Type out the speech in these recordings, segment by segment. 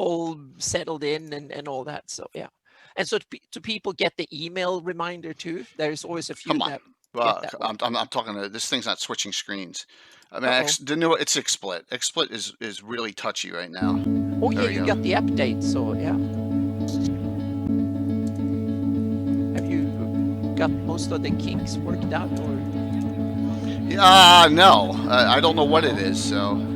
all settled in and all that. So yeah. And so do people get the email reminder too? There's always a few that Well, get that I'm talking to this thing's not switching screens. I mean, it's XSplit. XSplit is really touchy right now. Oh yeah, you got the update, so yeah. Have you got most of the kinks worked out, or? No, I don't know what it is. So.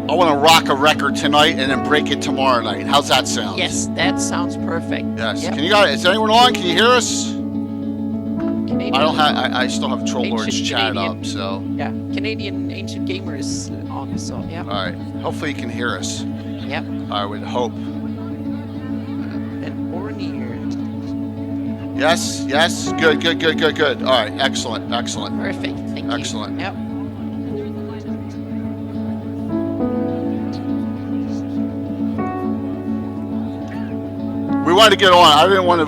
I want to rock a record tonight and then break it tomorrow night. How's that sound? Yes, that sounds perfect. Yes. Yep. Can you guys? Is anyone on? Can you hear us? Canadian, I don't have. I still have Troll Lord's chat up. So. Yeah, Canadian Ancient Gamers on. So yeah. All right. Hopefully you can hear us. Yep. I would hope. And Ornier. Yes. Yes. Good. Good. Good. Good. Good. All right. Excellent. Excellent. Perfect. Thank you. Excellent. Yep. We wanted to get on. I didn't want to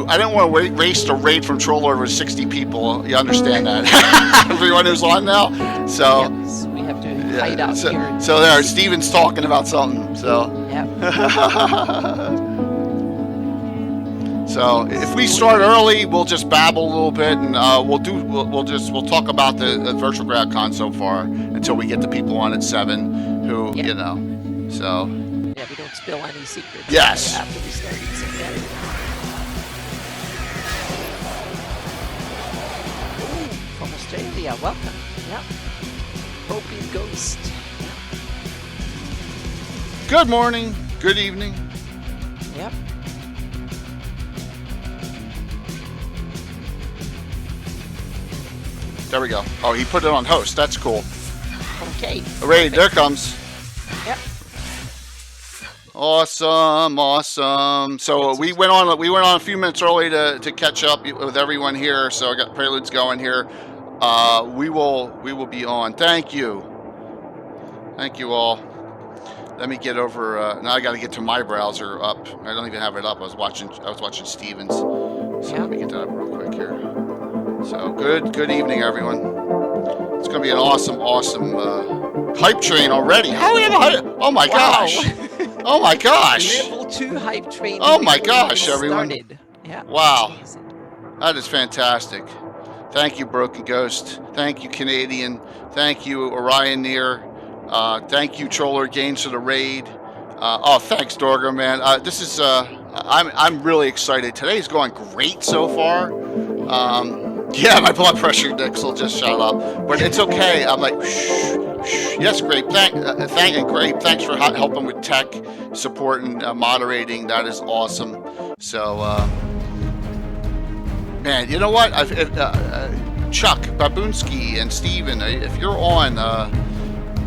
race the raid from Troll Lord with 60 people. You understand that? Everyone who's on now. So yes, we have to hide out here. So there, Steven's talking about something. So. Yeah. So if we start early, we'll just babble a little bit, and we'll talk about the virtual GrabCon so far until we get the people on at 7 who you know. So. Yeah, we don't spill any secrets. Yes. After we start. So, yeah. Ooh, from Australia, welcome. Yeah. Hoping Ghost. Good morning. Good evening. Yep. There we go. Oh, he put it on host. That's cool. Okay. Raid, there comes. Yep. Awesome, awesome. So we went on a few minutes early to catch up with everyone here. So I got preludes going here. We will be on. Thank you all. Let me get over. Now I got to get to my browser up. I don't even have it up. I was watching Stevens. So let me get that up real quick here. So good evening, everyone. It's gonna be an awesome hype train already. How we have a hype? Oh my gosh. Oh my gosh! Level 2 hype train. Oh my gosh, everyone! Yeah. Wow, that is fantastic. Thank you, Broken Ghost. Thank you, Canadian. Thank you, Orioneer. Thank you, Troller Gains for the raid. Oh, thanks, Dorga, man. This is I'm really excited. Today's going great so far. Yeah, my blood pressure index will just shut up, but it's okay. I'm like, shh. Yes, Grape. Grape. Thanks for helping with tech support and moderating. That is awesome. So, man, you know what? Chuck, Baboonsky, and Steven, if you're on,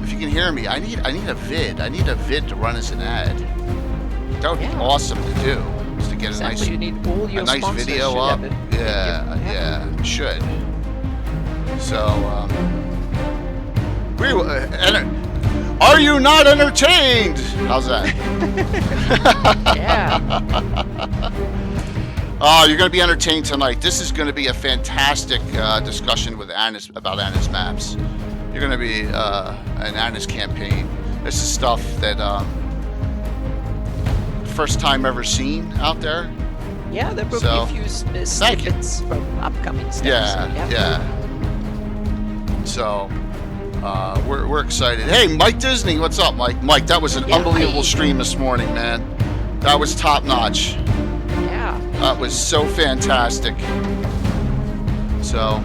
if you can hear me, I need a vid. I need a vid to run as an ad. That would be awesome to do. Just to get a nice video up. Yeah, should. So. Are you not entertained? How's that? Yeah. Oh, you're going to be entertained tonight. This is going to be a fantastic discussion with Annis about Annis maps. You're going to be an Annis campaign. This is stuff that first time ever seen out there. Yeah, there will be a few snippets from upcoming stuff. Yeah. So. We're excited. Hey, Mike Disney, what's up, Mike? Mike, that was an unbelievable stream this morning, man. That was top notch. Yeah. That was so fantastic. So,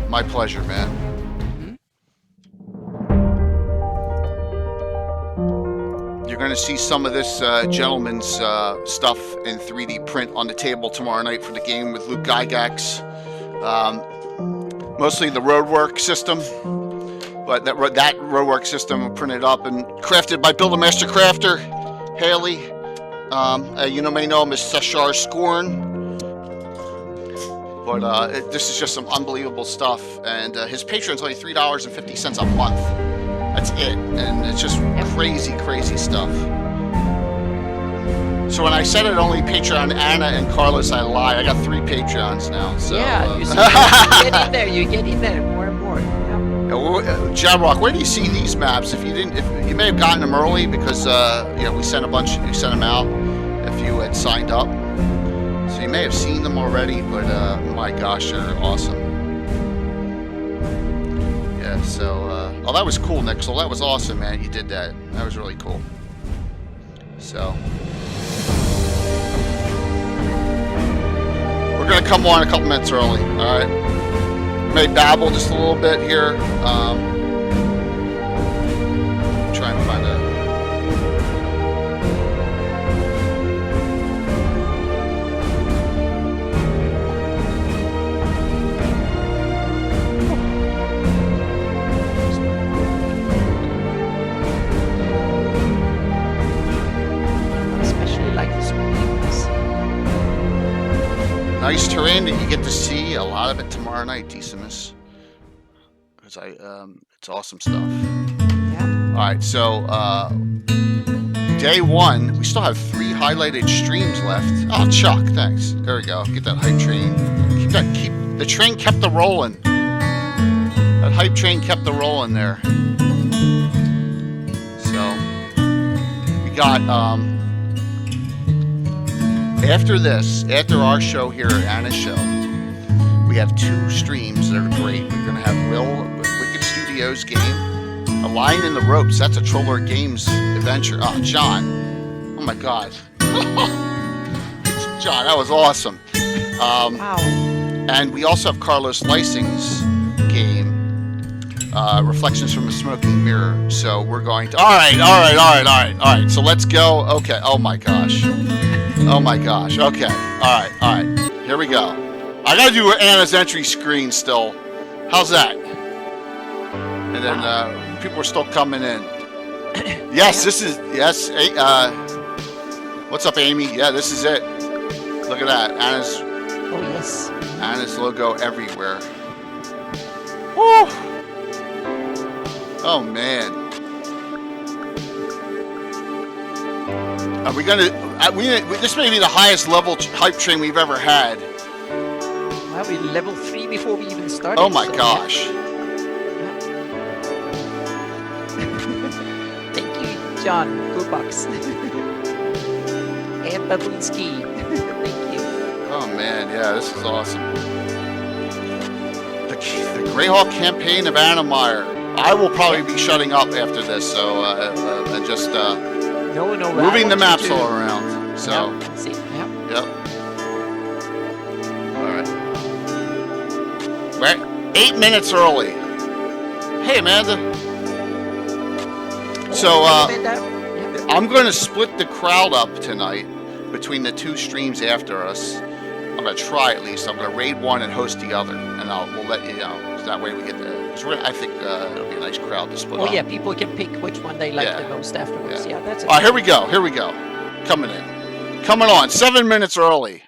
my pleasure, man. You're going to see some of this gentleman's stuff in 3D print on the table tomorrow night for the game with Luke Gygax. Mostly the roadwork system. But that roadwork system printed up and crafted by Build-A-Master Crafter, Haley. You may know him as Seshar Scorn. But this is just some unbelievable stuff. And his Patreon's only $3.50 a month. That's it. And it's just crazy, crazy stuff. So when I said it only Patreon Anna and Carlos, I lied. I got 3 Patreons now. So, yeah, you see, you get in there more and more. Yeah. Jamrock, where do you see these maps? If you may have gotten them early because we sent them out if you had signed up. So you may have seen them already, but my gosh, they're awesome. Yeah, so oh, that was cool, Nixel. That was awesome, man. You did that. That was really cool. So we're gonna come on a couple minutes early. All right. May babble just a little bit here. Try and find a. Especially like this one. Nice terrain that you get to see a lot of it tomorrow night, Decimus. Because it's awesome stuff. Yeah. All right, so day 1, we still have 3 highlighted streams left. Oh, Chuck, thanks. There we go. Get that hype train. The train kept the rolling. That hype train kept the rolling there. So we got after our show here at Anna's show, we have 2 streams that are great. We're going to have Wicked Studios game, A Lion in the Ropes. That's a Troller Games adventure. Oh, John. Oh, my God. John, that was awesome. Wow. And we also have Carlos Lysing's game, Reflections from a Smoking Mirror. So we're going to... All right. So let's go. Okay. Oh, my gosh. Oh my gosh. Okay. All right. Here we go. I gotta do Anna's entry screen still. How's that? And then people are still coming in. Yes, this is yes. What's up, Amy? Yeah, this is it. Look at that. Anna's. Oh yes. Anna's logo everywhere. Woo! Oh man. Are we gonna? This may be the highest level hype train we've ever had. Well, we level 3 before we even started. Oh my gosh! Yeah. Thank you, John. Good bucks. And Babunski. Thank you. Oh man, yeah, this is awesome. The Greyhawk campaign of Anna Meyer. I will probably be shutting up after this, so and just. No, moving the maps all around. So. Yeah, see. Yeah. Yep. All right. We're 8 minutes early. Hey, Amanda. So, I'm going to split the crowd up tonight between the 2 streams after us. I'm going to try at least. I'm going to raid one and host the other, and we'll let you know. So that way we get the. I think it'll be a nice crowd to split up. Oh yeah, people can pick which one they like the most afterwards. Yeah, that's it. All right, here we go. Coming on. 7 minutes early.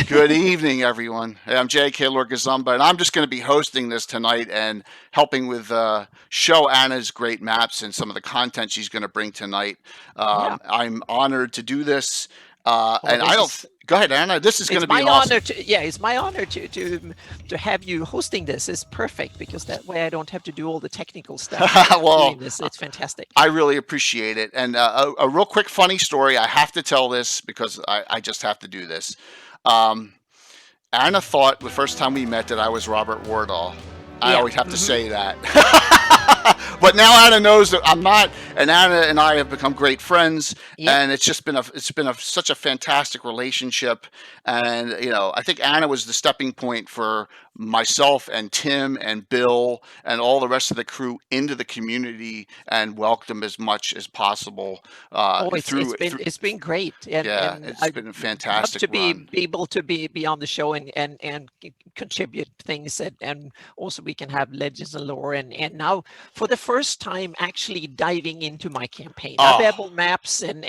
Good evening, everyone. Hey, I'm J.K. Lorgazumba, and I'm just going to be hosting this tonight and helping with show Anna's great maps and some of the content she's going to bring tonight. I'm honored to do this. And I don't. Go ahead, Anna. This is going to be awesome. It's my honor to have you hosting this. It's perfect because that way I don't have to do all the technical stuff. Well, doing this. It's fantastic. I really appreciate it. And a real quick funny story. I have to tell this because I just have to do this. Anna thought the first time we met that I was Robert Wardall. I always have to say that. But now Anna knows that I'm not, and Anna and I have become great friends, and it's just been such a fantastic relationship. And I think Anna was the stepping point for myself and Tim and Bill and all the rest of the crew into the community and welcome as much as possible Oh, through. it's been great, and Yeah, and it's I been a love fantastic to run. be able to be on the show and contribute things, and also we can have legends and lore, and now for the first time actually diving into my campaign. I've Oh, dabbled maps and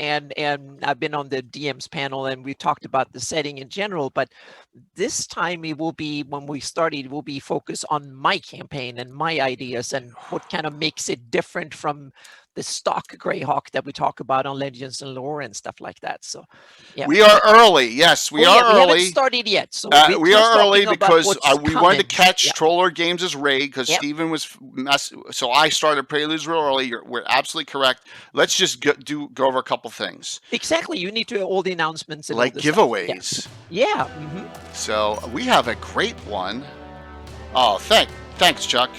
I've been on the DM's panel and we talked about the setting in general, but this time it will be, when we started, it will be focused on my campaign and my ideas and what kind of makes it different from the stock Greyhawk that we talk about on Legends and Lore and stuff like that. So, yeah. we are early. Yes, we Oh are yeah, we haven't early. started yet. So we're We just are early talking about because what's we wanted to coming. So, catch yeah. Troller Games' raid because Yep. Steven was so I started Preludes real early. We're absolutely correct. Let's just go over a couple things Exactly. You need to all the announcements and all like the stuff. Yeah. giveaways. Yeah. So we have a great one. Oh, thanks, Chuck.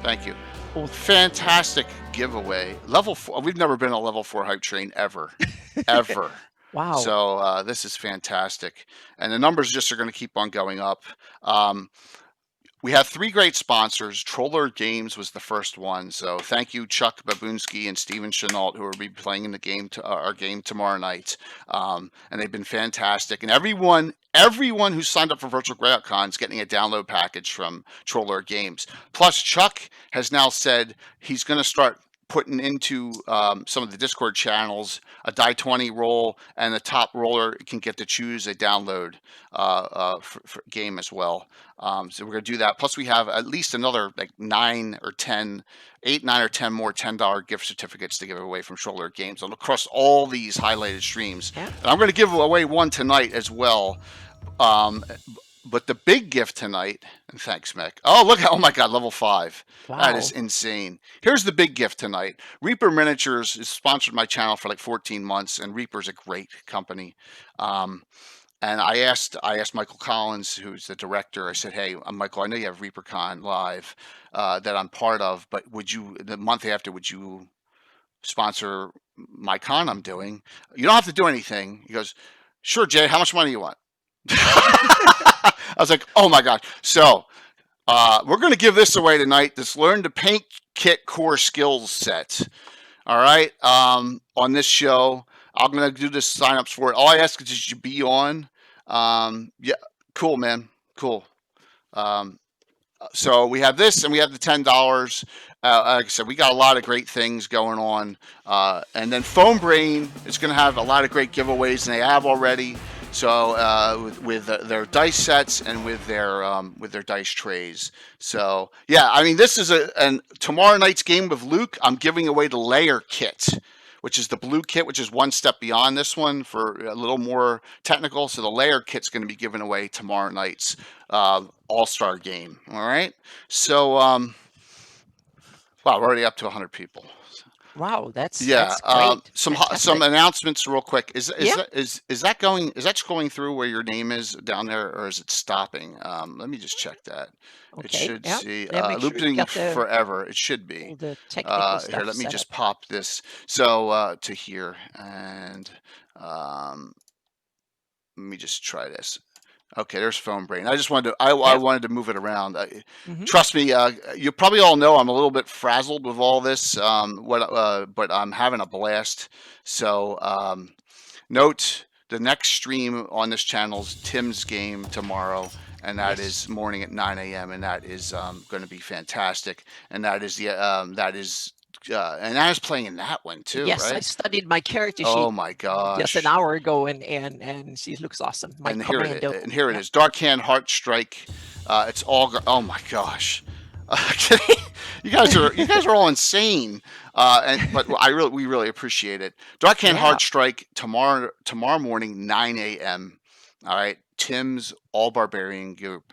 Thank you. Oh, Fantastic giveaway. Level 4. We've never been a level 4 hype train ever, ever. wow. So this is fantastic, and the numbers just are going to keep on going up. We have 3 great sponsors. Troller Games was the first one, so thank you, Chuck Babunski and Steven Chenault, who will be playing in the game our game tomorrow night. And they've been fantastic. And everyone who signed up for Virtual Greyhawk Con is getting a download package from Troller Games. Plus, Chuck has now said he's going to start putting into some of the Discord channels a die 20 roll, and the top roller can get to choose a download for game as well. So we're going to do that. Plus, we have at least another like 9 or 10 more $10 gift certificates to give away from Troller Games across all these highlighted streams. Yeah. And I'm going to give away one tonight as well. But the big gift tonight, and thanks, Mick. Oh, look! Oh my God, level 5. Wow. That is insane. Here's the big gift tonight. Reaper Miniatures has sponsored my channel for like 14 months, and Reaper's a great company. And I asked Michael Collins, who's the director. I said, "Hey, Michael, I know you have ReaperCon live that I'm part of, but would you, the month after, would you sponsor my con I'm doing? You don't have to do anything." He goes, "Sure, Jay. How much money do you want?" I was like, "Oh my God!" So we're going to give this away tonight. This Learn to Paint Kit Core Skills set. All right, on this show, I'm going to do the signups for it. All I ask is that you be on. Yeah, cool, man, cool. So we have this, and we have the $10. Like I said, we got a lot of great things going on. And then Foam Brain is going to have a lot of great giveaways, and they have already. So with their dice sets and with their dice trays. So yeah, I mean, this is and tomorrow night's game with Luke, I'm giving away the Layer Kit, which is the blue kit, which is one step beyond this one for a little more technical. So the Layer Kit's going to be given away tomorrow night's All-Star game. All right. So wow, we're already up to 100 people. Wow, that's great. Some announcements real quick. Is that going through where your name is down there, or is it stopping? Let me just check that. Okay. It should see looping forever. It should be. The technical stuff here, let me just pop this to here, and let me just try this. Okay, there's Foam Brain. I just wanted to I wanted to move it around. Trust me, you probably all know I'm a little bit frazzled with all this. But I'm having a blast. So note the next stream on this channel is Tim's game tomorrow, and that is morning at 9 a.m. and that is going to be fantastic. And that is and I was playing in that one too. Yes, right? I studied my character sheet. Oh my gosh! Just an hour ago, and she looks awesome. And here it is. Dark Hand Heart Strike. It's all. Oh my gosh! you guys are all insane. But we really appreciate it. Dark Hand Heart Strike tomorrow morning 9 a.m. All right, Tim's All Barbarian group.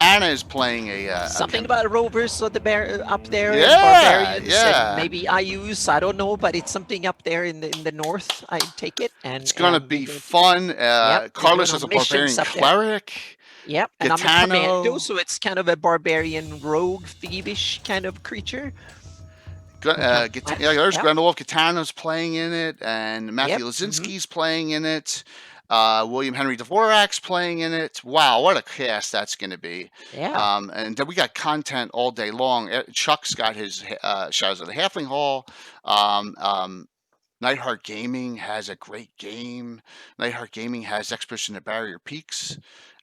Anna is playing something about rovers up there and barbarians and maybe IUs. I don't know, but it's something up there in the north. I take it, and it's gonna be fun. Carlos is a barbarian cleric. Yep, and I'm a commando, so it's kind of a barbarian rogue, thievish kind of creature. There's Grendelwolf Katana's playing in it, and Matthew Lazinski's playing in it. William Henry Dvorak's playing in it. Wow, what a cast that's going to be. Yeah. And then we got content all day long. Chuck's got his Shadows of the Halfling Hall. Nightheart Gaming has a great game. Nightheart Gaming has Expedition to Barrier Peaks.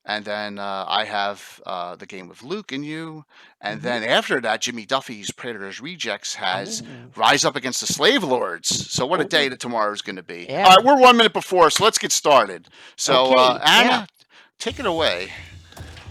And then I have the game with Luke and you. And then after that, Jimmy Duffy's Predator's Rejects has Oh. Rise Up Against the Slave Lords. So what a day that tomorrow is going to be. Yeah. All right, we're 1 minute before, so let's get started. So Okay, Anna, take it away.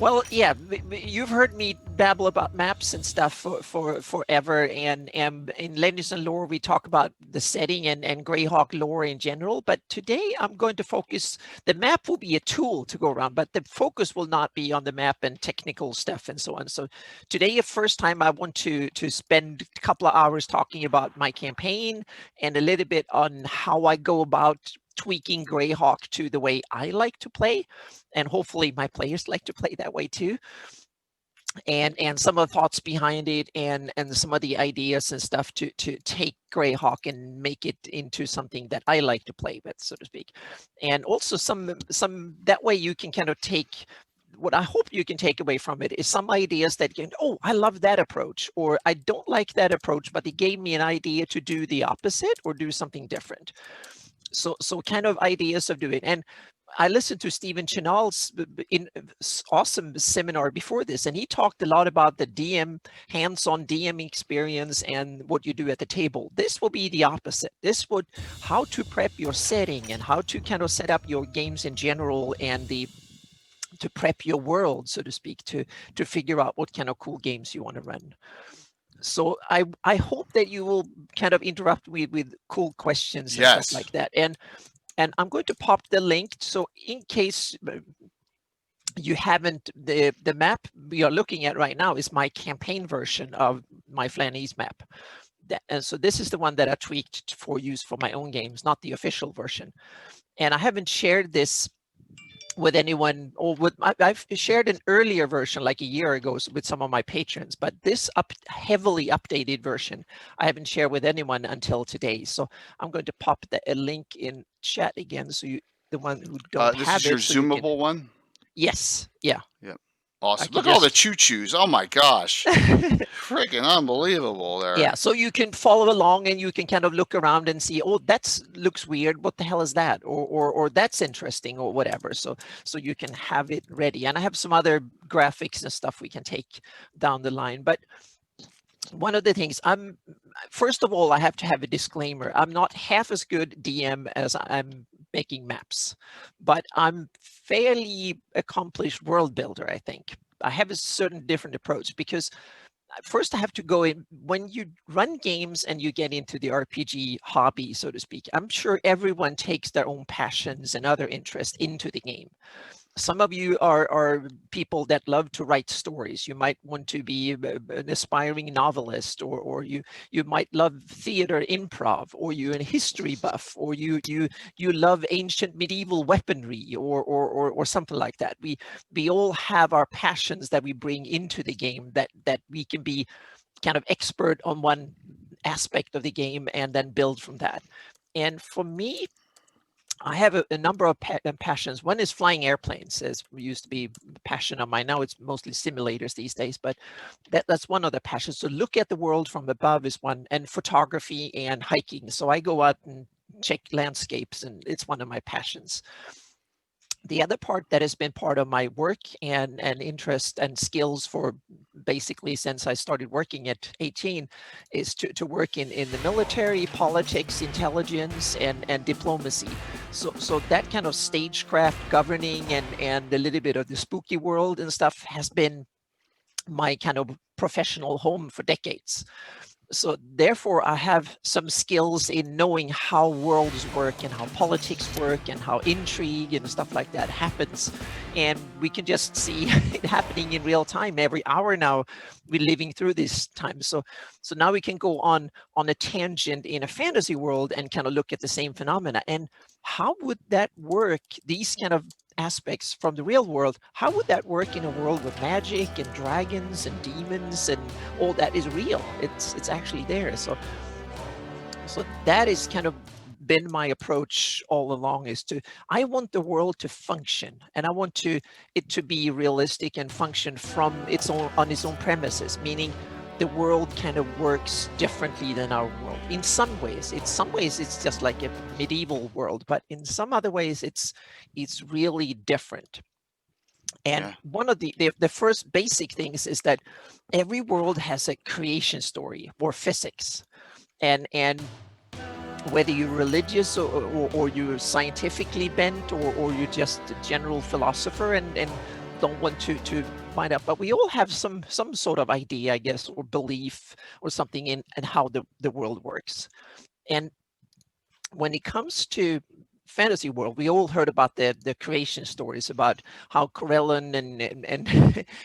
Well, yeah, you've heard me babble about maps and stuff for forever, and in Legends and Lore we talk about the setting and Greyhawk lore in general. But today I'm going to focus. The map will be a tool to go around, but the focus will not be on the map and technical stuff and so on. So today, the first time, I want to spend a couple of hours talking about my campaign and a little bit on how I go about tweaking Greyhawk to the way I like to play, and hopefully my players like to play that way too. And some of the thoughts behind it, and some of the ideas and stuff to take Greyhawk and make it into something that I like to play with, so to speak. And also some that way you can kind of take what I hope you can take away from it is some ideas that you can, oh, I love that approach, or I don't like that approach, but it gave me an idea to do the opposite or do something different. So kind of ideas of doing. And I listened to Stephen Chenal's awesome seminar before this, and he talked a lot about the DM, hands-on DM experience and what you do at the table. This will be the opposite. This would how to prep your setting and how to kind of set up your games in general, and to prep your world, so to speak, to figure out what kind of cool games you want to run. So I hope that you will kind of interrupt me with cool questions and stuff like that. And I'm going to pop the link. So in case you haven't, the map we are looking at right now is my campaign version of my Flanese map. And so this is the one that I tweaked for use for my own games, not the official version. And I haven't shared this with anyone, or I've shared an earlier version like a year ago with some of my patrons, but this heavily updated version I haven't shared with anyone until today. So I'm going to pop a link in chat again, so the one who don't this have is your zoomable one. Yes. Yeah. Yep. Awesome. Look at all the choo-choos. Oh my gosh. Freaking unbelievable there. Yeah, so you can follow along and you can kind of look around and see, oh, that looks weird. What the hell is that? Or that's interesting, or whatever. So you can have it ready. And I have some other graphics and stuff we can take down the line. But one of the things, first of all, I have to have a disclaimer. I'm not half as good DM as I'm making maps, but I'm fairly accomplished world builder, I think. I have a certain different approach, because first I have to go in. When you run games and you get into the RPG hobby, so to speak, I'm sure everyone takes their own passions and other interests into the game. Some of you are people that love to write stories. You might want to be an aspiring novelist, or you might love theater improv, or you're a history buff, or you love ancient medieval weaponry, or something like that. We all have our passions that we bring into the game, that we can be kind of expert on one aspect of the game and then build from that. And for me, I have a number of passions. One is flying airplanes, as used to be a passion of mine. Now it's mostly simulators these days, but that's one of the passions. So look at the world from above is one, and photography and hiking. So I go out and check landscapes, and it's one of my passions. The other part that has been part of my work and interest and skills for basically since I started working at 18 is to work in the military, politics, intelligence, and diplomacy. So that kind of stagecraft governing and a little bit of the spooky world and stuff has been my kind of professional home for decades. So therefore, I have some skills in knowing how worlds work and how politics work and how intrigue and stuff like that happens. And we can just see it happening in real time every hour now. We're living through this time. So now we can go on a tangent in a fantasy world and kind of look at the same phenomena. And how would that work? These kind of aspects from the real world, how would that work in a world with magic and dragons and demons and all that is real? It's actually there. So that is kind of been my approach all along is I want the world to function, and I want it to be realistic and function on its own premises, meaning the world kind of works differently than our world. In some ways, it's just like a medieval world, but in some other ways, it's really different. And one of the first basic things is that every world has a creation story or physics, and whether you're religious or you're scientifically bent or you're just a general philosopher and don't want to find out, but we all have some sort of idea, I guess, or belief or something in how the world works. And when it comes to fantasy world, we all heard about the creation stories about how Corellon and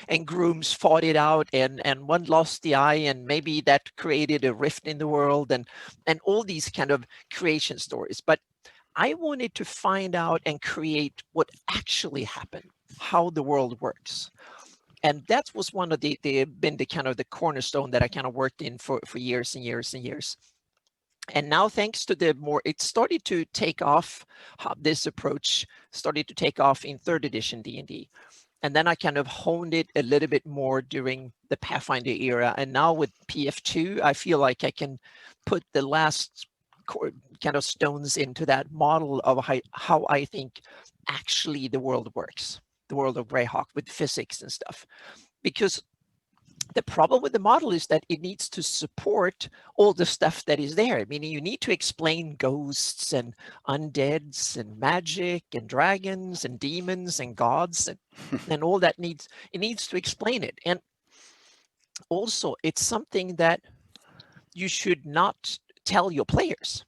and grooms fought it out, and one lost the eye, and maybe that created a rift in the world, and all these kind of creation stories. But I wanted to find out and create what actually happened, how the world works. And that was one of the kind of the cornerstone that I kind of worked in for years and years and years. And now, thanks to it started to take off. This approach started to take off in 3rd edition D&D. And then I kind of honed it a little bit more during the Pathfinder era. And now with PF2, I feel like I can put the last kind of stones into that model of how I think actually the world works, the world of Greyhawk with physics and stuff. Because the problem with the model is that it needs to support all the stuff that is there, meaning you need to explain ghosts and undeads and magic and dragons and demons and gods and all that needs to explain it. And also, it's something that you should not tell your players.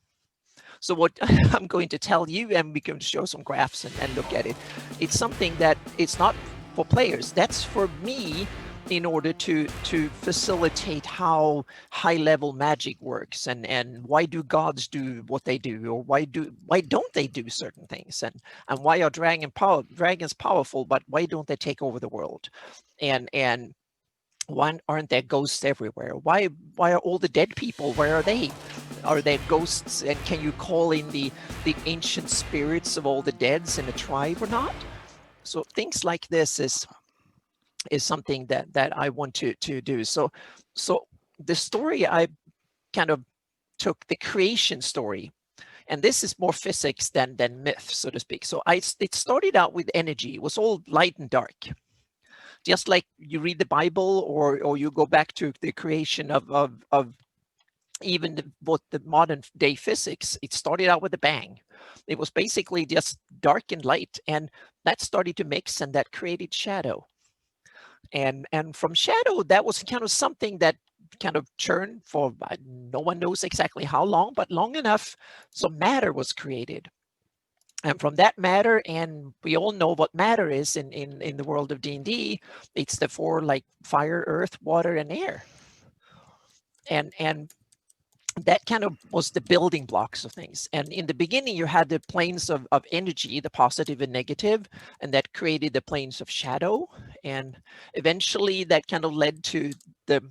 So what I'm going to tell you, and we can show some graphs and look at it, it's something that it's not for players. That's for me, in order to facilitate how high-level magic works, and why do gods do what they do, or why don't they do certain things, and why are dragons powerful, but why don't they take over the world, and why aren't there ghosts everywhere? Why are all the dead people, where are they? Are there ghosts, and can you call in the ancient spirits of all the deads in a tribe or not? So things like this is something that I want to do. So the story, I kind of took the creation story, and this is more physics than myth, so to speak. So it started out with energy. It was all light and dark. Just like you read the Bible, or you go back to the creation of even what the modern day physics, it started out with a bang. It was basically just dark and light, and that started to mix, and that created shadow. And from shadow, that was kind of something that kind of churned for no one knows exactly how long, but long enough, so matter was created. And from that matter, and we all know what matter is in the world of D&D, it's the 4, like fire, earth, water, and air. And that kind of was the building blocks of things. And in the beginning, you had the planes of energy, the positive and negative, and that created the planes of shadow. And eventually that kind of led to the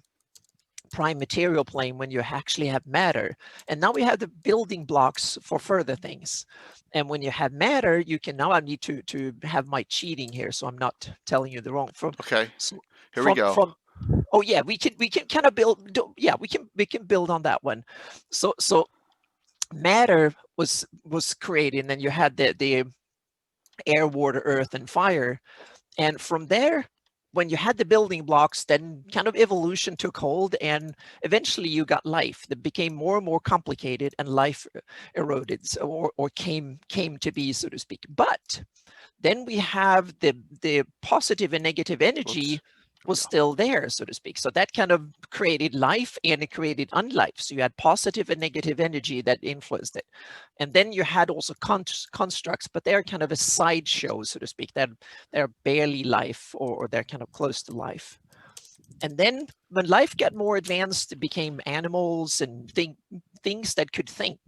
prime material plane, when you actually have matter. And now we have the building blocks for further things. And when you have matter, you can, now I need to have my cheating here, so I'm not telling you the wrong. Okay, here we go. Oh yeah, we can kind of build. Yeah, we can build on that one. So matter was created, and then you had the air, water, earth, and fire, and from there, when you had the building blocks, then kind of evolution took hold, and eventually you got life that became more and more complicated, and life eroded, or came to be, so to speak. But then we have the positive and negative energy was still there, so to speak. So that kind of created life, and it created unlife. So you had positive and negative energy that influenced it. And then you had also constructs, but they're kind of a sideshow, so to speak. They're barely life, or they're kind of close to life. And then when life got more advanced, it became animals and things that could think.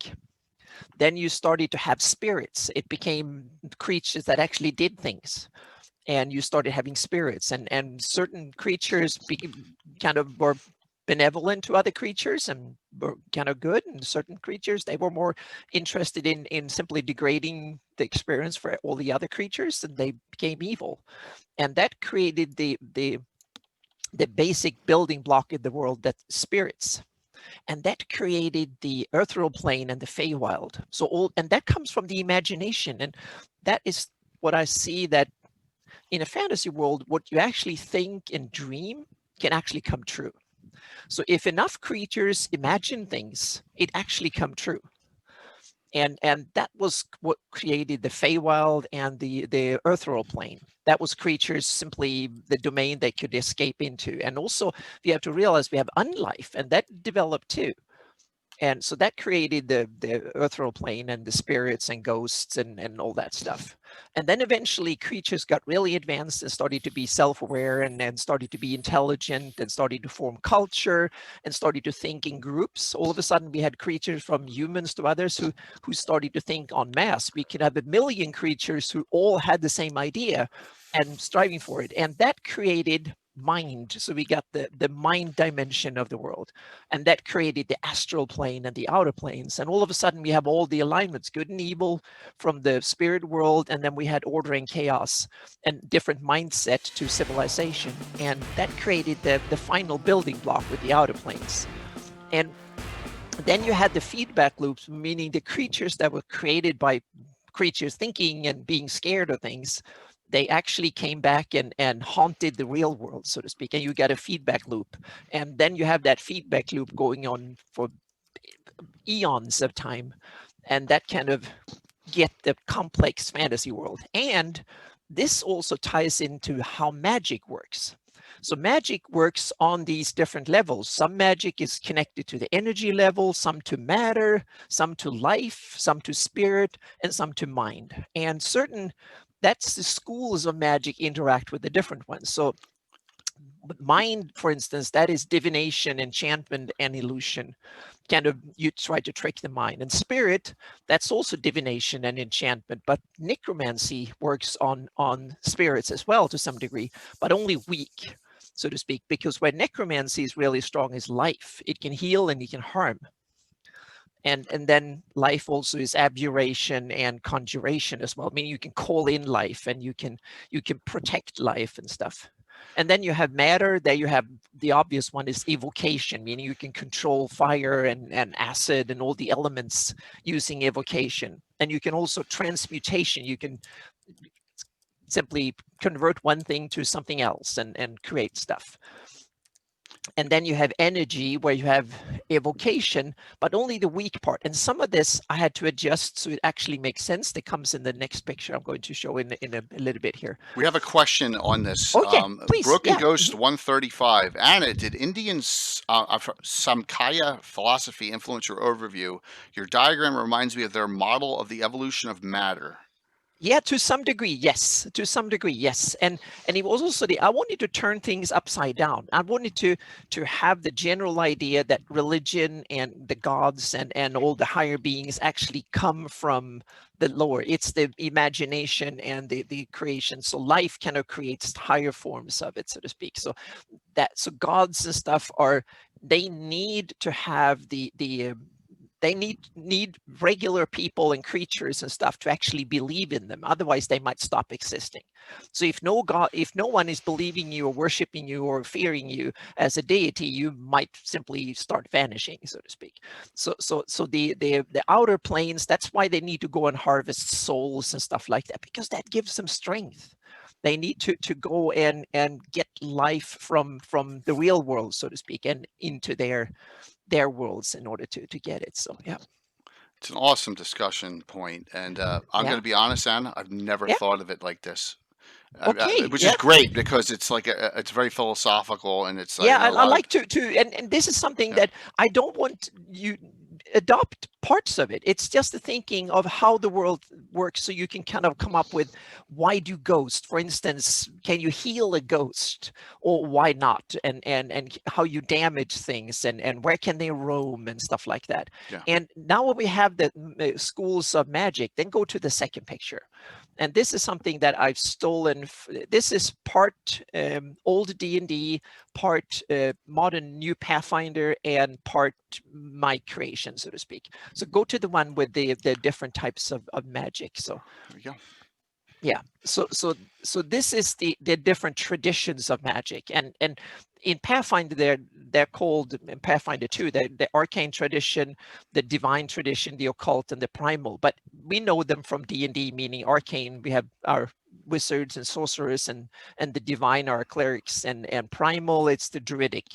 Then you started to have spirits. It became creatures that actually did things. And you started having spirits, and certain creatures kind of were benevolent to other creatures and were kind of good, and certain creatures, they were more interested in simply degrading the experience for all the other creatures, and they became evil. And that created the basic building block in the world, that spirits. And that created the ethereal plane and the Feywild. And that comes from the imagination. And that is what I see, that in a fantasy world, what you actually think and dream can actually come true. So if enough creatures imagine things, it actually come true. And that was what created the Feywild and the ethereal plane. That was creatures simply the domain they could escape into. And also, you have to realize we have unlife, and that developed too. And so that created the ethereal plane and the spirits and ghosts and all that stuff. And then eventually creatures got really advanced and started to be self-aware and started to be intelligent and started to form culture and started to think in groups. All of a sudden we had creatures from humans to others who started to think en masse. We could have 1 million creatures who all had the same idea and striving for it. And that created mind. So we got the mind dimension of the world, and that created the astral plane and the outer planes. And all of a sudden we have all the alignments, good and evil, from the spirit world, and then we had order and chaos and different mindset to civilization. And that created the final building block with the outer planes. And then you had the feedback loops, meaning the creatures that were created by creatures thinking and being scared of things, they actually came back and haunted the real world, so to speak, and you get a feedback loop. And then you have that feedback loop going on for eons of time, and that kind of get the complex fantasy world. And this also ties into how magic works. So magic works on these different levels. Some magic is connected to the energy level, some to matter, some to life, some to spirit, and some to mind. And that's the schools of magic interact with the different ones. So mind, for instance, that is divination, enchantment, and illusion. Kind of, you try to trick the mind. And spirit, that's also divination and enchantment, but necromancy works on spirits as well to some degree, but only weak, so to speak, because where necromancy is really strong is life. It can heal and it can harm. And then life also is abjuration and conjuration as well. I mean, you can call in life and you can protect life and stuff. And then you have matter. There you have the obvious one is evocation, meaning you can control fire and acid and all the elements using evocation. And you can also transmutation. You can simply convert one thing to something else and create stuff. And then you have energy, where you have evocation, but only the weak part. And some of this I had to adjust so it actually makes sense. That comes in the next picture I'm going to show in a little bit here. We have a question on this. Okay, please. Broken Ghost 135. Anna, did Indian Samkhya philosophy influence your overview? Your diagram reminds me of their model of the evolution of matter. Yeah, to some degree, yes. To some degree, yes. And it was also I wanted to turn things upside down. I wanted to have the general idea that religion and the gods and all the higher beings actually come from the lower. It's the imagination and the creation. So life kind of creates higher forms of it, so to speak. So gods and stuff they need to have they need regular people and creatures and stuff to actually believe in them. Otherwise, they might stop existing. So if no one is believing you or worshiping you or fearing you as a deity, you might simply start vanishing, so to speak. So the outer planes, that's why they need to go and harvest souls and stuff like that, because that gives them strength. They need to go and get life from the real world, so to speak, and into their worlds in order to get it. So yeah, it's an awesome discussion point, and I'm going to be honest, Anna, I've never thought of it like this. Okay, which is great, because it's like it's very philosophical, and it's like, I like to and this is something that I don't want you adopt parts of it. It's just the thinking of how the world works, so you can kind of come up with, why do ghosts, for instance, can you heal a ghost, or why not, and how you damage things, and where can they roam and stuff like that. And now when we have the schools of magic, then go to the second picture. And this is something that I've stolen. This is part old D&D, part modern new Pathfinder, and part my creation, so to speak. So go to the one with the different types of magic. So There we go. yeah, so this is the different traditions of magic, and in Pathfinder they're called, in Pathfinder 2, the arcane tradition, the divine tradition, the occult, and the primal. But we know them from D&D, meaning arcane. We have our wizards and sorcerers, and the divine are clerics, and primal, it's the druidic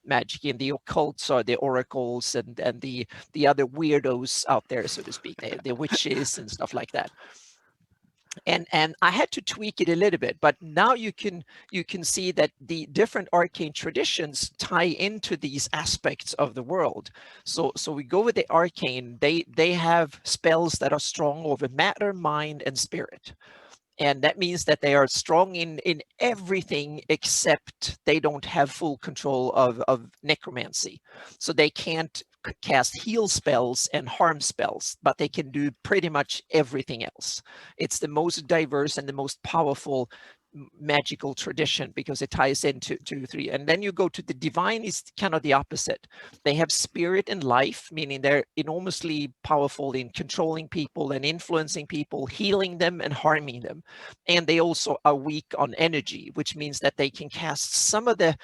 magic, and the occults are the oracles and the other weirdos out there, so to speak, the witches and stuff like that. And I had to tweak it a little bit, but now you can see that the different arcane traditions tie into these aspects of the world. So we go with the arcane. They have spells that are strong over matter, mind, and spirit. And that means that they are strong in everything except they don't have full control of necromancy. So they can't cast heal spells and harm spells, but they can do pretty much everything else. It's the most diverse and the most powerful magical tradition because it ties into 2, 3. And then you go to the divine, is kind of the opposite. They have spirit and life, meaning they're enormously powerful in controlling people and influencing people, healing them and harming them. And they also are weak on energy, which means that they can cast some of the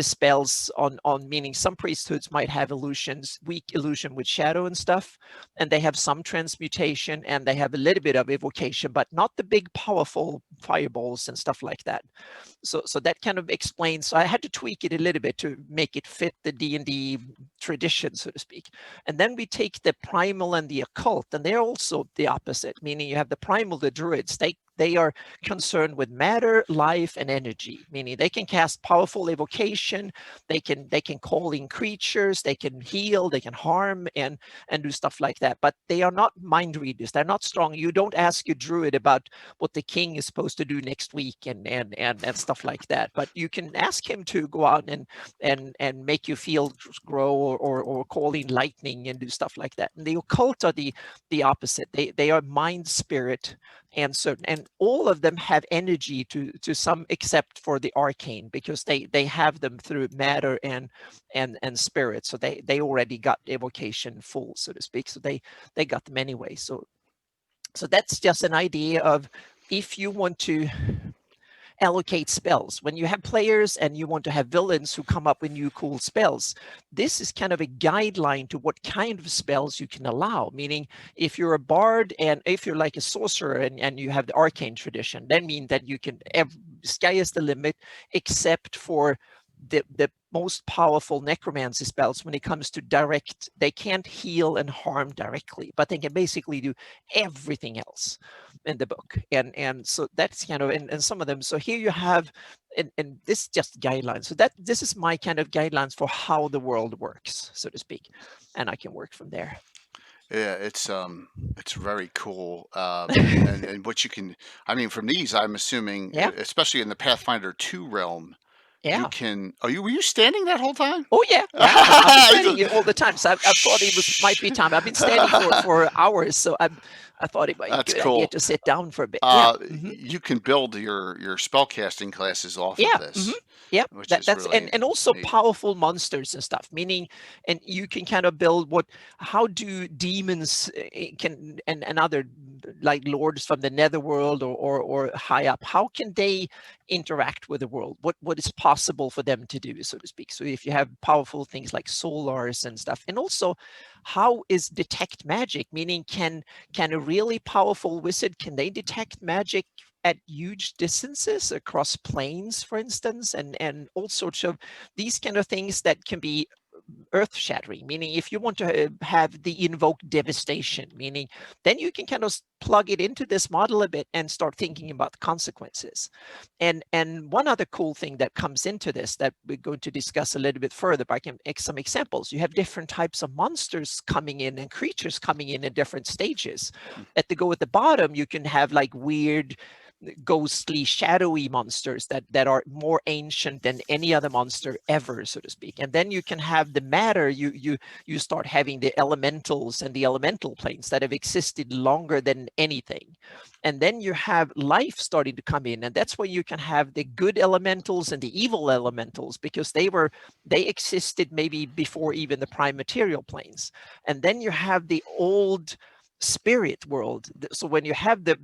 spells on meaning some priesthoods might have illusions, weak illusion with shadow and stuff, and they have some transmutation, and they have a little bit of evocation, but not the big powerful fireballs and stuff like that. So that kind of explains. So I had to tweak it a little bit to make it fit the D&D tradition, so to speak. And then we take the primal and the occult, and they're also the opposite, meaning you have the primal, the druids. They are concerned with matter, life, and energy, meaning they can cast powerful evocation, they can call in creatures, they can heal, they can harm, and do stuff like that. But they are not mind readers. They're not strong. You don't ask a druid about what the king is supposed to do next week and stuff like that. But you can ask him to go out and make you feel grow, or call in lightning and do stuff like that. And the occult are the opposite. They are mind, spirit, and certain, and all of them have energy to some, except for the arcane, because they have them through matter and spirit. So they already got evocation full, so to speak. So they got them anyway. So that's just an idea of, if you want to allocate spells, when you have players and you want to have villains who come up with new cool spells, this is kind of a guideline to what kind of spells you can allow. Meaning, if you're a bard and if you're like a sorcerer and you have the arcane tradition, that means that you can, sky is the limit, except for the most powerful necromancy spells. When it comes to direct, they can't heal and harm directly, but they can basically do everything else in the book. And so that's kind of, and some of them. So here you have, and this is just guidelines. So this is my kind of guidelines for how the world works, so to speak, and I can work from there. Yeah, it's very cool. And what you can, I mean, from these, I'm assuming, Yeah. especially in the Pathfinder 2 realm, Yeah. you can. Were you standing that whole time? Oh yeah, I've been standing all the time. So I thought it might be time. I've been standing for hours, so I thought it might be a good idea to sit down for a bit. You can build your spellcasting classes off Yeah. of this. Yeah, That's really and also neat. powerful monsters and stuff. Meaning, and you can kind of build how do demons and other like lords from the netherworld or high up, how can they interact with the world? What is possible for them to do, so to speak? So if you have powerful things like solars and stuff, and also how is detect magic? Meaning, can a really powerful wizard, can they detect magic at huge distances across planes, for instance, and all sorts of these kind of things that can be earth-shattering? Meaning, if you want to have the invoke devastation, meaning then you can kind of plug it into this model a bit and start thinking about the consequences. And one other cool thing that comes into this that we're going to discuss a little bit further, but I can make some examples. You have different types of monsters coming in and creatures coming in different stages. At the bottom, you can have like weird ghostly, shadowy monsters that are more ancient than any other monster ever, so to speak. And then you can have the matter. You start having the elementals and the elemental planes that have existed longer than anything. And then you have life starting to come in, and that's where you can have the good elementals and the evil elementals, because they existed maybe before even the prime material planes. And then you have the old spirit world. So when you have the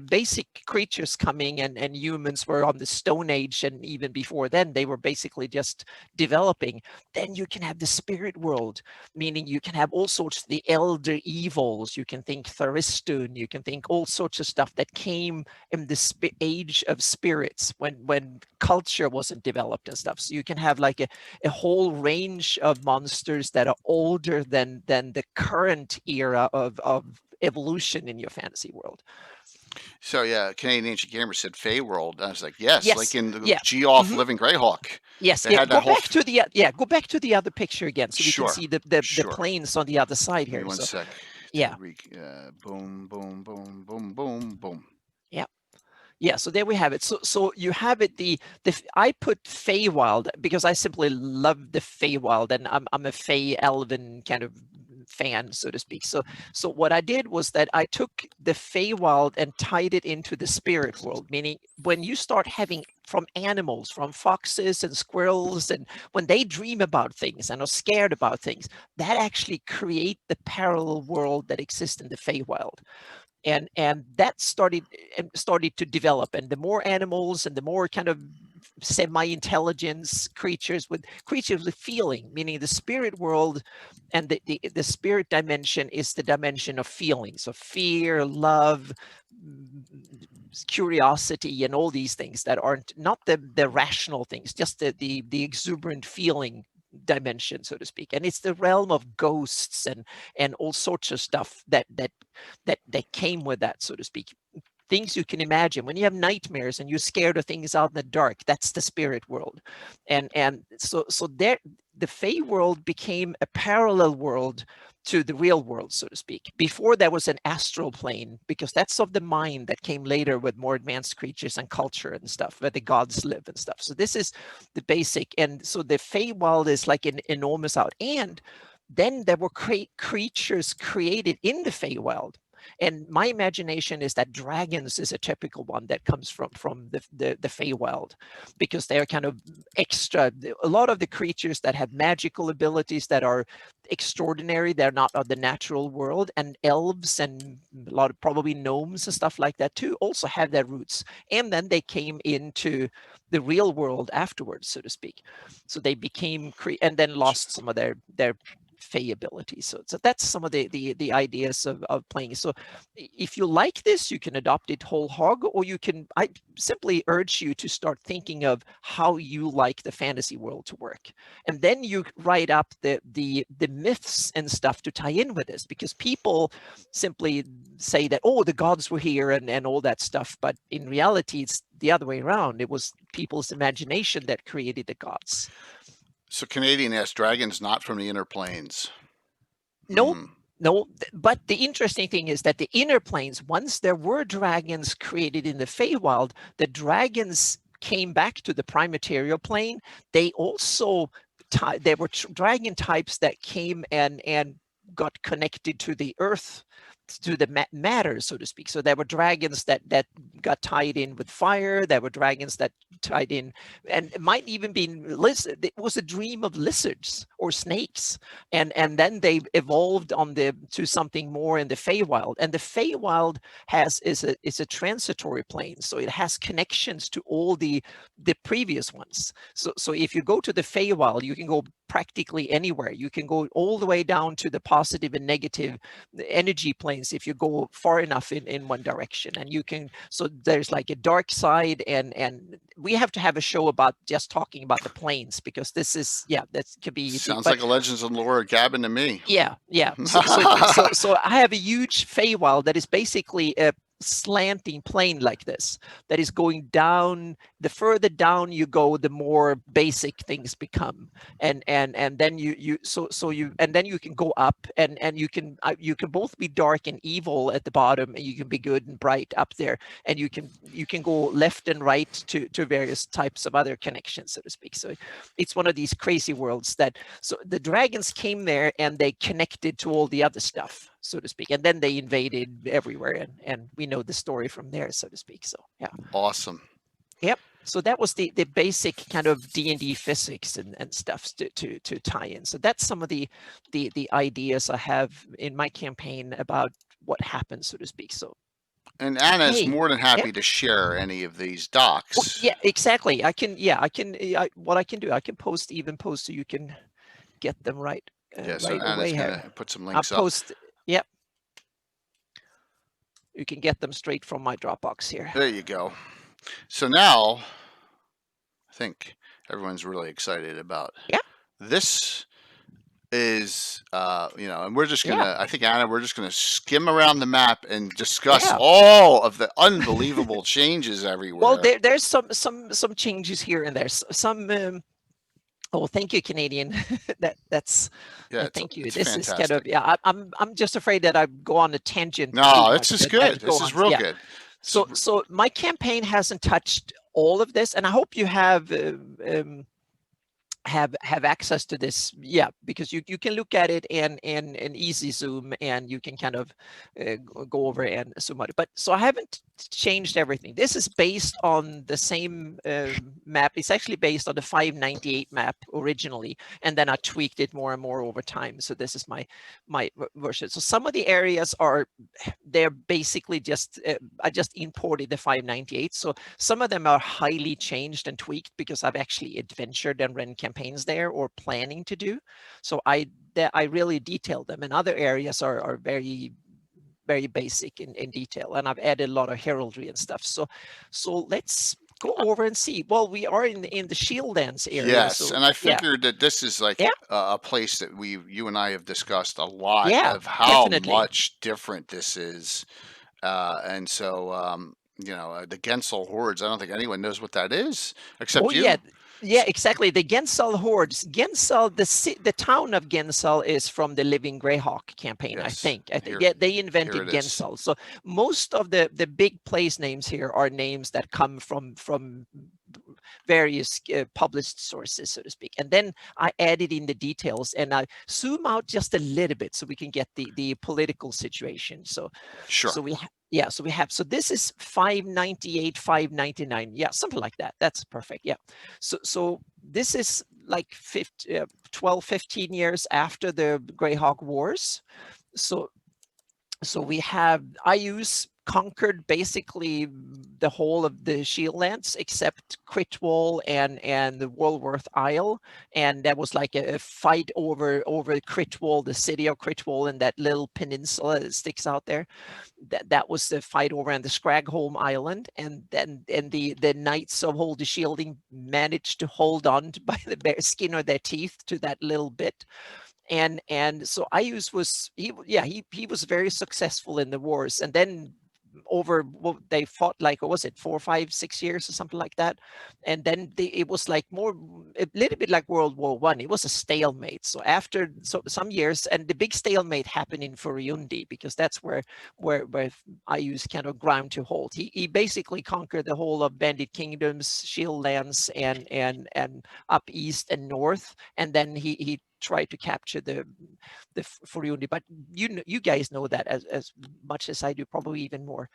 basic creatures coming, and humans were on the Stone Age, and even before then they were basically just developing, then you can have the spirit world, meaning you can have all sorts of the elder evils. You can think Tharistun, you can think all sorts of stuff that came in the age of spirits, when culture wasn't developed and stuff. So you can have like a whole range of monsters that are older than the current era of evolution in your fantasy world. So yeah, Canadian Ancient Gamer said Fey World. I was like, yes, Yes, like in the yeah. Geoff Living Greyhawk. Yes, They had go that whole back to the go back to the other picture again, so we can Sure, see the sure. planes on the other side Give me here. one So sec. yeah, Boom, boom, boom, boom, boom, boom. yeah. So there we have it. So you have it. I put Feywild because I simply love the Feywild, and I'm a Fey Elven kind of fan, so to speak. So what I did was that I took the Feywild and tied it into the spirit world, meaning when you start having from animals, from foxes and squirrels, and when they dream about things and are scared about things, that actually create the parallel world that exists in the Feywild. And that started to develop, and the more animals and the more kind of semi-intelligence creatures with feeling, meaning the spirit world and the spirit dimension is the dimension of feelings, of fear, love, curiosity, and all these things that aren't not the rational things, just the exuberant feeling dimension, so to speak. And it's the realm of ghosts and all sorts of stuff that came with that, so to speak. Things you can imagine when you have nightmares and you're scared of things out in the dark. That's the spirit world. And so there, the Fey world became a parallel world to the real world, so to speak. Before, there was an astral plane, because that's of the mind, that came later with more advanced creatures and culture and stuff, where the gods live and stuff. So this is the basic. And so the Fey world is like an enormous out. And then there were creatures created in the Fey world. And my imagination is that dragons is a typical one that comes from the Feywild, because they're kind of extra. A lot of the creatures that have magical abilities that are extraordinary, they're not of the natural world. And elves and a lot of probably gnomes and stuff like that too also have their roots. And then they came into the real world afterwards, so to speak. So they became and then lost some of their Fey abilities. So that's some of the ideas of playing. So if you like this, you can adopt it whole hog, or I simply urge you to start thinking of how you like the fantasy world to work. And then you write up the myths and stuff to tie in with this, because people simply say that, oh, the gods were here and all that stuff. But in reality, it's the other way around. It was people's imagination that created the gods. So Canadian asked, dragons not from the inner planes. No, but the interesting thing is that the inner planes, once there were dragons created in the Feywild, the dragons came back to the prime material plane. They also, there were dragon types that came and got connected to the earth, to the matter, so to speak. So there were dragons that got tied in with fire. There were dragons that tied in, and it might even be lizard. It was a dream of lizards or snakes, and then they evolved to something more in the Feywild. And the Feywild is a transitory plane, so it has connections to all the previous ones. So if you go to the Feywild, you can go practically anywhere. You can go all the way down to the positive and negative energy planes if you go far enough in one direction. And you can, so there's like a dark side, and we have to have a show about just talking about the planes, because this is, that could be sounds like a Legends and Lore Gavin to me. So I have a huge Feywild that is basically slanting plane like this that is going down. The further down you go, the more basic things become, and then you can go up, and you can both be dark and evil at the bottom, and you can be good and bright up there, and you can go left and right to various types of other connections, so to speak. So it's one of these crazy worlds that, so the dragons came there and they connected to all the other stuff, so to speak, and then they invaded everywhere, and we know the story from there, so to speak. So yeah. Awesome. Yep. So that was the basic kind of D&D physics and stuff to tie in. So that's some of the ideas I have in my campaign about what happens, so to speak. So, and Anna's hey, more than happy to share any of these docs. well, yeah, exactly. What I can do, I can post so you can get them right. Yeah, so right Anna's away gonna here. put some I'll links up. post. Yep. You can get them straight from my Dropbox here. There you go. So now, I think everyone's really excited about. Yeah. This is, and we're just gonna. I think Anna, we're just gonna skim around the map and discuss all of the unbelievable changes everywhere. Well, there's some changes here and there. Some. Oh, thank you, Canadian. that's thank you. This fantastic. is kind of I'm just afraid that I go on a tangent. No, this is good. This is real good. So my campaign hasn't touched all of this, and I hope you have access to this, because you can look at it in easy zoom, and you can kind of go over and zoom out. But so I haven't changed everything. This is based on the same map. It's actually based on the 598 map originally, and then I tweaked it more and more over time. So this is my version. So some of the areas they're basically just I just imported the 598. So some of them are highly changed and tweaked because I've actually adventured and run campaigns there, or planning to do. So I really detailed them, and other areas are very basic in detail, and I've added a lot of heraldry and stuff. So let's go over and see. Well, we are in the Shieldlands area. Yes, so, and I figured that this is like a place that you and I have discussed a lot of how much different this is, and so the Gensel hordes. I don't think anyone knows what that is except you. Yeah, exactly. The Gensel hordes. Gensel, the town of Gensel is from the Living Greyhawk campaign, I think. They invented Gensel. So most of the big place names here are names that come from various published sources, so to speak. And then I added in the details, and I zoom out just a little bit so we can get the political situation. So sure. So so this is 598, 599. Yeah, something like that. That's perfect. Yeah. So this is like 12, 15 years after the Greyhawk Wars. So we have IUs conquered basically the whole of the Shieldlands except Critwall and the Walworth Isle, and that was like a fight over Critwall, the city of Critwall, and that little peninsula that sticks out there. That was the fight over on the Scragholm Island, and then the Knights of Holy Shielding managed to hold on by the skin of their teeth to that little bit. And so Ius was he was very successful in the wars, and then they fought like, what was it, 4, 5, 6 years or something like that, and then it was like a little bit like World War I. It was a stalemate. So after some years, and the big stalemate happened in Furiundi, because that's where Ius kind of ground to halt. He basically conquered the whole of Bandit Kingdoms, Shieldlands, and up east and north, and then he tried to capture the Furiundi, but you guys know that as much as I do, probably even more.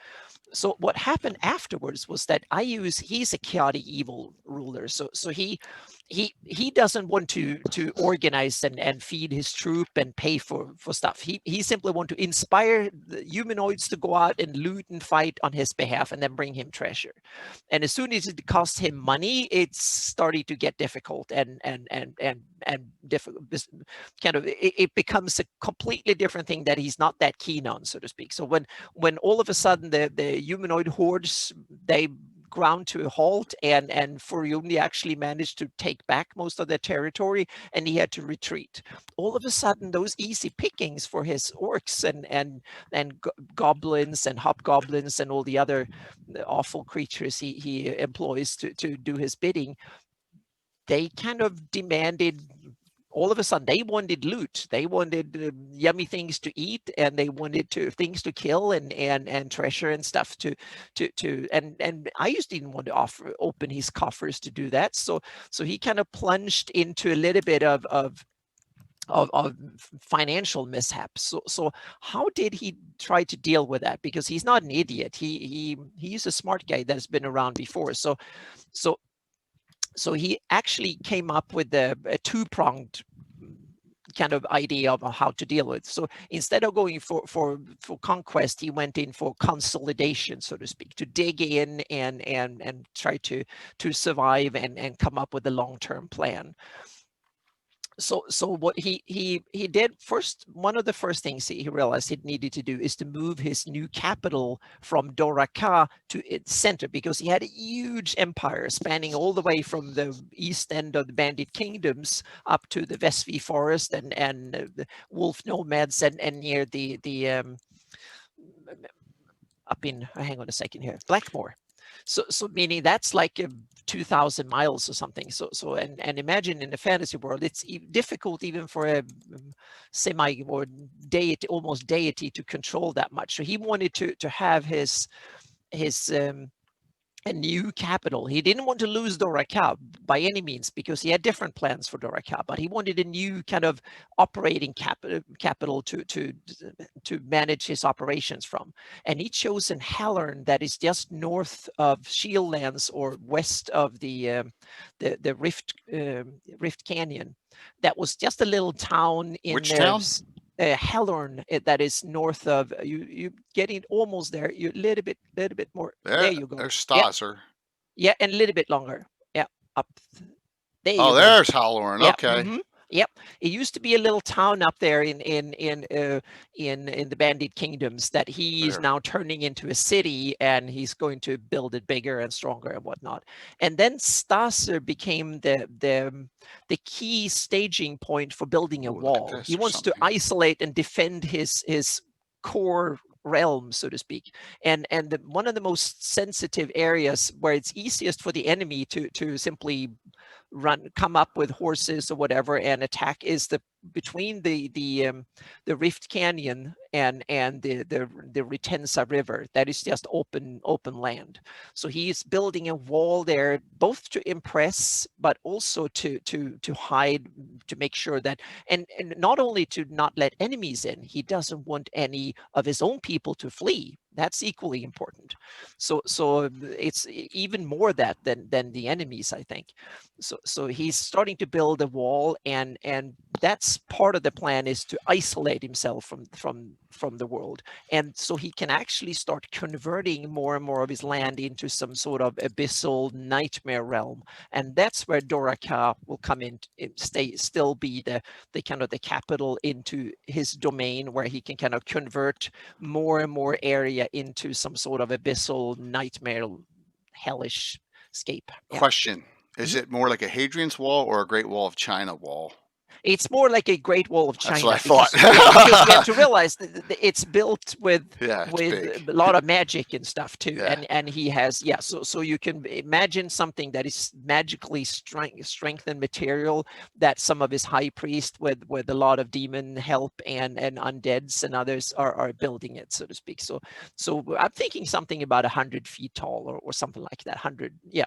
So what happened afterwards was that he's a chaotic evil ruler. So he doesn't want to organize and feed his troop and pay for stuff. He simply want to inspire the humanoids to go out and loot and fight on his behalf, and then bring him treasure. And as soon as it costs him money, it's starting to get difficult and difficult. Kind of it becomes a completely different thing that he's not that keen on, so to speak. So when all of a sudden the humanoid hordes, they ground to a halt, and Furioni actually managed to take back most of the territory, and he had to retreat. All of a sudden, those easy pickings for his orcs and goblins and hobgoblins and all the other awful creatures he employs to do his bidding, they kind of demanded, all of a sudden they wanted loot, they wanted yummy things to eat, and they wanted things to kill and treasure and stuff to and Ius didn't want to open his coffers to do that, so he kind of plunged into a little bit of financial mishaps. So how did he try to deal with that? Because he's not an idiot. He's a smart guy that's been around before. So he actually came up with a two-pronged kind of idea of how to deal with. So instead of going for conquest, he went in for consolidation, so to speak, to dig in and try to survive and come up with a long-term plan. So what he did first, one of the first things he realized he needed to do is to move his new capital from Doraka to its center, because he had a huge empire spanning all the way from the east end of the Bandit Kingdoms up to the Vesvi Forest and the wolf nomads and near the up in, hang on a second here, Blackmore. So meaning that's like 2,000 miles or something. So and imagine in the fantasy world, it's difficult even for a semi or deity, almost deity, to control that much. So he wanted to have his a new capital. He didn't want to lose Doraka by any means, because he had different plans for Doraka, but he wanted a new kind of operating capital to manage his operations from. And he chose in Halloran, that is just north of Shieldlands or west of the Rift Canyon. That was just a little town in Which town? Halloran, that is north of you getting almost there. You a little bit more. There you go. There's Stasser. Yeah, and a little bit longer. Yeah, up there. Oh, there's Halloran. Yeah. Okay. Mm-hmm. Yep, it used to be a little town up there in the Bandit Kingdoms that he's now turning into a city, and he's going to build it bigger and stronger and whatnot. And then Stasser became the key staging point for building a wall. He wants to isolate and defend his core realm, so to speak, and one of the most sensitive areas where it's easiest for the enemy to simply come up with horses or whatever and attack is between the Rift Canyon and the Ritensa River. That is just open land. So he's building a wall there, both to impress, but also to hide, to make sure that, and not only to not let enemies in, he doesn't want any of his own people to flee. That's equally important. So it's even more that than the enemies, I think. So he's starting to build a wall, and that's part of the plan, is to isolate himself from the world, and so he can actually start converting more and more of his land into some sort of abyssal nightmare realm, and that's where Doraka will come in, still be the kind of the capital into his domain, where he can kind of convert more and more area into some sort of abyssal nightmare hellish scape. Yeah. Question: is it more like a Hadrian's Wall or a Great Wall of China wall? It's more like a Great Wall of China. That's what I thought. Because you have to realize that it's built with a lot of magic and stuff too. Yeah. And he has, so you can imagine something that is magically strengthened material that some of his high priests with a lot of demon help and undeads and others are building it, so to speak. So I'm thinking something about 100 feet tall or something like that.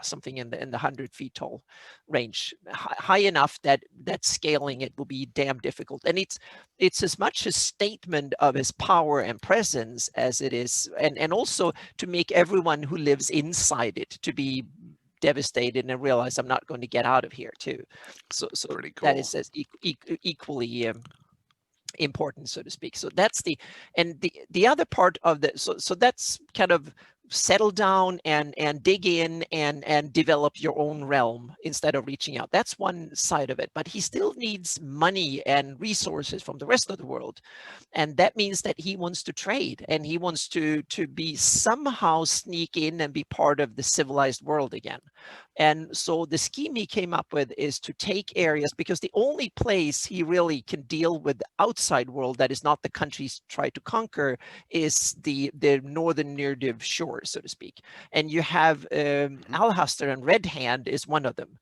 Something in the 100 feet tall range, high enough that scaling it will be damn difficult. And it's as much a statement of his power and presence as it is, and also to make everyone who lives inside it to be devastated and realize, I'm not going to get out of here too. So pretty cool. That is as equally important, so to speak. So that's the other part of the, so that's kind of settle down and dig in and develop your own realm instead of reaching out. That's one side of it, but he still needs money and resources from the rest of the world. And that means that he wants to trade, and he wants to be somehow sneak in and be part of the civilized world again. And so the scheme he came up with is to take areas, because the only place he really can deal with the outside world that is not the countries try to conquer is the northern native shore, so to speak. And you have Alhaster and Red Hand is one of them.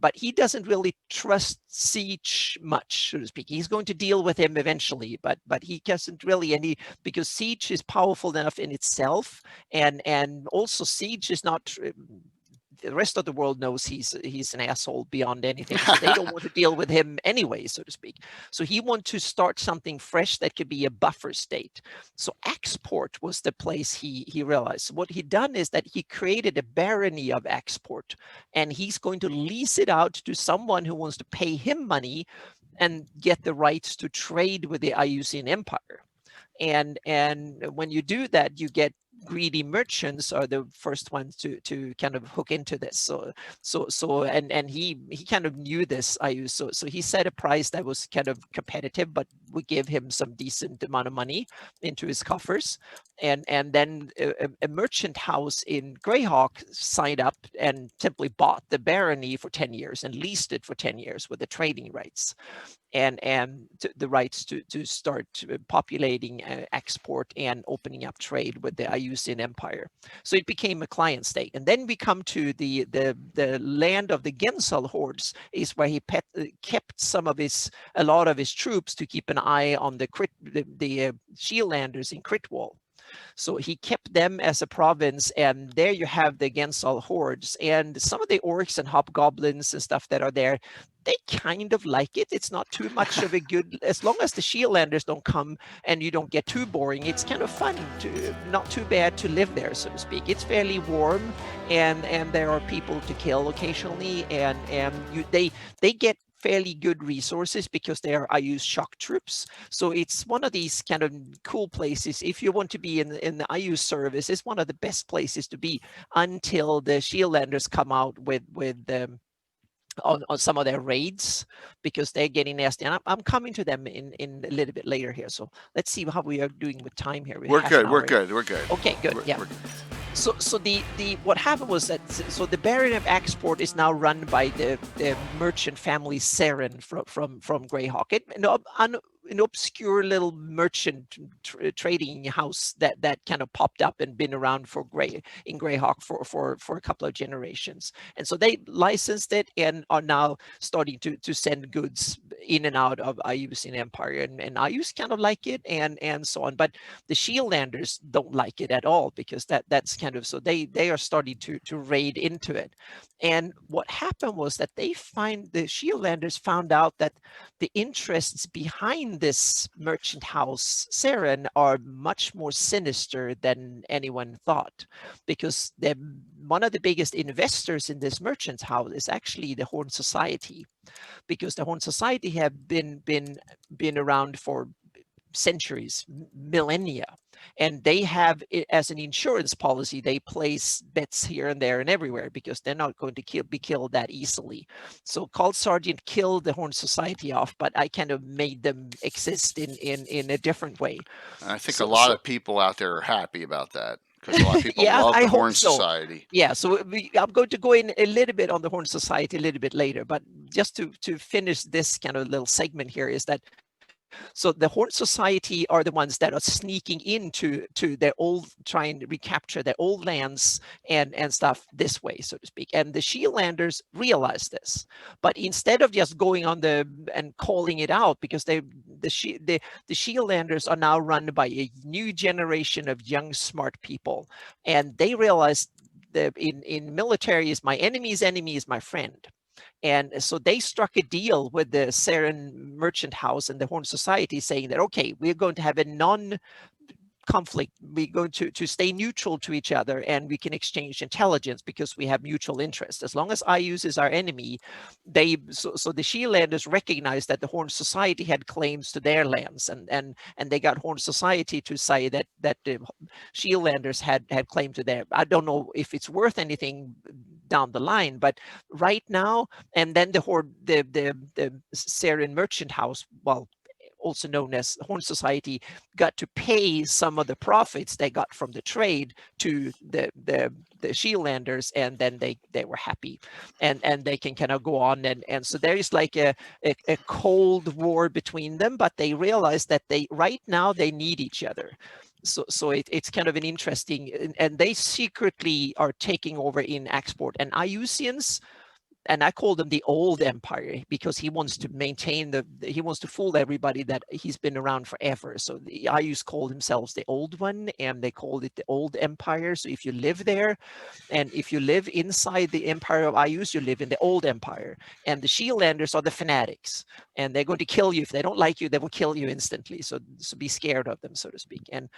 But he doesn't really trust Siege much, so to speak. He's going to deal with him eventually, but he doesn't really, because Siege is powerful enough in itself, and also Siege is not. The rest of the world knows he's an asshole beyond anything, so they don't want to deal with him anyway, so to speak. So he wants to start something fresh that could be a buffer state. So Axport was the place he realized. So what he done is that he created a barony of Axport, and he's going to lease it out to someone who wants to pay him money and get the rights to trade with the Iusian Empire. And when you do that, you get greedy merchants are the first ones to kind of hook into this. And he kind of knew this so he set a price that was kind of competitive, but we give him some decent amount of money into his coffers. And then a merchant house in Greyhawk signed up and simply bought the barony for 10 years and leased it for 10 years with the trading rights and the rights to start populating export and opening up trade with the Iusian Empire. So it became a client state. And then we come to the land of the Gensal hordes, is where he kept a lot of his troops to keep an eye on the Shieldlanders in Critwall. So he kept them as a province, and there you have the Gensal hordes, and some of the orcs and hobgoblins and stuff that are there, they kind of like it. It's not too much of a good, as long as the Shieldlanders don't come and you don't get too boring, it's kind of fun not too bad to live there, so to speak. It's fairly warm, and there are people to kill occasionally, and they get fairly good resources because they are Ius shock troops. So it's one of these kind of cool places. If you want to be in the Ius service, it's one of the best places to be until the Shieldlanders come out with on some of their raids, because they're getting nasty. And I'm coming to them in a little bit later here. So let's see how we are doing with time here. We're good. Okay, good. Yeah. So the what happened was that the Baron of Axport is now run by the merchant family Seren from Greyhawk. An obscure little merchant trading house that kind of popped up and been around in Greyhawk for a couple of generations. And so they licensed it and are now starting to send goods in and out of Iusian Empire, and Ius kind of like it and so on. But the Shieldlanders don't like it at all, because that's kind of, so they are starting to raid into it. And what happened was that the Shieldlanders found out that the interests behind this merchant house Seren are much more sinister than anyone thought, because one of the biggest investors in this merchant house is actually the Horn Society, because the Horn Society have been around for centuries, millennia, and they have it as an insurance policy. They place bets here and there and everywhere, because they're not going to be killed that easily. So Carl Sargent killed the Horn Society off, but I kind of made them exist in a different way. I think a lot of people out there are happy about that, because a lot of people love the Horn Society. Yeah, so I'm going to go in a little bit on the Horn Society a little bit later, but just to finish this kind of little segment here is that, so the Horn Society are the ones that are sneaking into their old, trying to recapture their old lands and stuff this way, so to speak. And the Shieldlanders realize this, but instead of just going on and calling it out, because the Shieldlanders are now run by a new generation of young, smart people, and they realize that in military is my enemy's enemy is my friend. And so they struck a deal with the Seren merchant house and the Horn Society, saying that, okay, we're going to have a conflict. We're going to stay neutral to each other, and we can exchange intelligence because we have mutual interest. As long as Ayus is our enemy, so the Shieldlanders recognized that the Horn Society had claims to their lands, and they got Horn Society to say that the Shieldlanders had claim to their. I don't know if it's worth anything down the line, but right now, and then the Seren Merchant House, well, also known as Horn Society, got to pay some of the profits they got from the trade to the Shieldlanders, and then they were happy, and they can kind of go on, and so there is like a cold war between them, but they realize that right now they need each other. So it's kind of an interesting, and they secretly are taking over in export, and Iusians, and I call them the old empire because he wants to maintain he wants to fool everybody that he's been around forever. So the Ayus call themselves the old one, and they call it the old empire. So if you live there, and if you live inside the empire of Ayus, you live in the old empire. And the Shieldlanders are the fanatics, and they're going to kill you. If they don't like you, they will kill you instantly. So be scared of them, so to speak. And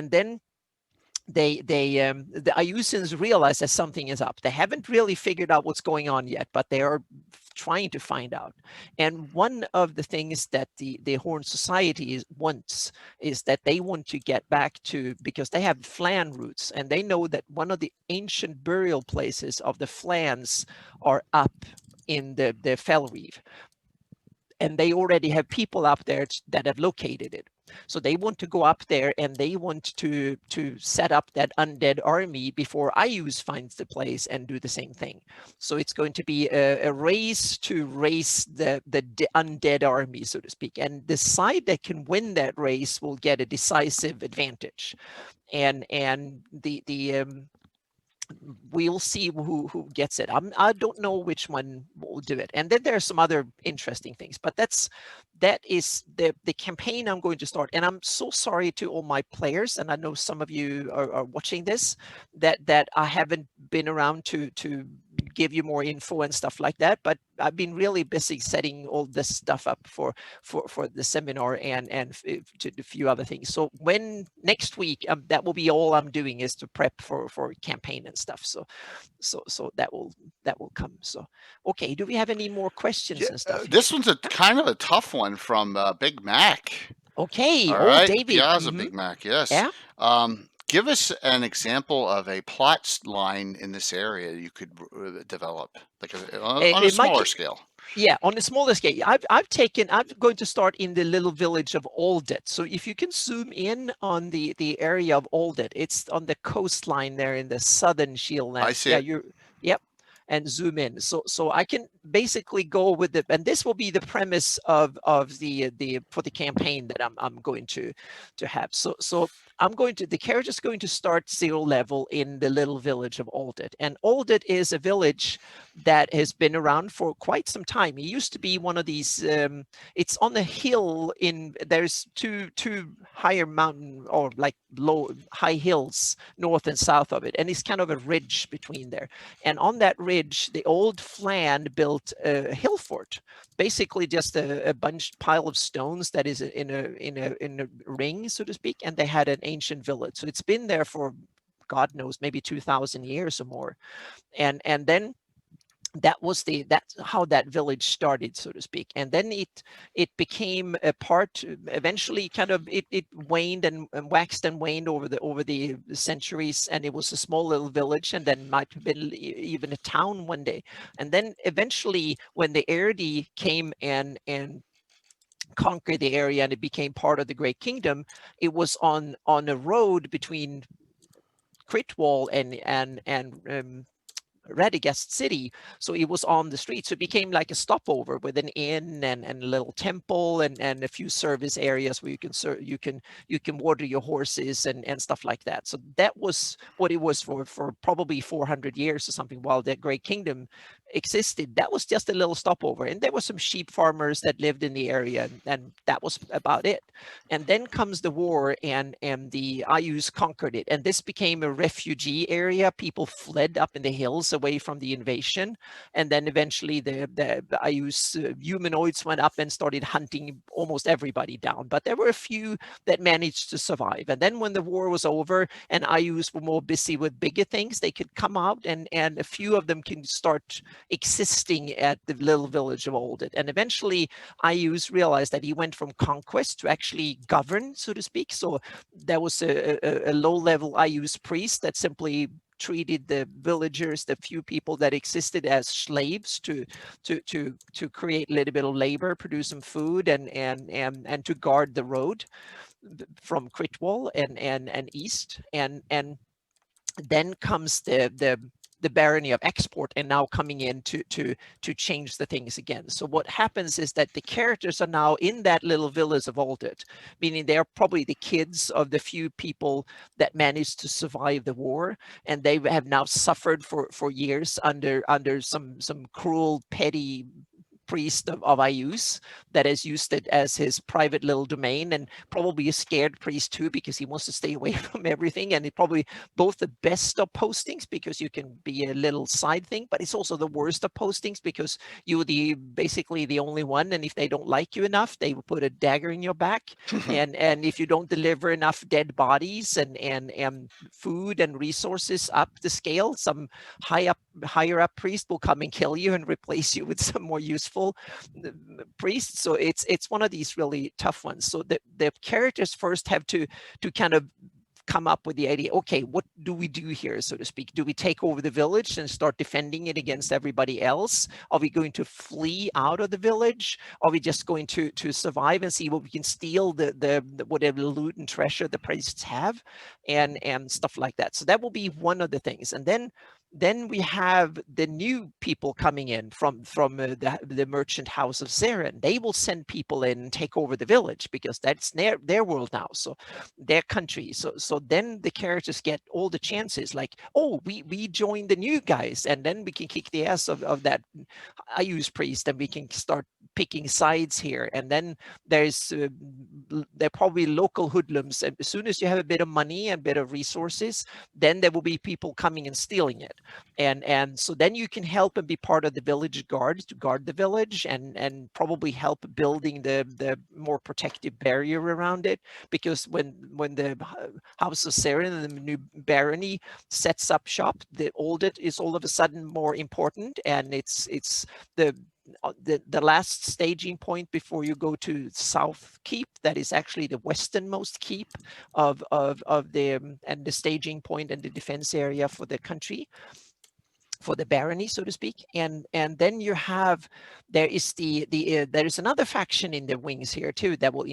then the Ayusians realize that something is up. They haven't really figured out what's going on yet, but they are trying to find out. And one of the things that the Horn Society wants is that they want to get back to, because they have Flan roots, and they know that one of the ancient burial places of the Flans are up in the Fellreave. And they already have people up there that have located it. So they want to go up there, and they want to set up that undead army before Ayus finds the place and do the same thing. So it's going to be a race to raise the undead army, so to speak. And the side that can win that race will get a decisive advantage. And we'll see who gets it. I don't know which one will do it. And then there are some other interesting things, but that is the campaign I'm going to start. And I'm so sorry to all my players, and I know some of you are watching this, that I haven't been around to give you more info and stuff like that, but I've been really busy setting all this stuff up for the seminar and to a few other things. So when next week, that will be all I'm doing, is to prep for campaign and stuff. So that will come. So okay, do we have any more questions and stuff? This one's a kind of a tough one from Big Mac. Okay, all right, David. Piazza Big Mac, yes. Yeah. Give us an example of a plot line in this area you could develop, like on a smaller scale. Yeah, on a smaller scale. I'm going to start in the little village of Aldet. So if you can zoom in on the area of Aldet, it's on the coastline there in the southern Shieldland. I see. Yeah, yep. And zoom in. So I can basically go with it, and this will be the premise of the for the campaign that I'm going to have. So the character's going to start 0 level in the little village of Aldet. And Aldet is a village that has been around for quite some time. It used to be one of these, it's on a hill there's two higher mountain, or like high hills north and south of it. And it's kind of a ridge between there. And on that ridge, the old Flan built a hill fort, basically just a pile of stones that is in a ring, so to speak. And they had an ancient village. So it's been there for, God knows, maybe 2,000 years or more. And then that's how that village started, so to speak. And then it became a part, eventually kind of it waned and waxed and waned over the centuries, and it was a small little village, and then might have been even a town one day. And then eventually, when the Erdi came and conquered the area and it became part of the Great Kingdom, it was on a road between Critwall and Radagast city. So it was on the street. So it became like a stopover with an inn and a little temple and a few service areas where you can water your horses and stuff like that. So that was what it was for probably 400 years or something, while the Great Kingdom existed, that was just a little stopover. And there were some sheep farmers that lived in the area, and that was about it. And then comes the war, and the Ayus conquered it. And this became a refugee area. People fled up in the hills away from the invasion. And then eventually the Ayus humanoids went up and started hunting almost everybody down. But there were a few that managed to survive. And then when the war was over and Ayus were more busy with bigger things, they could come out, and a few of them can start existing at the little village of Olded. And eventually Ayus realized that he went from conquest to actually govern, so to speak. So there was a low-level Ayus priest that simply treated the villagers, the few people that existed, as slaves to create a little bit of labor, produce some food, and to guard the road from Critwall and east. And then comes the barony of export, and now coming in to change the things again. So what happens is that the characters are now in that little village of Aldit, meaning they're probably the kids of the few people that managed to survive the war, and they have now suffered for years under some cruel, petty priest of Ayus that has used it as his private little domain, and probably a scared priest too, because he wants to stay away from everything. And it's probably both the best of postings because you can be a little side thing, but it's also the worst of postings because you're basically the only one, and if they don't like you enough, they will put a dagger in your back. and if you don't deliver enough dead bodies and food and resources up the scale, some higher up priest will come and kill you and replace you with some more useful priests. So it's one of these really tough ones. So the characters first have to kind of come up with the idea, okay, what do we do here, so to speak? Do we take over the village and start defending it against everybody else? Are we going to flee out of the village? Are we just going to survive and see what we can steal, the whatever loot and treasure the priests have, and stuff like that? So that will be one of the things. And then we have the new people coming in from the merchant house of Zeren. They will send people in and take over the village because that's their world now, so their country. So then the characters get all the chances, like, oh, we join the new guys, and then we can kick the ass of that Ayus priest, and we can start picking sides here. And then there's they're probably local hoodlums, and as soon as you have a bit of money and a bit of resources, then there will be people coming and stealing it. And so then you can help and be part of the village guard to guard the village, and probably help building the more protective barrier around it, because when the House of Seren and the new barony sets up shop, the Oldit is all of a sudden more important, and it's the last staging point before you go to South Keep. That is actually the westernmost keep of the and the staging point and the defense area for the country, for the barony, so to speak. And then you have, there is there is another faction in the wings here too that will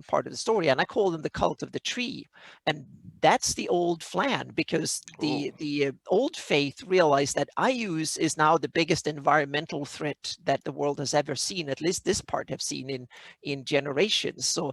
part of the story, and I call them the Cult of the Tree. And that's the old flan, because the old faith realized that Ayus is now the biggest environmental threat that the world has ever seen, at least this part have seen in generations. So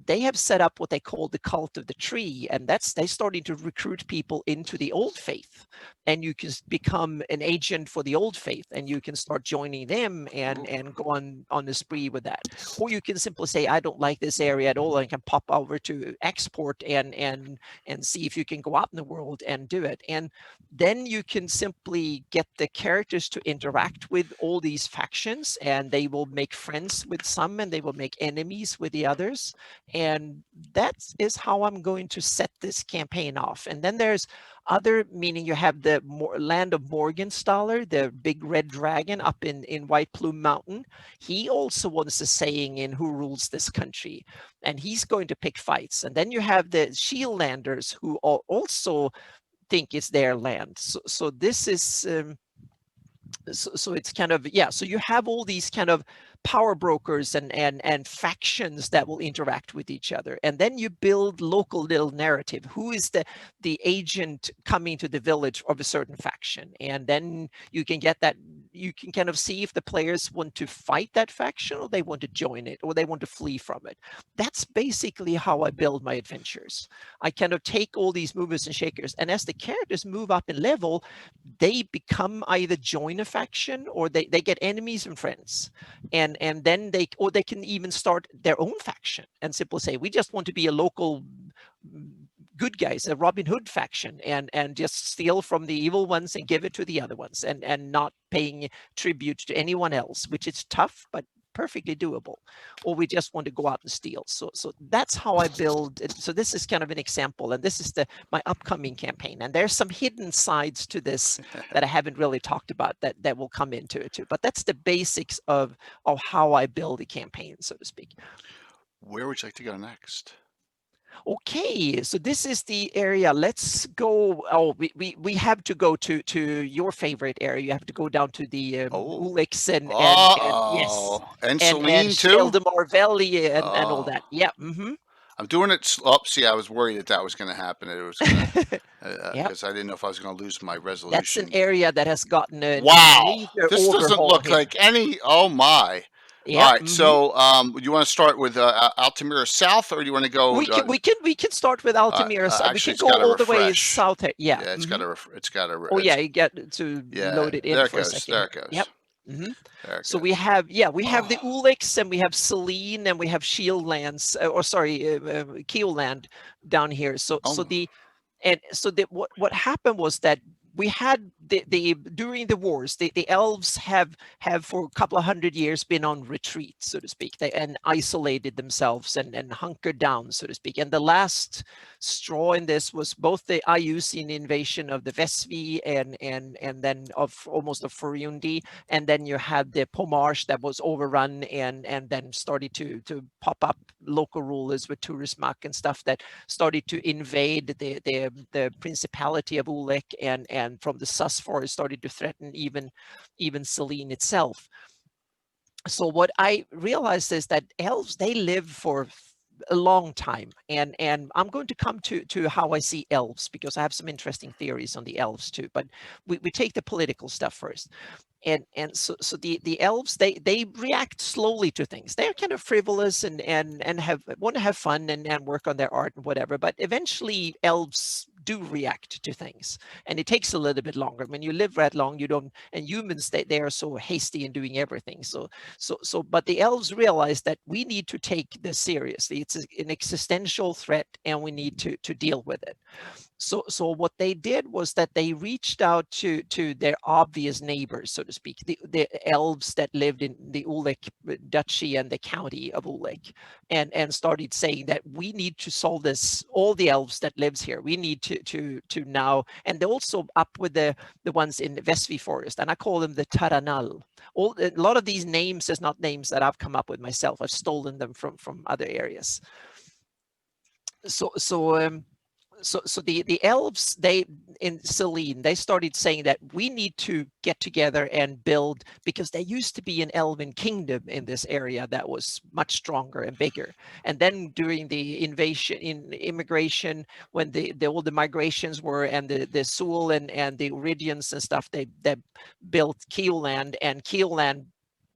they have set up what they call the Cult of the Tree, and they're starting to recruit people into the old faith, and you can become an agent for the old faith, and you can start joining them and go on the spree with that. Or you can simply say, I don't like this area at all, and can pop over to export and see if you can go out in the world and do it. And then you can simply get the characters to interact with all these factions, and they will make friends with some, and they will make enemies with the others. And that is how I'm going to set this campaign off. And then there's other, meaning you have the land of Morgenstaller, the big red dragon up in White Plume Mountain. He also wants a saying in who rules this country, and he's going to pick fights. And then you have the Shieldlanders, who also think it's their land. So this is so it's kind of, yeah, so you have all these kind of power brokers and factions that will interact with each other. And then you build local little narrative. Who is the agent coming to the village of a certain faction? And then you can get that, you can kind of see if the players want to fight that faction, or they want to join it, or they want to flee from it. That's basically how I build my adventures. I kind of take all these movers and shakers, and as the characters move up in level, they become either join a faction, or they get enemies and friends. And then they can even start their own faction and simply say, we just want to be a local good guys, a Robin Hood faction, and just steal from the evil ones and give it to the other ones, and not paying tribute to anyone else, which is tough but perfectly doable. Or we just want to go out and steal. So that's how I build it. So this is kind of an example, and this is my upcoming campaign. And there's some hidden sides to this that I haven't really talked about that will come into it too. But that's the basics of how I build a campaign, so to speak. Where would you like to go next? Okay, so this is the area. Let's go. Oh, we have to go to your favorite area. You have to go down to the Ulix and yes, and Celine too. Sheldamore Valley and all that. Yeah. Mm-hmm. I'm doing it. See, I was worried that was going to happen. It was because I didn't know if I was going to lose my resolution. That's an area that has gotten a major this doesn't look here. Like any. Oh my. Yeah. All right. So, you want to start with Altamira South, or do you want to go? We can start with Altamira South. We can go all the way south here. Yeah. Yeah. It's got to. Oh yeah, you get to load it in there for it goes, a second. There it goes. Yep. Mm-hmm. So we have the Ulix, and we have Celine, and we have Shieldlands, Keelland down here. So what happened was that we had during the wars, the elves have for a couple of 100 years been on retreat, so to speak, and isolated themselves and hunkered down, so to speak. And the last straw in this was both the Iusian invasion of the Vesvi and then of Furundi, and then you had the Pomarsh that was overrun and then started to pop up local rulers with Turismak and stuff that started to invade the Principality of Ulek, and from the Sus Forest started to threaten even Celine itself. So what I realized is that elves, they live for a long time, and I'm going to come to how I see elves, because I have some interesting theories on the elves too, but we take the political stuff first. And so the elves, they react slowly to things. They're kind of frivolous and want to have fun and work on their art and whatever, but eventually elves do react to things, and it takes a little bit longer. When you live that long, you don't, and humans, they are so hasty in doing everything. But the elves realize that we need to take this seriously. It's an existential threat, and we need to deal with it. So what they did was that they reached out to their obvious neighbors, so to speak, the elves that lived in the Ulek duchy and the county of Ulek, and started saying that we need to solve this. All the elves that lives here, we need to now, and they're also up with the ones in the Vesvi forest, and I call them the Taranal. A lot of these names is not names that I've come up with myself. I've stolen them from other areas. So the elves, they in Celine, they started saying that we need to get together and build, because there used to be an elven kingdom in this area that was much stronger and bigger. And then during the immigration, when all the migrations were, and the Sul and the Iridians and stuff, they built Keelland, and Keelland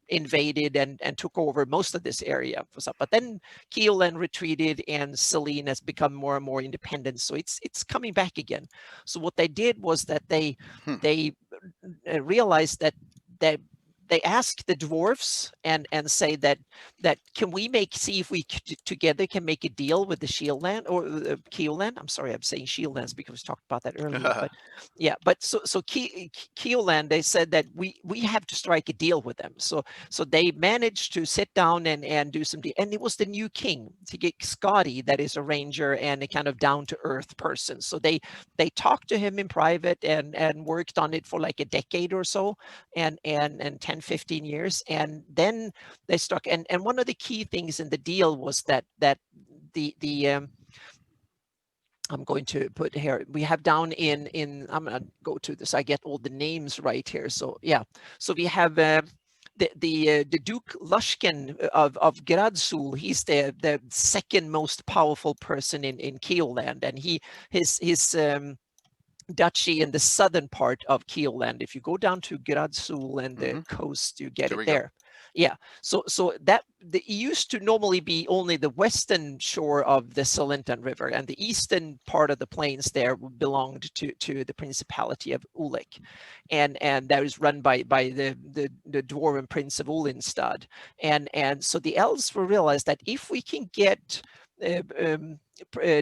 invaded and took over most of this area. But then Keelland retreated, and Celine has become more and more independent. So it's coming back again. So what they did was that they realized that they asked the dwarves and say that can we see if we together can make a deal with the Shieldland or Keelland. I'm sorry, I'm saying Shieldlands because we talked about that earlier. But yeah, but so Keelland, they said that we have to strike a deal with them. So they managed to sit down and do some deal. And it was the new king, to get Scotty, that is a ranger and a kind of down to earth person. So they talked to him in private and worked on it for like a decade or so, and 10-15 years, and then they struck. And one of the key things in the deal was that the I'm going to put here, we have down in I'm gonna go to this, I get all the names right here. So yeah, so we have the Duke Lushkin of Gradsul, he's the second most powerful person in Keelland, and his duchy in the southern part of Keelland. If you go down to Gradsul and the coast, you get There we it go. there. Yeah, so that it used to normally be only the western shore of the Salintan River, and the eastern part of the plains there belonged to the Principality of Ulik, and that was run by the dwarven Prince of Ulinstad, and so the elves were realized that if we can get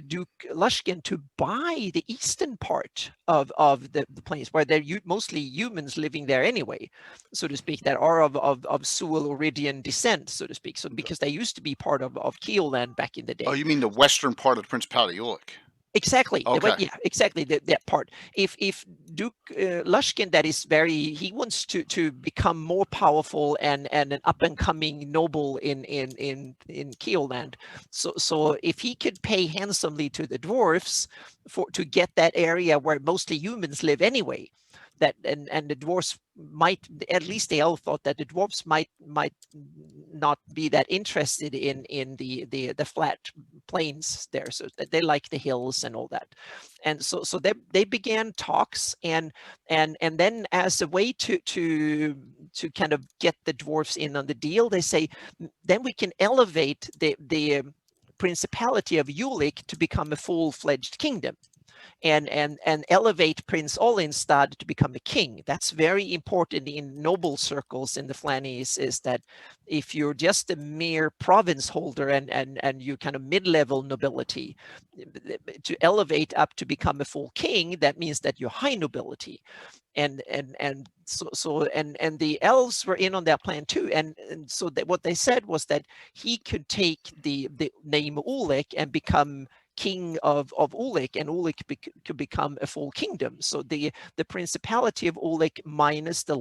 Duke Lushkin to buy the eastern part of the plains, where they're mostly humans living there anyway, so to speak, that are of Suil-Oridian descent, so to speak. So because they used to be part of Keelland back in the day. Oh, you mean the western part of the Principality of Ulik? Exactly. Okay. Yeah, exactly. That part. If Duke Lushkin, that is he wants to become more powerful and an up and coming noble in Keelland. So if he could pay handsomely to the dwarfs to get that area where mostly humans live anyway, that and the dwarves might, at least the elf thought that the dwarves might not be that interested in the flat plains there, so that they like the hills and all that, and so they began talks, and then as a way to kind of get the dwarves in on the deal, they say then we can elevate the Principality of Ulik to become a full-fledged kingdom, and elevate Prince Olinstad to become a king. That's very important in noble circles in the Flannies, is that if you're just a mere province holder and you kind of mid-level nobility, to elevate up to become a full king, that means that you're high nobility. And the elves were in on that plan too, and so that what they said was that he could take the name Ulik and become king of Ulik, and Ulik could become a full kingdom. So the Principality of Ulik minus the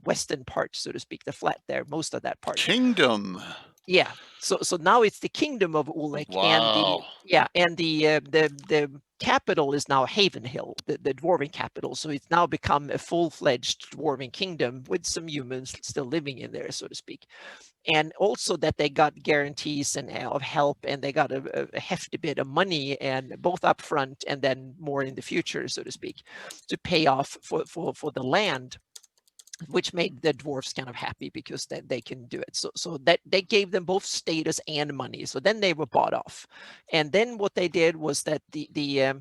western part, so to speak, the flat there, most of that part. Kingdom. Yeah. So now it's the kingdom of Ulik, Wow. and the capital is now Havenhill, the dwarven capital. So it's now become a full-fledged dwarven kingdom with some humans still living in there, so to speak. And also that they got guarantees of help, and they got a hefty bit of money, and both up front and then more in the future, so to speak, to pay off for the land, which made the dwarfs kind of happy because they can do it. So that they gave them both status and money. So then they were bought off, and then what they did was that the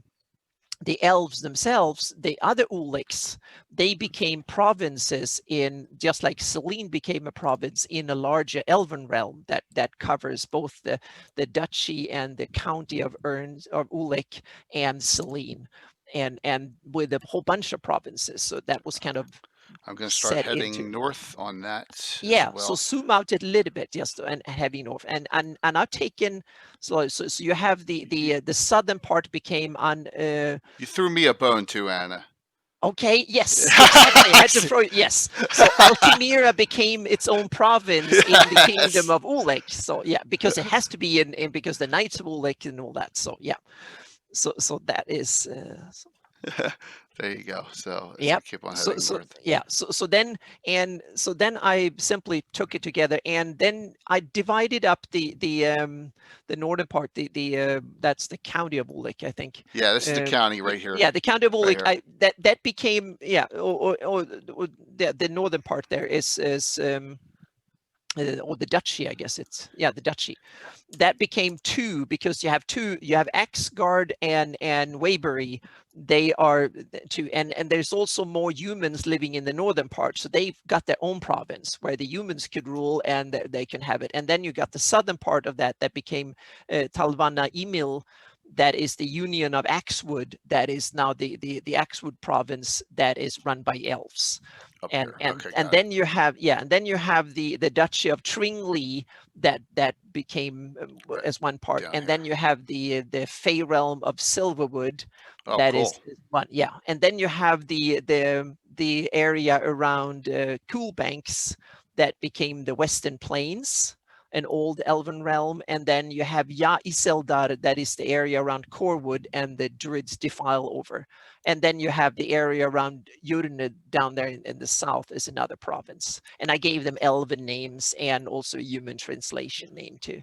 elves themselves, the other Uliks, they became provinces in, just like Selene became a province in a larger elven realm that covers both the duchy and the county of Ulik and Selene, and with a whole bunch of provinces. So that was kind of I'm going to start heading north on that. Yeah, as well. so zoom out a little bit, just and heading north, and I've taken so you have the southern part became on. You threw me a bone too, Anna. Okay, yes, exactly. I had to throw, yes. So Altamira became its own province in the kingdom of Ulik. So yeah, because it has to be in because the Knights of Ulik and all that. So yeah, so that is. There you go. So yeah, keep on heading north. Yeah, so then I simply took it together, and then I divided up the northern part, that's the county of Ulik, I think. Yeah, this is the county right here. Yeah, the county of Ulik. Right that became, yeah, or the northern part there is or the duchy, I guess it's, yeah, the duchy. That became two because you have Axgard and Waybury. They are two, and there's also more humans living in the northern part, so they've got their own province where the humans could rule and they can have it. And then you got the southern part of that became Talvana Imil. That is the Union of Axwood. That is now the Axwood province that is run by elves. And then you have the Duchy of Tringli that became as one part, and then you have the Fey realm of Silverwood. That is one, yeah. And then you have the area around Coolbanks that became the Western Plains. an old elven realm, and then you have Ja Iseldar, that is the area around Corwood and the Druids defile over. And then you have the area around Jurnid down there in the south is another province. And I gave them elven names and also human translation name too.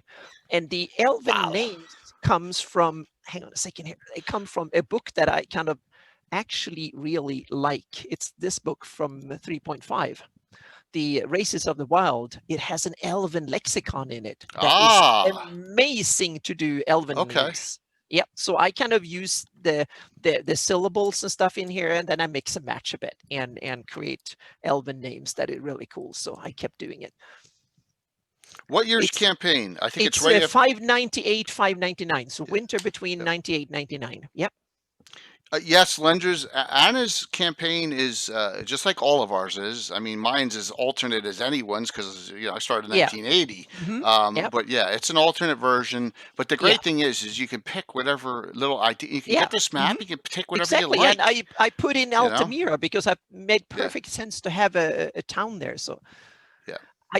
And the elven names comes from, hang on a second here, they come from a book that I kind of actually really like. It's this book from 3.5. The Races of the Wild. It has an elven lexicon in it that is amazing to do elven names. Yep. So I kind of use the syllables and stuff in here, and then I mix and match a bit and create elven names that are really cool. So I kept doing it. What year's campaign? I think it's right at 598, 599. So winter between 98, 99. Yep. Yes, Lendra's Anna's campaign is just like all of ours is. I mean, mine's as alternate as anyone's because I started in 1980. Yep. But yeah, it's an alternate version. But the great thing is you can pick whatever little idea. You can get this map. You can pick whatever you like. And I put in Altamira because it made perfect sense to have a town there. So yeah.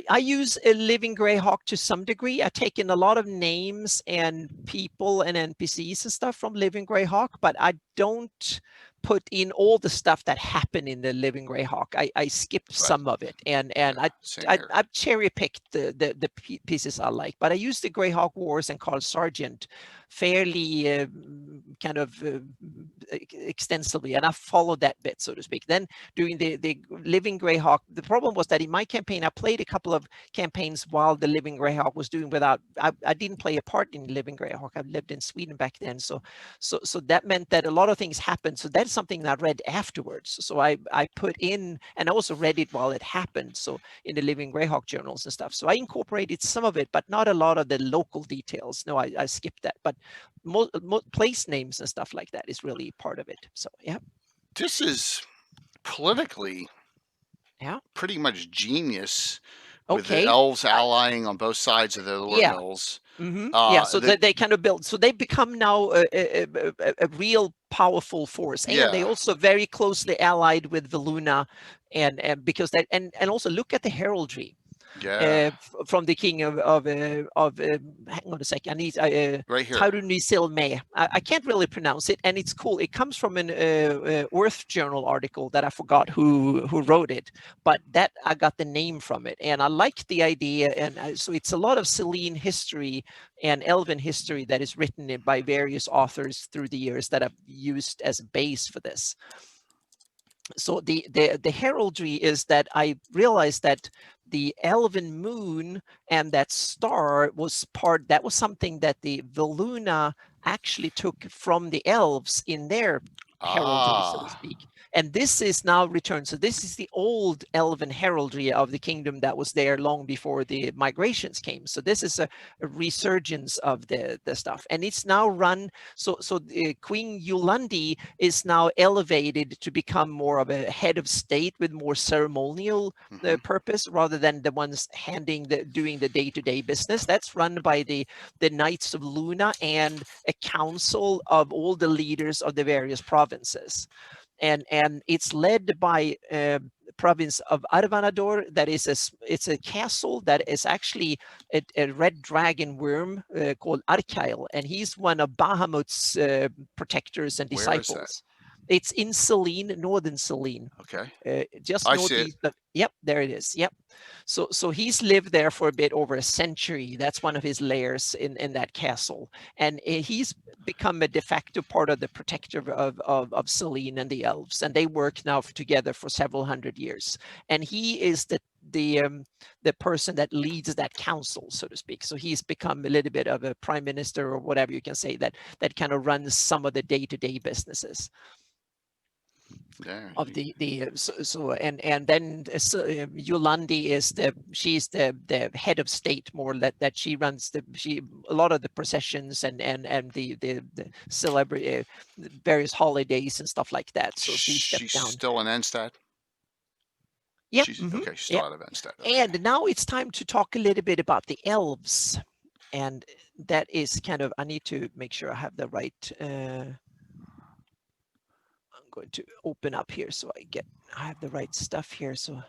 I use a living Greyhawk to some degree. I've taken a lot of names and people and NPCs and stuff from living Greyhawk, but I don't put in all the stuff that happened in the living Greyhawk. I skipped some of it, and I cherry picked the pieces I like. But I used the Greyhawk Wars and Carl Sargent fairly kind of extensively, and I followed that bit, so to speak. Then doing the living Greyhawk, the problem was that in my campaign I played a couple of campaigns while the living Greyhawk was doing without. I didn't play a part in living Greyhawk. I lived in Sweden back then, so that meant that a lot of things happened. So that's something I read afterwards. So I put in, and I also read it while it happened. So in the living Greyhawk journals and stuff. So I incorporated some of it, but not a lot of the local details. No, I skipped that. But place names and stuff like that is really part of it. So yeah. This is politically pretty much genius with the elves allying on both sides of the Lord Hills. So they kind of build, so they become now a real powerful force, and they also very closely allied with Veluna, and because that, and also look at the heraldry. From the king of hang on a second, I need right here. Taurunisilme. I can't really pronounce it, and it's cool. It comes from an Earth Journal article that I forgot who wrote it, but that I got the name from it, and I liked the idea. And so it's a lot of Selene history and Elven history that is written by various authors through the years that I've used as a base for this. So the heraldry is that I realized that the elven moon and that star was something that the Veluna actually took from the elves in their heraldry, so to speak. And this is now returned. So this is the old elven heraldry of the kingdom that was there long before the migrations came. So this is a resurgence of the stuff, and it's now run. So Queen Yulandi is now elevated to become more of a head of state with more ceremonial purpose, rather than the ones doing the day-to-day business. That's run by the Knights of Luna and a council of all the leaders of the various provinces. And it's led by province of Arvanador. That is it's a castle that is actually a red dragon worm called Archail, and he's one of Bahamut's protectors and disciples. It's in Selene, northern Selene. Okay. Just northeast. Yep, there it is. Yep. So he's lived there for a bit over a century. That's one of his lairs in that castle, and he's become a de facto part of the protector of Selene and the elves, and they work now together for several hundred years. And he is the person that leads that council, so to speak. So he's become a little bit of a prime minister, or whatever you can say, that kind of runs some of the day-to-day businesses. Of and then Yolandi is she's the head of state, more that she runs a lot of the processions and the celebrity various holidays and stuff like that. So she's still in Enstad. Yeah. Okay, she's still out of Enstad. Okay. And now it's time to talk a little bit about the elves, and that is kind of, I need to make sure I have the right. Going to open up here so I have the right stuff here. So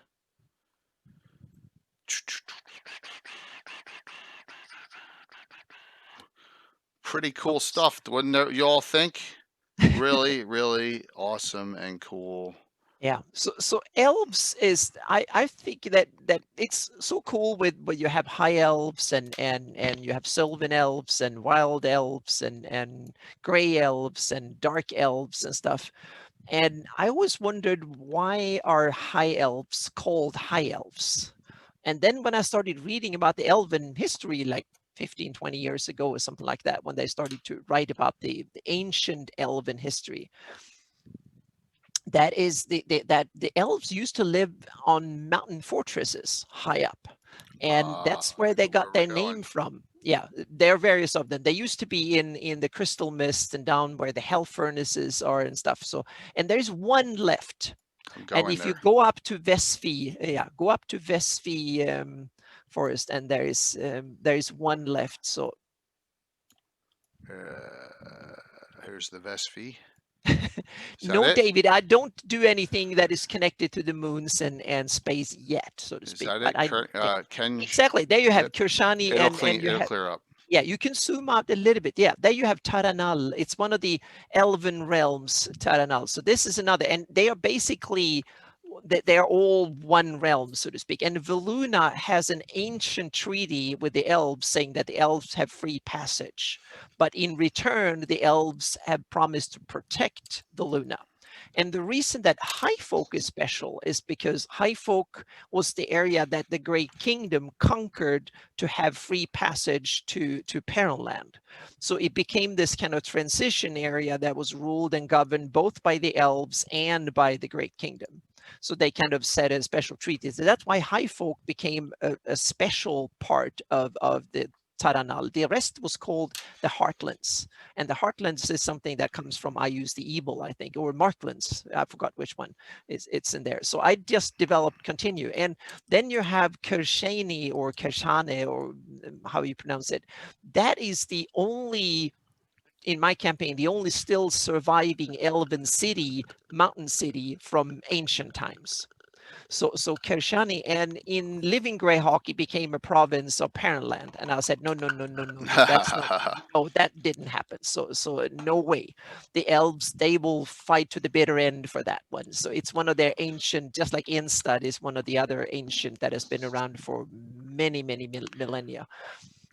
pretty So, cool stuff, wouldn't you all think? Really, really awesome and cool. yeah. So elves is I think that it's so cool with where you have high elves and you have sylvan elves and wild elves and gray elves and dark elves and stuff. And I always wondered, why are high elves called high elves? And then when I started reading about the elven history, like 15, 20 years ago or something like that, when they started to write about the ancient elven history, that is that the elves used to live on mountain fortresses high up, and that's where they Where got we're their going. name from. Yeah, there are various of them. They used to be in the crystal mist and down where the hell furnaces are and stuff. So, and there's one left. I'm And going if you there. go up to Vesfi, yeah, go up to Vesfi forest, and there is one left. So Here's the Vespi. Is that no, it? David, I don't do anything that is connected to the moons and space yet, so to Is speak. that But it? I, yeah, Ken, exactly. There you have yep. Kirshani, It'll and clean. you It'll have, clear up. yeah, you can zoom out a little bit. Yeah, there you have Taranal. It's one of the Elven realms, Taranal. So this is another, and they are basically, they're all one realm, so to speak. And Veluna has an ancient treaty with the elves saying that the elves have free passage. But in return, the elves have promised to protect the Luna. And the reason that High Folk is special is because High Folk was the area that the Great Kingdom conquered to have free passage to Perronland. So it became this kind of transition area that was ruled and governed both by the elves and by the Great Kingdom. So they kind of set a special treaty. So that's why High Folk became a special part of the Taranal. The rest was called the Heartlands. And the Heartlands is something that comes from I Use the Evil, I think, or Marklands. I forgot which one it's in there. So I just developed continue. And then you have Kershani or Kershane, or how you pronounce it. That is the only, in my campaign, the only still surviving elven city, mountain city from ancient times. So Kershani, and in living Greyhawk, it became a province of Perronland. And I said, no, that's not, no, that didn't happen. So no way. The elves, they will fight to the bitter end for that one. So it's one of their ancient, just like Instad is one of the other ancient that has been around for many, many millennia.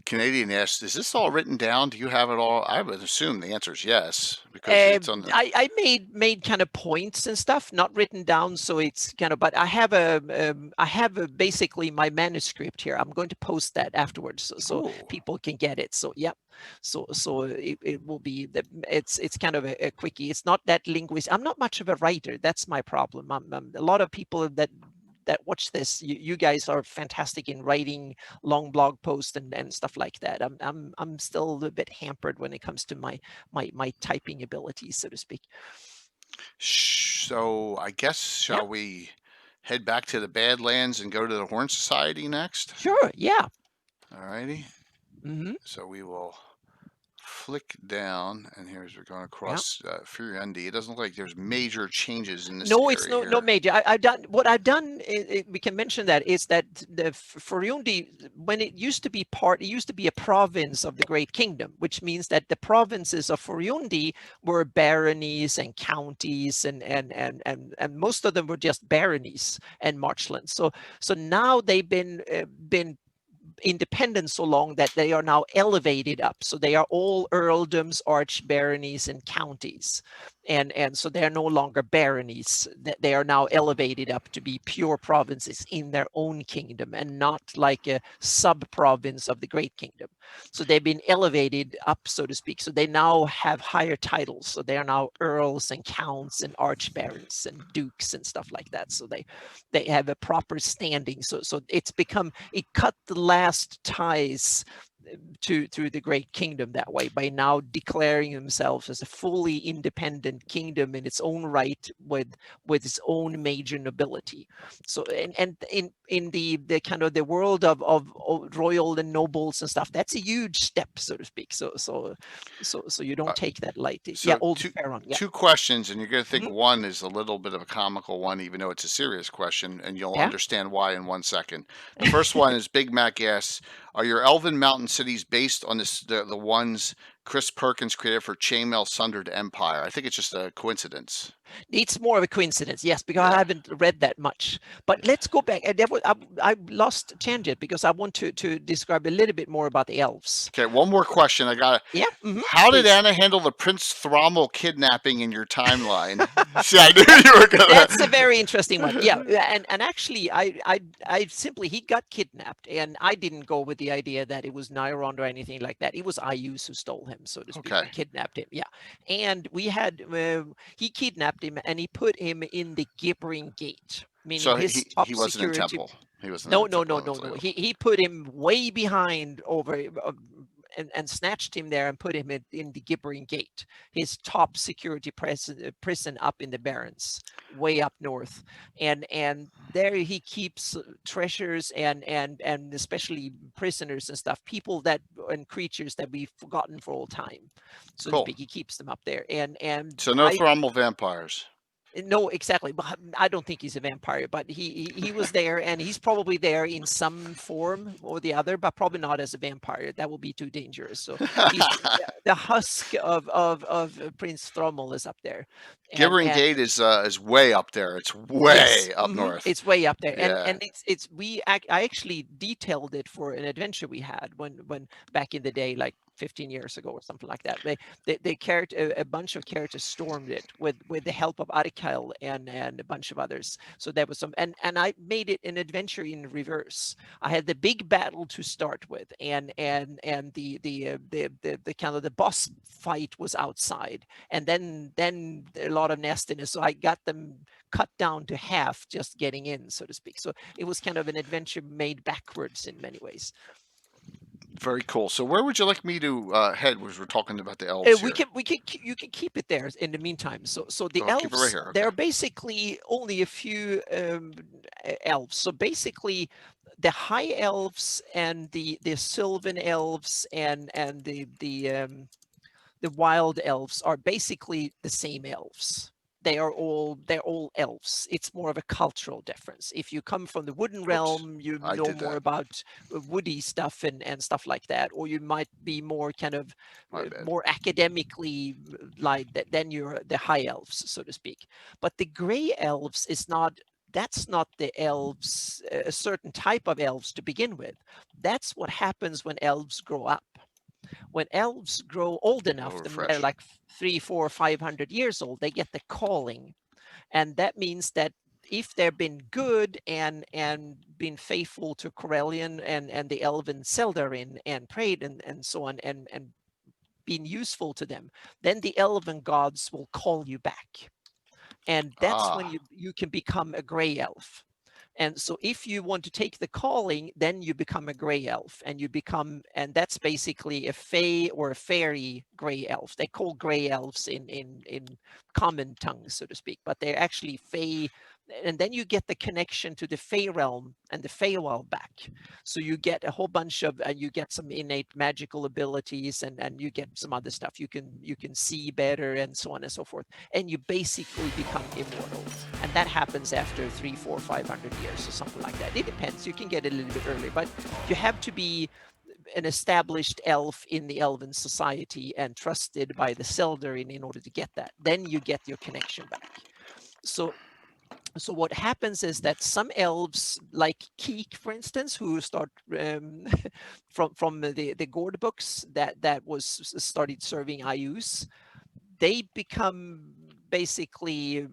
Canadian asks, "Is this all written down? Do you have it all?" I would assume the answer is yes because it's on the. I made kind of points and stuff, not written down, so it's kind of. But I have basically my manuscript here. I'm going to post that afterwards, so people can get it. So yeah, so it will be it's kind of a quickie. It's not that linguist. I'm not much of a writer. That's my problem. A lot of people that watch this, you guys are fantastic in writing long blog posts and stuff like that. I'm still a little bit hampered when it comes to my typing abilities, so to speak. So I guess shall we head back to the Badlands and go to the Horn Society next? Sure. Yeah. All righty. Mm-hmm. So we will flick down, and here's we're going Yeah. across Furundi. It doesn't look like there's major changes in this No, area it's no here. major. I've done what I've done. We can mention that is that the Furundi, when it used to be it used to be a province of the Great Kingdom, which means that the provinces of Furundi were baronies and counties, and most of them were just baronies and marchlands. So now they've been independent so long that they are now elevated up. So they are all earldoms, archbaronies, and counties. And so they're no longer baronies. They are now elevated up to be pure provinces in their own kingdom and not like a sub-province of the Great Kingdom. So they've been elevated up, so to speak. So they now have higher titles. So they are now earls and counts and archbarons and dukes and stuff like that. So they have a proper standing. So it's become, it cut the last ties to the Great Kingdom that way by now declaring themselves as a fully independent kingdom in its own right with its own major nobility. So and in the kind of the world of royal and nobles and stuff, that's a huge step, so to speak. So you don't take that lightly. So Yeah, old Pharaon. Yeah. two questions, and you're going to think Mhm. one is a little bit of a comical one, even though it's a serious question, and you'll Yeah. understand why in 1 second. The first one is Big Mac asks, "Are your Elven mountain cities based on the ones Chris Perkins created for Chainmail Sundered Empire. I think it's just a coincidence. It's more of a coincidence, yes, because I Yeah. haven't read that much. But let's go back. I lost tangent because I want to describe a little bit more about the elves. Okay, one more question. I got. Yeah. How did Please. Anna handle the Prince Thromble kidnapping in your timeline? See, I knew you were gonna. That's a very interesting one. Yeah, and actually, I simply he got kidnapped, and I didn't go with the idea that it was Nairon or anything like that. It was Ayus who stole him, so to speak, Okay. and kidnapped him. Yeah, and we had he kidnapped him and he put him in the Gibbering Gate, meaning So his he top wasn't in security. Temple. He wasn't No, in no, Temple. no, no, no. He put him way behind over and snatched him there and put him in the Gibbering Gate, his top security prison up in the Barrens, way up north. And there he keeps treasures and especially prisoners and stuff, people that and creatures that we've forgotten for all time, so to Cool. speak. He keeps them up there. And So no Thromble vampires. no, exactly. But I don't think he's a vampire, but he was there, and he's probably there in some form or the other, but probably not as a vampire. That would be too dangerous. So he's the husk of Prince Thromble is up there. Gibbering And Gate is way up there. It's way yes, up north. it's way up there. Yeah. And I actually detailed it for an adventure we had when back in the day, like 15 years ago or something like that. A bunch of characters stormed it with the help of Arkel and a bunch of others. So there was some, and I made it an adventure in reverse. I had the big battle to start with, and the kind of the boss fight was outside, and then a lot of nastiness. So I got them cut down to half just getting in, so to speak. So it was kind of an adventure made backwards in many ways. Very cool. So where would you like me to head? Was we're talking about the elves here. You can keep it there in the meantime. So the I'll elves, keep it right here. Okay. there are basically only a few elves. So basically, the high elves and the Sylvan elves and the wild elves are basically the same elves. They're all elves. It's more of a cultural difference. If you come from the wooden realm, you know more about woody stuff and stuff like that, or you might be more kind of more academically like that. Then you're the high elves, so to speak. But the gray elves is not. That's not the elves, a certain type of elves to begin with. That's what happens when elves grow up. When elves grow old enough, they're like 300, 400, 500 years old, they get the calling. And that means that if they've been good and been faithful to Corellian and the Elven Seldarin and prayed and so on and been useful to them, then the Elven gods will call you back. And that's when you can become a gray elf. And so if you want to take the calling, then you become a gray elf, and that's basically a fae or a fairy gray elf. They call gray elves in common tongue, so to speak, but they're actually fae. And then you get the connection to the Fey realm and the Feywild back. So you get a whole bunch of, you get some innate magical abilities, and you get some other stuff. You can see better and so on and so forth. And you basically become immortal. And that happens after 300, 400, 500 years or something like that. It depends. You can get it a little bit earlier, but you have to be an established elf in the Elven society and trusted by the Seldarin in order to get that. Then you get your connection back. So what happens is that some elves, like Keek, for instance, who start from the Gord books that was started serving Ayus, they become basically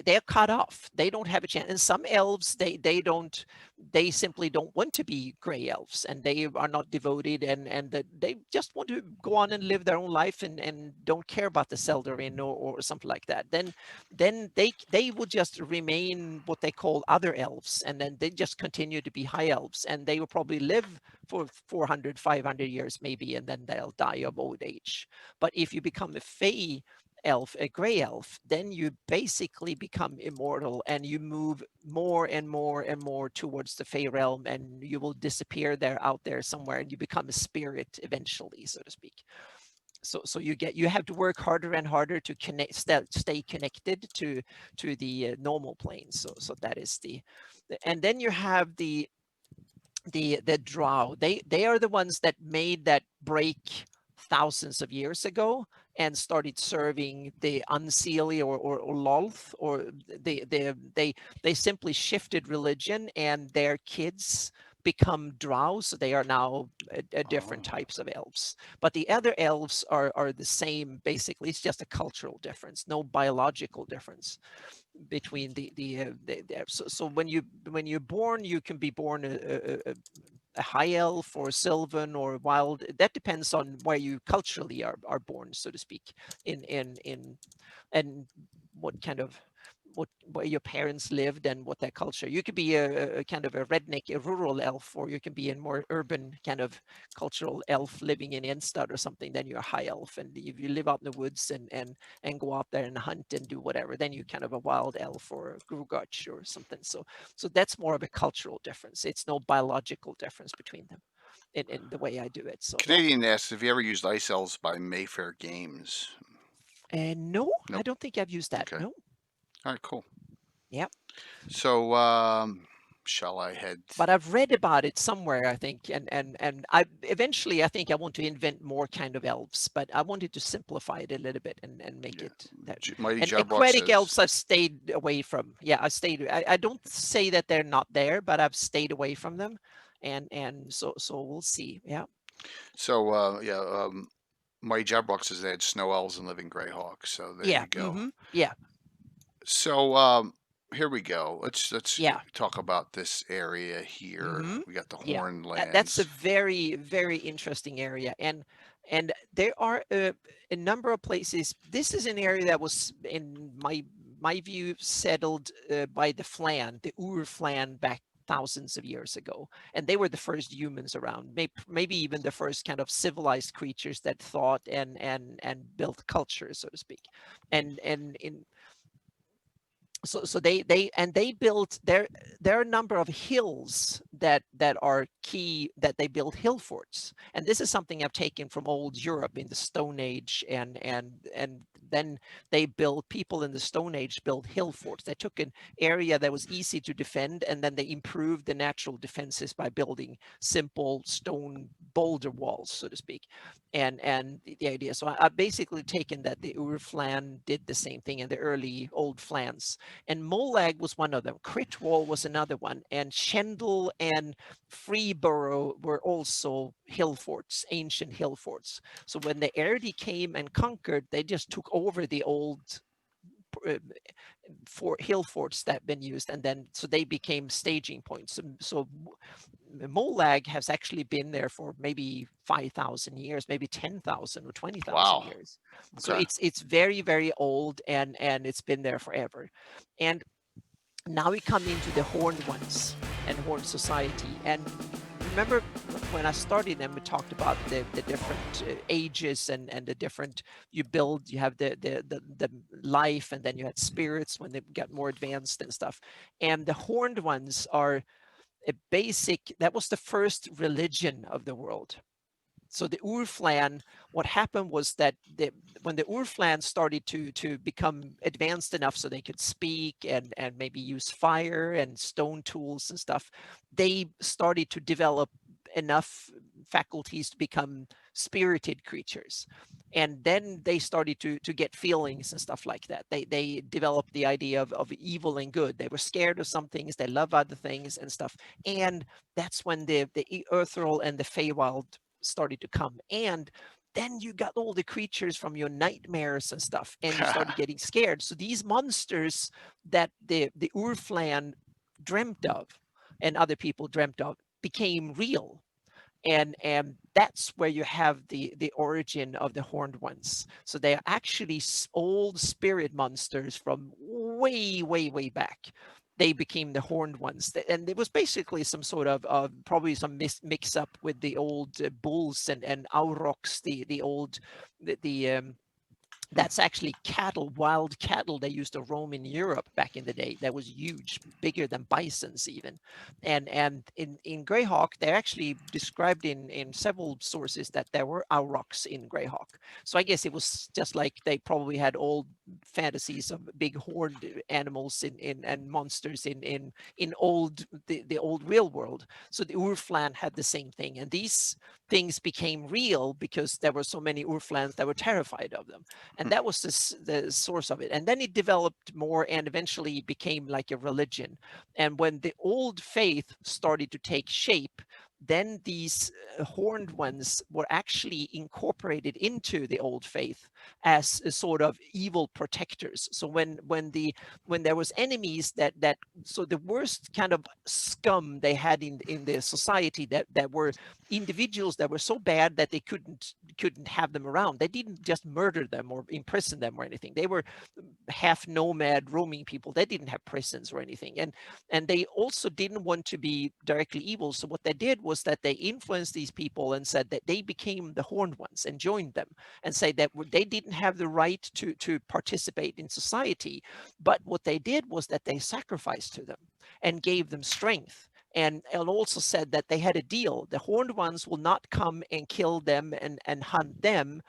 they're cut off. They don't have a chance. And some elves, they simply don't want to be gray elves, and they are not devoted, and they just want to go on and live their own life and don't care about the Seldarin or something like that. Then they will just remain what they call other elves, and then they just continue to be high elves, and they will probably live for 400, 500 years maybe, and then they'll die of old age. But if you become a Fey elf, a gray elf, then you basically become immortal, and you move more and more and more towards the Fey realm, and you will disappear out there somewhere, and you become a spirit eventually, so to speak. So you have to work harder and harder to stay connected to the normal plane. So that is and then you have the drow. They are the ones that made that break thousands of years ago and started serving the Unseelie or Lolth, or they simply shifted religion, and their kids become drow, so they are now a different types of elves. But the other elves are the same, basically. It's just a cultural difference, no biological difference between so when you're born, you can be born a high elf or sylvan or wild. That depends on where you culturally are born, so to speak, in and what kind of where your parents lived and what their culture. You could be a kind of a redneck, a rural elf, or you can be a more urban kind of cultural elf living in Instad or something. Then you're a high elf, and if you live out in the woods and go out there and hunt and do whatever, then you're kind of a wild elf or a Grugach or something. So that's more of a cultural difference. It's no biological difference between them in the way I do it. So yeah. Canadian asks if you ever used Ice Elves by Mayfair Games. And no, I Nope. don't think I've used that. Okay. No. All right, cool. Yeah. So, shall I head? But I've read about it somewhere, I think, and I eventually I think I want to invent more kind of elves, but I wanted to simplify it a little bit and make it that. Mighty And Jabrock aquatic says, elves I've stayed away from. Yeah, I don't say that they're not there, but I've stayed away from them, and so we'll see. Yeah. so, Mighty Jabrock says they had snow elves and living Greyhawk. So there Yeah. you go. Yeah. So, here we go. Let's Yeah. talk about this area here. We got the Yeah. Horn That's a Lands. very, very interesting area. And there are a number of places. This is an area that was, in my view, settled by the Flan, the Ur-Flan, back thousands of years ago. And they were the first humans around, maybe even the first kind of civilized creatures that thought and built culture, so to speak. And in so they built there are a number of hills that are key, that they built hill forts. And this is something I've taken from old Europe in the Stone Age, and then people in the Stone Age built hill forts. They took an area that was easy to defend, and then they improved the natural defenses by building simple stone boulder walls, so to speak. And the idea, so I've basically taken that the Ur-Flan did the same thing in the early old Flans. And Molag was one of them. Critwall was another one. And Shendel and Freeborough were also hill forts, ancient hill forts. So when the Erdi came and conquered, they just took over the old hill forts that had been used, and then so they became staging points. So Molag has actually been there for maybe 5,000 years, maybe 10,000 or 20,000 Wow. years. So Okay. it's very, very old, and it's been there forever. And now we come into the Horned Ones and Horned Society. And remember when I started them, we talked about the different ages and the different, you have the life, and then you had spirits when they got more advanced and stuff. And the Horned Ones are a basic, that was the first religion of the world. So the Ur-Flan, what happened was that when the Ur-Flan started to become advanced enough so they could speak and maybe use fire and stone tools and stuff, they started to develop enough faculties to become spirited creatures. And then they started to get feelings and stuff like that. They developed the idea of evil and good. They were scared of some things, they love other things and stuff. And that's when the Earthral and the Feywild started to come. And then you got all the creatures from your nightmares and stuff, and you started getting scared. So these monsters that the Ur-Flan dreamt of and other people dreamt of became real. And that's where you have the origin of the Horned Ones. So they are actually old spirit monsters from way, way, way back. They became the Horned Ones, and it was basically some sort of probably some mix up with the old bulls and aurochs, the old that's actually cattle, wild cattle they used to roam in Europe back in the day. That was huge, bigger than bisons even. And in Greyhawk, they're actually described in several sources that there were aurochs in Greyhawk. So I guess it was just like they probably had old fantasies of big horned animals and monsters in old the old real world. So the Urflan had the same thing, and these things became real because there were so many Urflans that were terrified of them, and that was the source of it. And then it developed more, and eventually became like a religion. And when the old faith started to take shape, then these horned ones were actually incorporated into the old faith as a sort of evil protectors. So when there was enemies that so the worst kind of scum they had in the society, that were individuals that were so bad that they couldn't have them around. They didn't just murder them or imprison them or anything. They were half nomad roaming people. They didn't have prisons or anything, and they also didn't want to be directly evil. So what they did was that they influenced these people and said that they became the horned ones and joined them, and say that they didn't have the right to participate in society. But what they did was that they sacrificed to them and gave them strength, and also said that they had a deal. The horned ones will not come and kill them and hunt them,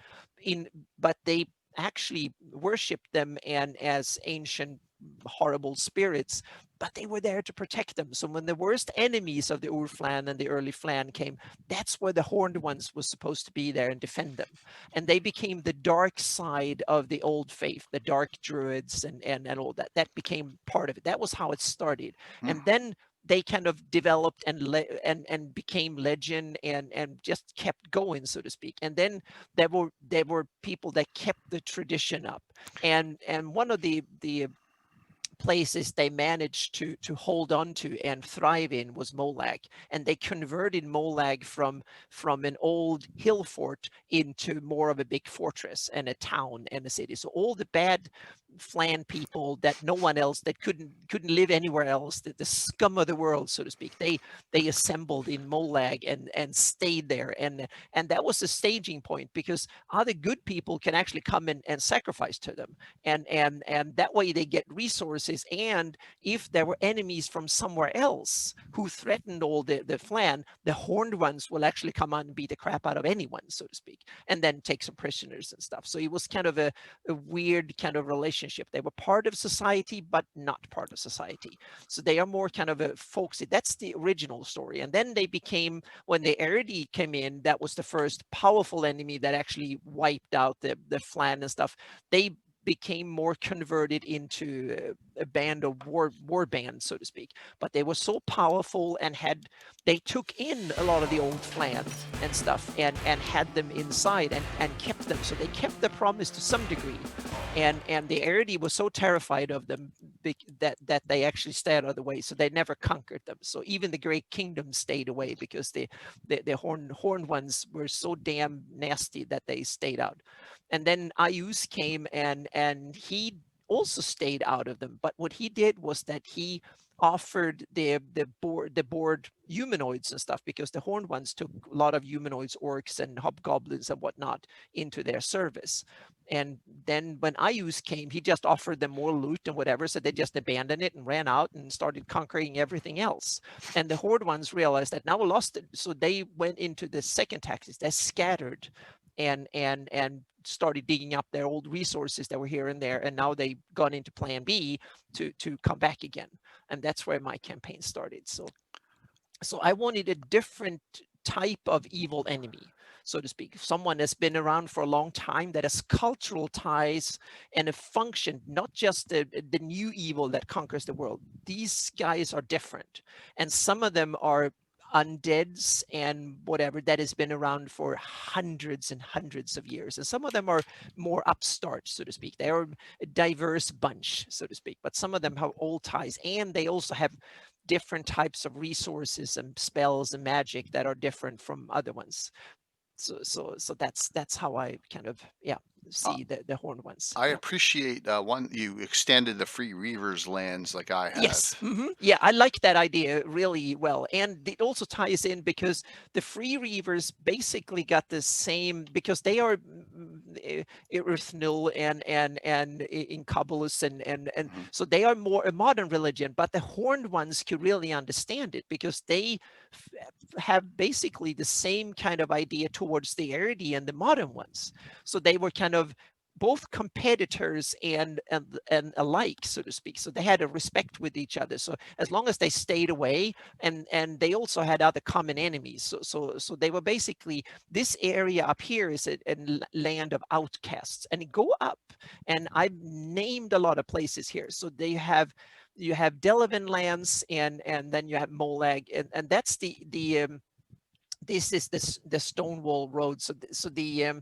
but they actually worshiped them and as ancient horrible spirits, but they were there to protect them. So when the worst enemies of the Urflan and the early Flan came, that's where the horned ones was supposed to be there and defend them. And they became the dark side of the old faith, the dark druids and all that. That became part of it. That was how it started. And then they kind of developed and became legend and just kept going, so to speak. And then there were people that kept the tradition up. And one of the places they managed to hold on to and thrive in was Molag, and they converted Molag from an old hill fort into more of a big fortress and a town and a city. So all the bad Flan people that no one else, that couldn't live anywhere else, the scum of the world, so to speak, they assembled in Molag and stayed there, and that was the staging point, because other good people can actually come and sacrifice to them, and that way they get resources. And if there were enemies from somewhere else who threatened all the Flan, the horned ones will actually come on and beat the crap out of anyone, so to speak, and then take some prisoners and stuff. So it was kind of a weird kind of relationship. They were part of society, but not part of society. So they are more kind of a folksy. That's the original story. And then they became, when the Erdi came in, that was the first powerful enemy that actually wiped out the Flan and stuff. They became more converted into a band of war bands, so to speak. But they were so powerful and they took in a lot of the old Flan and stuff and had them inside and kept them. So they kept the promise to some degree. And the Erdi was so terrified of them that they actually stayed out of the way. So they never conquered them. So even the Great Kingdom stayed away because the horned ones were so damn nasty that they stayed out. And then Ayus came and he also stayed out of them. But what he did was that he offered the board humanoids and stuff, because the horned ones took a lot of humanoids, orcs and hobgoblins and whatnot into their service. And then when Ayus came, he just offered them more loot and whatever, so they just abandoned it and ran out and started conquering everything else. And the horde ones realized that now we lost it, so they went into the second tactics. They scattered and started digging up their old resources that were here and there, and now they gone into plan B to come back again. And that's where my campaign started. So I wanted a different type of evil enemy, so to speak, someone that's been around for a long time, that has cultural ties and a function, not just the new evil that conquers the world. These guys are different, and some of them are undeads and whatever that has been around for hundreds and hundreds of years, and some of them are more upstarts, so to speak. They are a diverse bunch, so to speak, but some of them have old ties, and they also have different types of resources and spells and magic that are different from other ones. So that's how I kind of see the horned ones. I appreciate you extended the Free Reavers lands like I had. Yes. Yeah, I like that idea really well. And it also ties in because the Free Reavers basically got the same, because they are Earthnil and Incubulus and so they are more a modern religion, but the horned ones could really understand it because they have basically the same kind of idea towards the Erdi and the modern ones. So they were kind of both competitors and alike, so to speak. So they had a respect with each other. So as long as they stayed away, and they also had other common enemies. So they were basically, this area up here is a land of outcasts, and go up, and I've named a lot of places here. So they have, you have Delavan lands, and then you have Molag, and that's the this is the Stonewall Road. So the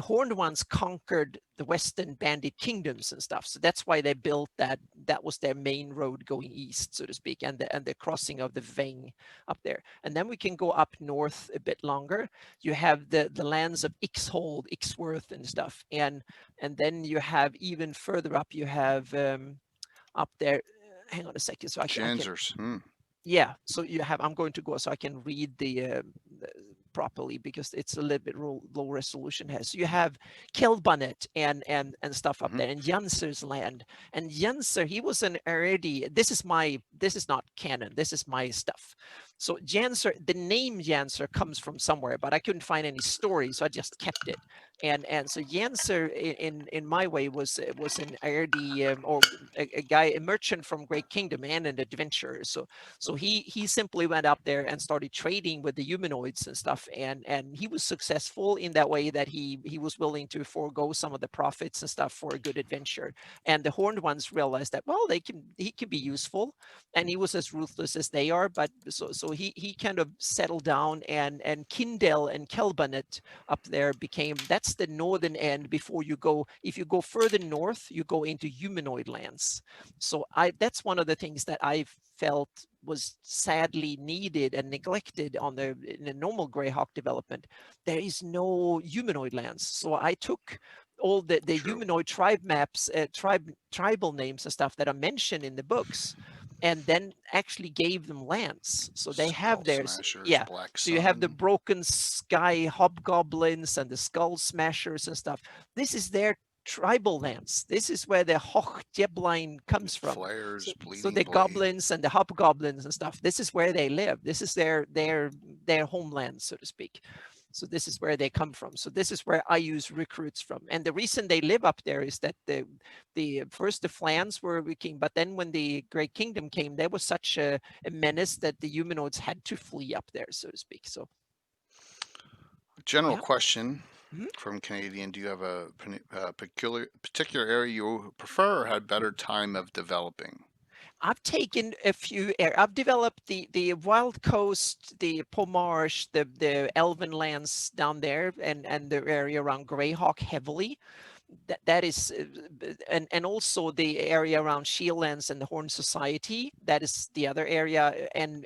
Horned Ones conquered the Western Bandit kingdoms and stuff. So that's why they built that. That was their main road going east, so to speak, and the crossing of the Veng up there. And then we can go up north a bit longer. You have the lands of Ixhold, Ixworth, and stuff, and then you have even further up. You have up there. Hang on a second, so I can. Janzers. Yeah, so you have, I'm going to go so I can read the properly, because it's a little bit low resolution here. So you have Kelbanet and stuff up there, and Janser's land. And Janser, he was an already, this is not canon, this is my stuff. So Janser, the name Janser comes from somewhere, but I couldn't find any story, so I just kept it. And so Janser in my way was an already or a guy, a merchant from Great Kingdom and an adventurer. So he simply went up there and started trading with the humanoids and stuff, and he was successful in that way, that he was willing to forego some of the profits and stuff for a good adventure. And the Horned Ones realized that, well, he can be useful, and he was as ruthless as they are. But so he kind of settled down, and Kindel and Kelbanet up there became, that's the northern end before you go, if you go further north, you go into humanoid lands. So that's one of the things that I felt was sadly needed and neglected in the normal Greyhawk development. There is no humanoid lands. So I took all the humanoid tribe maps, tribal names and stuff that are mentioned in the books, and then actually gave them lands. So they have theirs. Yeah. So you have the Broken Sky Hobgoblins and the Skull Smashers and stuff. This is their tribal lands. This is where the Hoch Jebline comes from. Flares, so the goblins and the hobgoblins and stuff, this is where they live. This is their homeland, so to speak. So this is where they come from. So this is where I use recruits from. And the reason they live up there is that the first the Flans were king, but then when the Great Kingdom came, there was such a menace that the humanoids had to flee up there, so to speak. So general question from Canadian: do you have a particular area you prefer or had better time of developing? I've taken a few. I've developed the Wild Coast, the Pomarsh, the Elven lands down there, and the area around Greyhawk heavily. That is, and also the area around Shieldlands and the Horn Society. That is the other area, and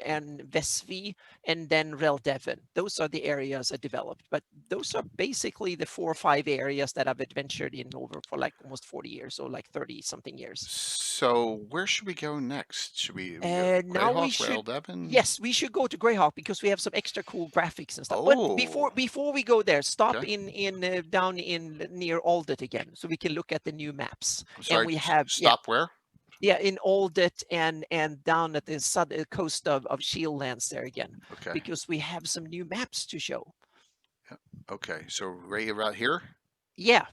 Vesvi, and then Reldevin. Those are the areas I developed. But those are basically the 4 or 5 areas that I've adventured in over for like almost 40 years, or like 30 something years. So where should we go next? Should we now Greyhawk, we should Reldevin? Yes, we should go to Greyhawk, because we have some extra cool graphics and stuff. But before we go there, stop in down in near Aldet again, so we can look at the new maps. Sorry, and we have stop where? Yeah, in Aldet and down at the southern coast of Shieldlands there again. Okay. Because we have some new maps to show. Yeah. Okay, so right around here? Yeah.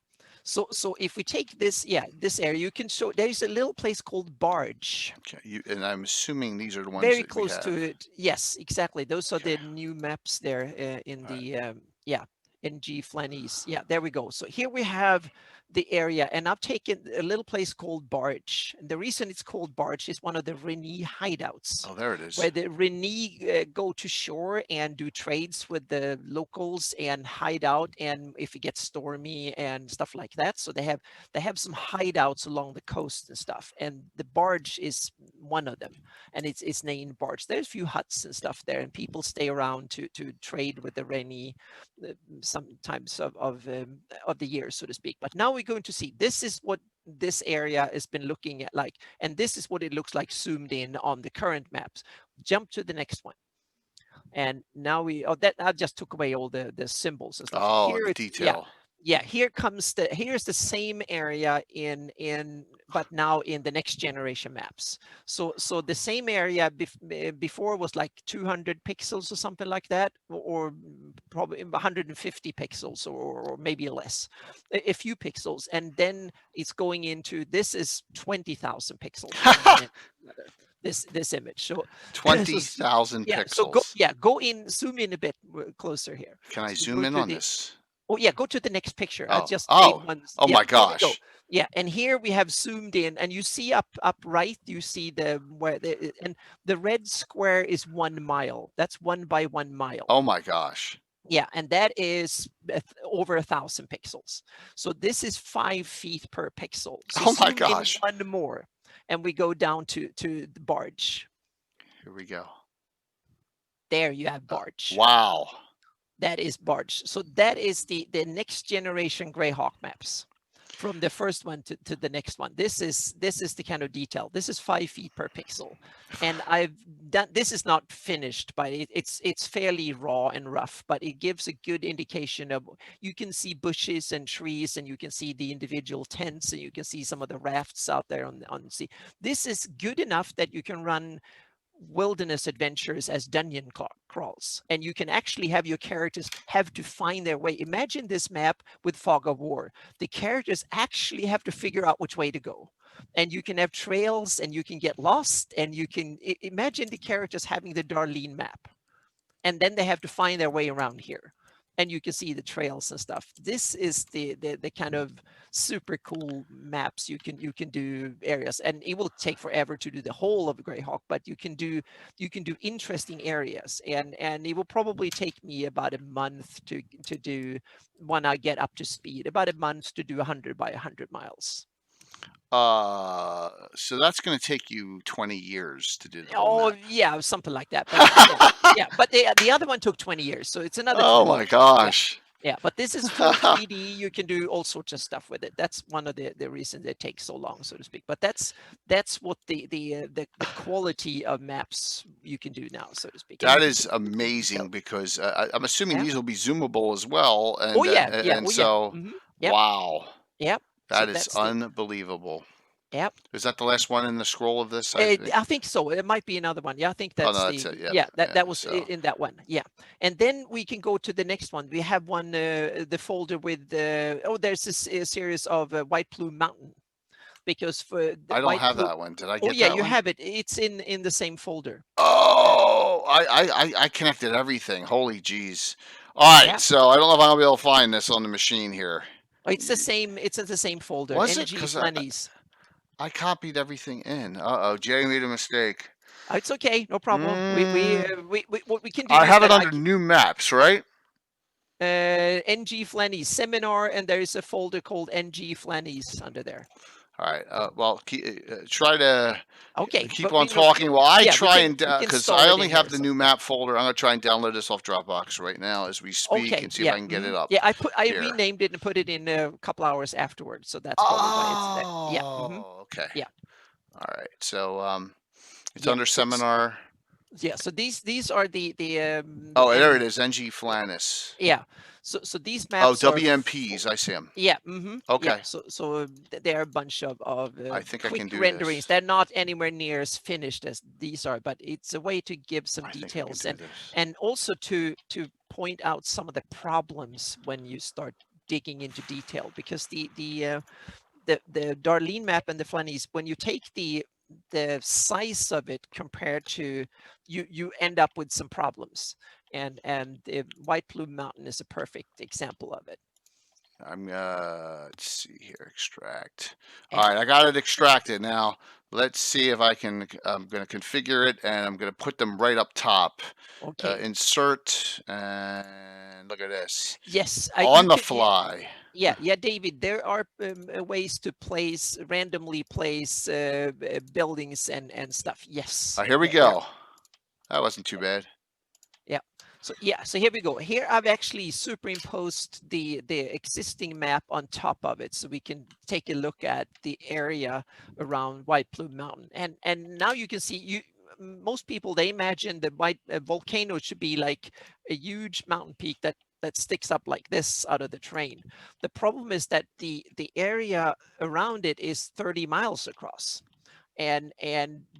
So if we take this, this area, you can show there's a little place called Barge. Okay, and I'm assuming these are the ones very that close to it. Yes, exactly. Those are Okay. the new maps there in the NG Flannies. Yeah, there we go. So here we have the area, and I've taken a little place called Barge. And the reason it's called Barge is one of the Reni hideouts. Oh, there it is. Where the Reni go to shore and do trades with the locals and hide out, and if it gets stormy and stuff like that. So they have some hideouts along the coast and stuff. And the Barge is one of them, and it's named Barge. There's a few huts and stuff there, and people stay around to trade with the Reni sometimes of the year, so to speak. But now we're going to see, this is what this area has been looking at like, and this is what it looks like zoomed in on the current maps. Jump to the next one. And now I just took away all the symbols and stuff. Oh, Here the detail. Yeah, here's the same area but now in the next generation maps. So the same area before was like 200 pixels or something like that, or probably 150 pixels or maybe less, a few pixels, and then it's going into, this is 20,000 pixels. This image. So 20,000 yeah, so pixels. go in, zoom in a bit closer here. Can I So zoom in on this? Oh yeah, go to the next picture. I just made Oh, one. oh Yeah, my there we go. gosh. Yeah, and here we have zoomed in, and you see up right, you see and the red square is 1 mile. That's 1 by 1 mile. Oh my gosh. Yeah, and that is over 1,000 pixels. So this is 5 feet per pixel. So Oh my zoom gosh. in one more, and we go down to the barge. Here we go. There you have barge. Wow. That is barge. So that is the next generation Greyhawk maps, from the first one to the next one. This is the kind of detail. This is 5 feet per pixel, and I've done, this is not finished, but it's fairly raw and rough, but it gives a good indication of, you can see bushes and trees, and you can see the individual tents, and you can see some of the rafts out there on the sea. This is good enough that you can run wilderness adventures as dungeon crawls, and you can actually have your characters have to find their way. Imagine this map with Fog of War. The characters actually have to figure out which way to go, and you can have trails, and you can get lost, and you can imagine the characters having the Darlene map, and then they have to find their way around here, and you can see the trails and stuff. This is the kind of super cool maps you can do areas, and it will take forever to do the whole of Greyhawk, but you can do interesting areas, and it will probably take me about a month to do, when I get up to speed, about a month to do 100 by 100 miles. So that's going to take you 20 years to do the Oh map. yeah, something like that. But yeah, but the other one took 20 years, so it's another 20 Oh my years. gosh. Yeah, but this is full 3D. You can do all sorts of stuff with it. That's one of the reasons it takes so long, so to speak. But that's what the quality of maps you can do now, so to speak. That is amazing, because I'm assuming these will be zoomable as well. And, oh yeah, and so, Yep. wow. Yep. That is unbelievable. Yep. Is that the last one in the scroll of this? I think so. It might be another one. Yeah, I think that's that's it. yeah, that was in that one. Yeah, and then we can go to the next one. We have one, the folder with there's this series of White Plume Mountain, because for I don't have that one. Did I get that one? Oh yeah, you have it. It's in the same folder. Oh, I connected everything. Holy jeez. All right, so I don't know if I'm gonna be able to find this on the machine here. It's the same. It's in the same folder. Was NG it? Because Flannies. I copied everything in. Uh-oh, Jay made a mistake. It's okay, no problem. What we can do. I have it under new maps, right? NG Flannies seminar, and there is a folder called NG Flannies under there. All right. Well, try to keep on talking while I try and because I only have the new map folder. I'm gonna try and download this off Dropbox right now as we speak and see if I can get it up. Yeah, I renamed it and put it in a couple hours afterwards, so that's probably why it's there. Yeah. Okay. Yeah. All right. So it's under seminar. Yeah. So these are the oh, there it is. NG Flannis. Yeah. So these maps. Oh, WMPs. I see them. Yeah. Okay. Yeah, so there are a bunch of I think quick I can do renderings. this. They're not anywhere near as finished as these are, but it's a way to give some details and also to point out some of the problems when you start digging into detail, because the Darlene map and the Flannies, when you take the size of it compared to you end up with some problems, and the White Plume Mountain is a perfect example of it. I'm let's see here, extract. All right, I got it extracted. Now let's see if I can. I'm going to configure it, and I'm going to put them right up top. Okay. Insert, and look at this. Yes. On the fly. Yeah, David. There are ways to randomly place buildings and stuff. Yes. Here we go. That wasn't too bad. Yeah. So here we go. Here I've actually superimposed the existing map on top of it, so we can take a look at the area around White Plume Mountain. And now you can see, most people, they imagine the volcano should be like a huge mountain peak that that sticks up like this out of the terrain. The problem is that the area around it is 30 miles across. And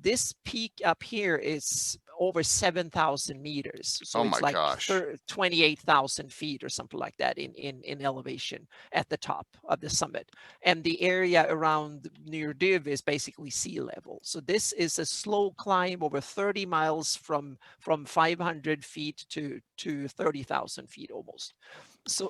this peak up here is over 7,000 meters. So Oh it's my like gosh. 28,000 feet or something like that in elevation at the top of the summit. And the area around near Div is basically sea level. So this is a slow climb over 30 miles from 500 feet to 30,000 feet almost. So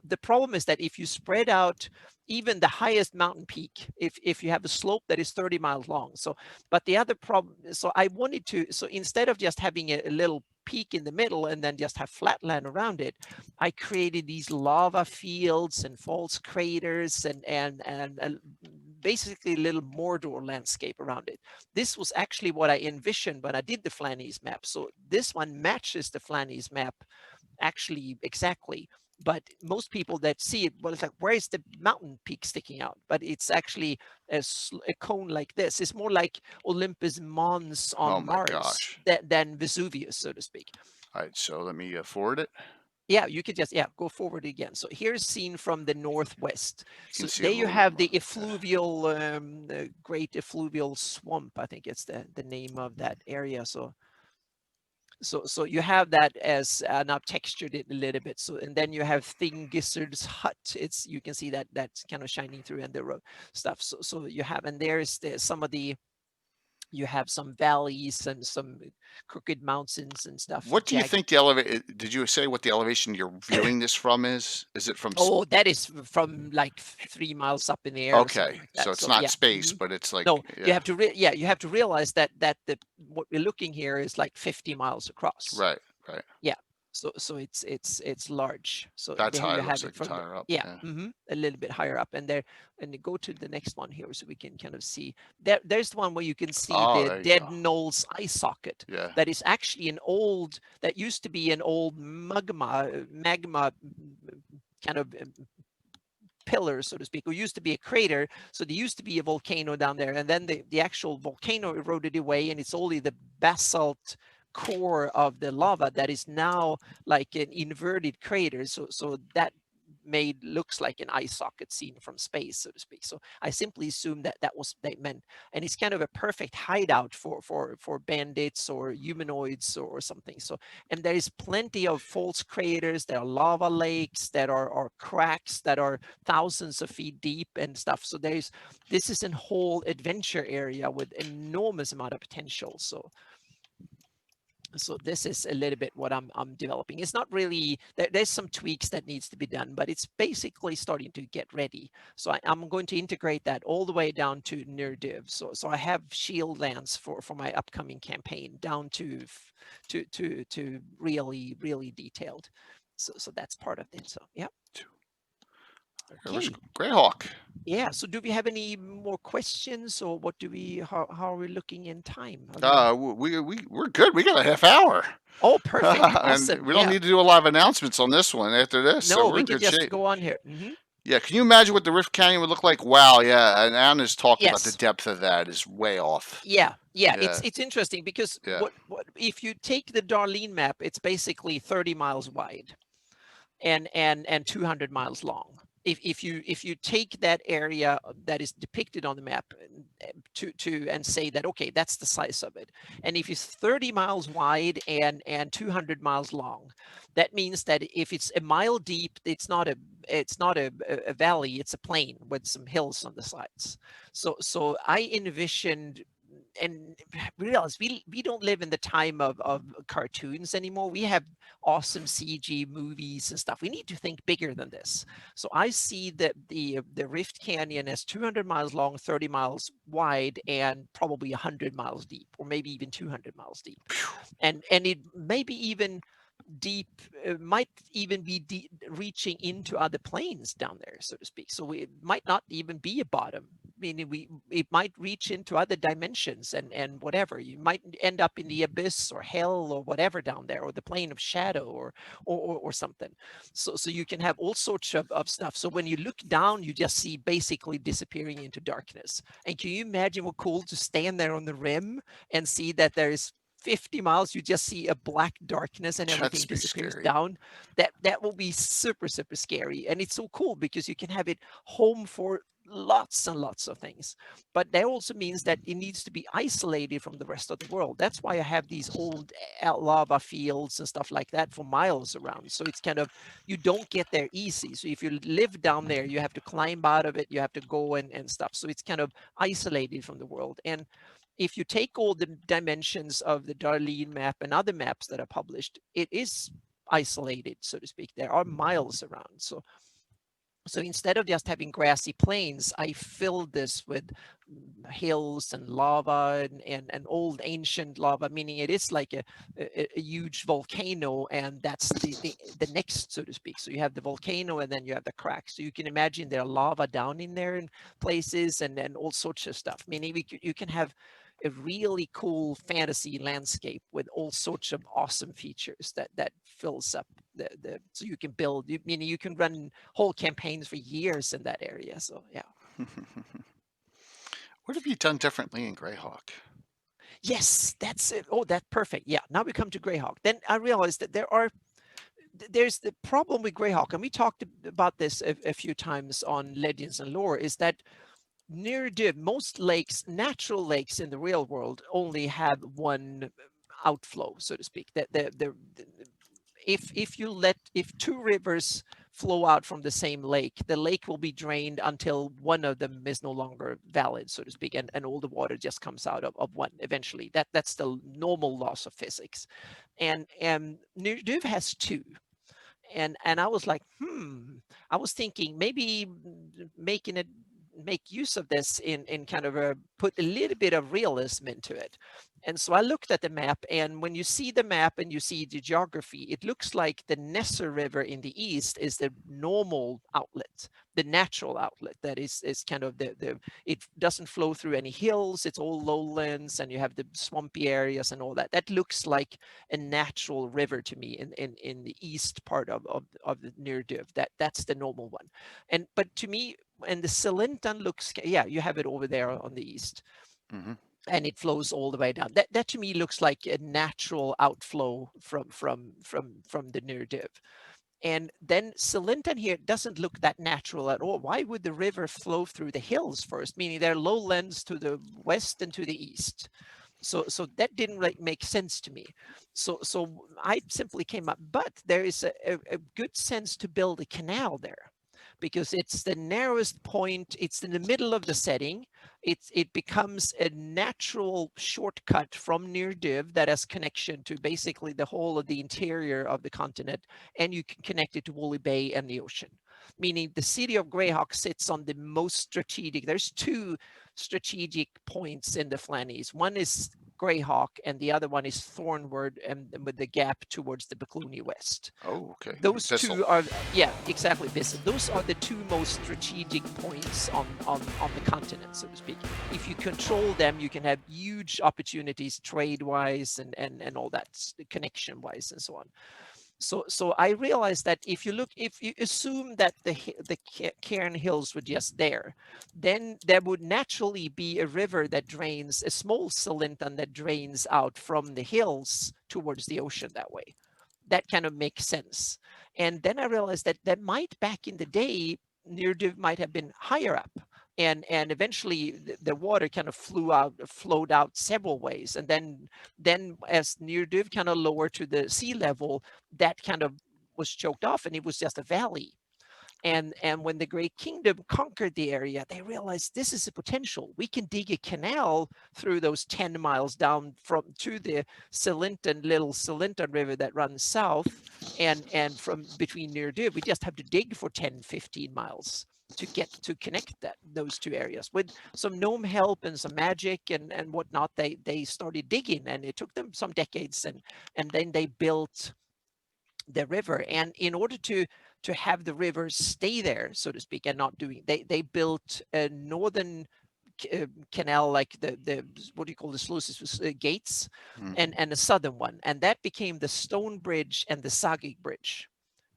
the problem is that if you spread out even the highest mountain peak, if you have a slope that is 30 miles long. So, but the other problem, so I wanted to, so instead of just having a little peak in the middle and then just have flat land around it, I created these lava fields and false craters and basically a little Mordor landscape around it. This was actually what I envisioned when I did the Flanies map. So this one matches the Flanies map actually exactly. But most people that see it, well, it's like, where is the mountain peak sticking out? But it's actually a cone like this. It's more like Olympus Mons on Oh my Mars gosh. than Vesuvius, so to speak. All right, so let me forward it. Yeah, you could just, go forward again. So here's seen from the northwest. You can So see a there you little have the more. effluvial, the great effluvial swamp. I think it's the name of that area. So you have that as now textured it a little bit. So, and then you have Thing Gizzard's hut. It's, you can see that that's kind of shining through and the road stuff. So you have, and there's some of the, you have some valleys and some crooked mountains and stuff. What do you Jagged. think the elevation? Did you say what the elevation you're viewing this from is? Is it from? Oh, that is from like 3 miles up in the air or something Okay, like so that. it's So not yeah. space, but it's like, No, you yeah, have to you have to realize that the what we're looking here is like 50 miles across. right, right. Yeah. So it's large. So That's there high. you It have looks it like it's from the, higher up. yeah, Yeah. a little bit higher up, and there, and you go to the next one here so we can kind of see there. There's the one where you can see Oh, the there you Dead go. Knolls eye socket. Yeah. That is actually an old, that used to be an old magma kind of pillar, so to speak, or used to be a crater. So there used to be a volcano down there, and then the actual volcano eroded away, and it's only the basalt core of the lava that is now like an inverted crater. So that made looks like an eye socket seen from space, so to speak. So I simply assumed that that was what they meant, and it's kind of a perfect hideout for bandits or humanoids or something. So, and there is plenty of false craters, there are lava lakes, that are cracks that are thousands of feet deep and stuff. So this is a whole adventure area with enormous amount of potential. So this is a little bit what I'm developing. It's not really, there's some tweaks that needs to be done, but it's basically starting to get ready. So I'm going to integrate that all the way down to near div. So I have shield lands for my upcoming campaign down to really detailed. So that's part of it. So yeah. Where's Okay. Greyhawk? Yeah. So do we have any more questions, or what do we? How are we looking in time? We're good. We got a half hour. Oh, perfect. And Awesome. we don't Yeah. need to do a lot of announcements on this one after this, so No, we're we in can good just shape. go on here. Yeah, can you imagine what the Rift Canyon would look like? Wow, yeah, and Anna's talked about the Yes. depth of that is way off. Yeah. Yeah. It's interesting because Yeah. what if you take the Darlene map, it's basically 30 miles wide and 200 miles long. If you take that area that is depicted on the map and say that, okay, that's the size of it, and if it's 30 miles wide and 200 miles long, that means that if it's a mile deep, it's not a valley, it's a plain with some hills on the sides. So I envisioned, and realize we don't live in the time of cartoons anymore. We have awesome CG movies and stuff. We need to think bigger than this. So I see that the Rift Canyon as 200 miles long, 30 miles wide, and probably 100 miles deep, or maybe even 200 miles deep. And it maybe even deep, might even be reaching into other planes down there, so to speak. So it might not even be a bottom, meaning it might reach into other dimensions and whatever. You might end up in the abyss or hell or whatever down there, or the plane of shadow or something. So you can have all sorts of stuff. So when you look down, you just see basically disappearing into darkness. And can you imagine what cool to stand there on the rim and see that there's 50 miles, you just see a black darkness and everything That's be disappears scary. down. That will be super, super scary. And it's so cool because you can have it home for lots and lots of things. But that also means that it needs to be isolated from the rest of the world. That's why I have these old lava fields and stuff like that for miles around. So it's kind of, you don't get there easy. So if you live down there, you have to climb out of it, you have to go and stuff. So it's kind of isolated from the world. And if you take all the dimensions of the Darlene map and other maps that are published, it is isolated, so to speak. There are miles around. So instead of just having grassy plains, I filled this with hills and lava and old ancient lava, meaning it is like a huge volcano, and that's the next, so to speak. So you have the volcano and then you have the cracks. So you can imagine there are lava down in there in places and all sorts of stuff, meaning you can have a really cool fantasy landscape with all sorts of awesome features that fills up the so you can build, meaning you can run whole campaigns for years in that area. So yeah. What have you done differently in Greyhawk? Yes, that's it. Oh, that's perfect. Yeah, now we come to Greyhawk. Then I realized that there's the problem with Greyhawk, and we talked about this a few times on Legends and Lore, is that near most lakes, natural lakes in the real world, only have one outflow, so to speak. That if two rivers flow out from the same lake, the lake will be drained until one of them is no longer valid, so to speak, and all the water just comes out of one eventually. That's the normal laws of physics. And Nirduv has two. And I was like, I was thinking maybe making it make use of this in kind of put a little bit of realism into it. And so I looked at the map, and when you see the map and you see the geography, it looks like the Nesser River in the east is the normal outlet, the natural outlet that is kind of it doesn't flow through any hills, it's all lowlands, and you have the swampy areas and all that. That looks like a natural river to me in the east part of the near Div. That's the normal one. But to me, and the Salintan looks, yeah, you have it over there on the east. Mm-hmm. And it flows all the way down. That to me looks like a natural outflow from the near Div. And then Salintan here doesn't look that natural at all. Why would the river flow through the hills first? Meaning there are lowlands to the west and to the east. So that didn't make sense to me. So I simply came up, but there is a good sense to build a canal there, because it's the narrowest point, it's in the middle of the setting, it becomes a natural shortcut from near Div that has connection to basically the whole of the interior of the continent, and you can connect it to Woolly Bay and the ocean. Meaning the city of Greyhawk sits on the most strategic, there's two strategic points in the Flannies. One is Greyhawk and the other one is Thornwood, and with the gap towards the Becluni West. Oh, okay. Those Thistle. two are, yeah, exactly, Bissell. Those are the two most strategic points on the continent, so to speak. If you control them, you can have huge opportunities trade-wise and all that, connection-wise and so on. So I realized that if you assume that the Cairn Hills were just there, then there would naturally be a river that drains, a small Salintan that drains out from the hills towards the ocean that way. That kind of makes sense. And then I realized that might back in the day, Nirdiv might have been higher up. And eventually the water kind of flowed out several ways. And then as Nirdiv kind of lower to the sea level, that kind of was choked off and it was just a valley. And when the Great Kingdom conquered the area, they realized this is a potential. We can dig a canal through those 10 miles down to the little Salintan River that runs south, and from between near Div, we just have to dig for 10, 15 miles to get to connect those two areas. With some gnome help and some magic and whatnot, they started digging, and it took them some decades, and then they built the river. And in order to have the river stay there, so to speak, and not doing, they built a northern canal, like the what do you call the sluices, gates, Mm-hmm. and a southern one, and that became the Stone Bridge and the Sagig Bridge.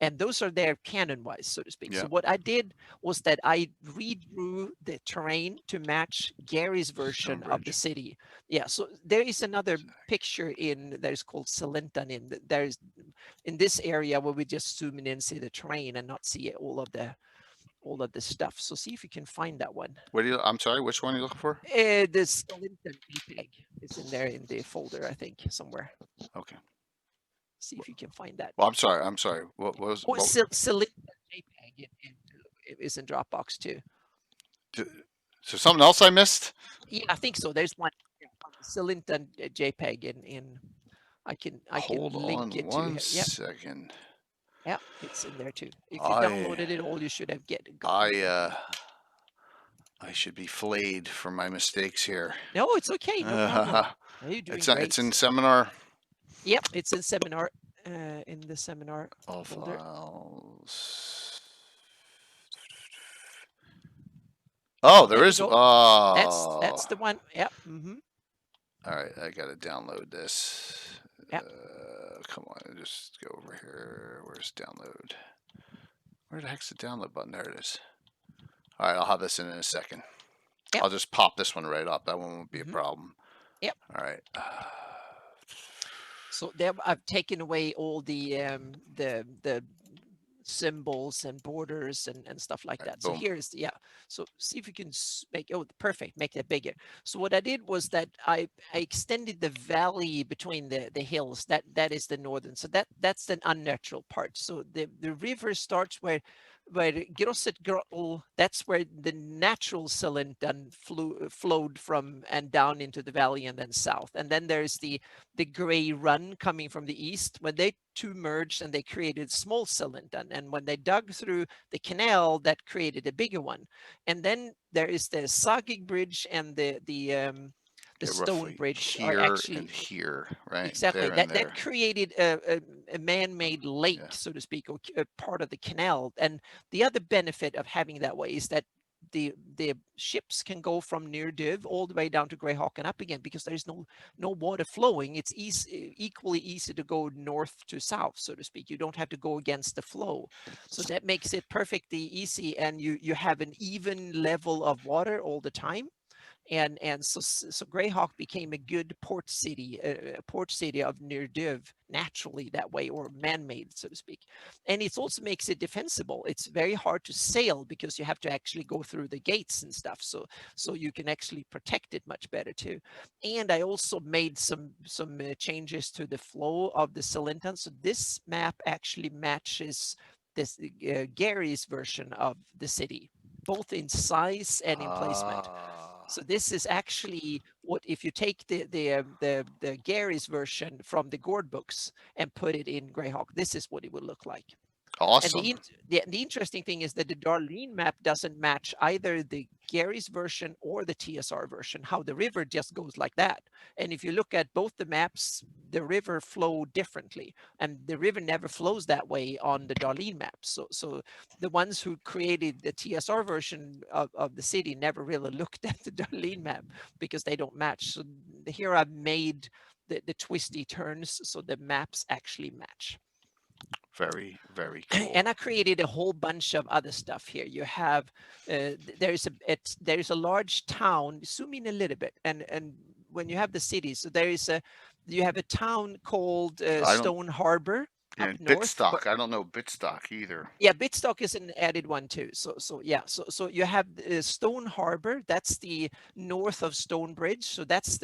And those are there canon-wise, so to speak. Yeah. So what I did was that I redrew the terrain to match Gary's version of the Stonebridge. city. Yeah, so there is another picture in that is called Salintan. There's in this area where we just zoom in and see the terrain and not see all of the stuff. So see if you can find that one. What do you? I'm sorry. Which one are you looking for? The Salintan JPEG is in there in the folder, I think, somewhere. Okay. See if you can find that. Well, I'm sorry. I'm sorry. What was? Oh, What, Salintan JPEG is in Dropbox too. so something else I missed? Yeah, I think so. There's one Salintan JPEG in. I can Hold link on it to. one Yep. second. Yeah, it's in there too. If you downloaded it all, you should have I should be flayed for my mistakes here. No, it's okay. No problem. You're doing great. It's in seminar. Yep, it's in seminar. In the seminar All folder. files. Oh, there is. Go. Oh, That's the one. Yep. All right, I gotta download this. Yep. Come on, just go over here. Where's download? Where the heck's the download button? There it is. All right, I'll have this in a second. Yep. I'll just pop this one right up. That one won't be a problem. Yep. All right. So there, I've taken away all the symbols and borders and stuff like that. So here's so see if you can make perfect, make that bigger. So what I did was that I extended the valley between the hills. That is the northern. So that's the unnatural part. So the river starts where Grosset Grottel, that's where the natural Salintan flowed from and down into the valley and then south. And then there's the Grey Run coming from the east. When they two merged and they created small Salintan. And when they dug through the canal, that created a bigger one. And then there is the Sagig Bridge and the stone bridge here are actually and here, right? Exactly. That created a man-made lake, so to speak, or a part of the canal. And the other benefit of having that way is that the ships can go from near Div all the way down to Greyhawk and up again because there's no water flowing. It's equally easy to go north to south, so to speak. You don't have to go against the flow. So that makes it perfectly easy, and you have an even level of water all the time. And so Greyhawk became a good port city of near Div naturally that way, or man-made, so to speak. And it also makes it defensible. It's very hard to sail because you have to actually go through the gates and stuff. So you can actually protect it much better too. And I also made some changes to the flow of the Salintan. So this map actually matches this Gary's version of the city, both in size and in placement. So this is actually what, if you take the Gary's version from the Gord books and put it in Greyhawk, this is what it would look like. Awesome. And the interesting thing is that the Darlene map doesn't match either the Gary's version or the TSR version, how the river just goes like that. And if you look at both the maps, the river flow differently, and the river never flows that way on the Darlene map. So the ones who created the TSR version of the city never really looked at the Darlene map because they don't match. So here I've made the twisty turns so the maps actually match. Very, very cool. And I created a whole bunch of other stuff here. You have there's a large town. Zoom in a little bit, and when you have the city, so you have a town called Stone Harbor up north. Bitstock. I don't know Bitstock either. Yeah, Bitstock is an added one too. So you have Stone Harbor. That's the north of Stonebridge. So that's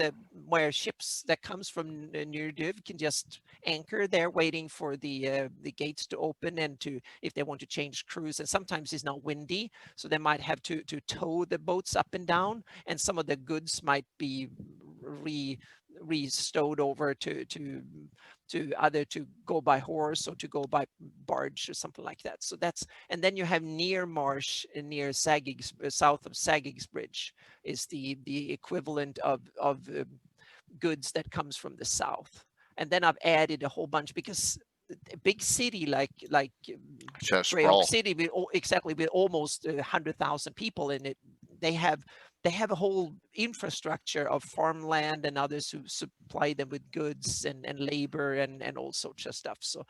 where ships that comes from near Div can just anchor there, waiting for the gates to open and if they want to change crews. And sometimes it's not windy, so they might have to tow the boats up and down, and some of the goods might be re-stowed over to either to go by horse or to go by barge or something like that. So and then you have near Marsh near Sagig's, south of Sagig's Bridge is the equivalent of goods that comes from the south. And then I've added a whole bunch because a big city like Greyhawk City with almost 100,000 people in it, they have they have a whole infrastructure of farmland and others who supply them with goods and labor and all sorts of stuff. So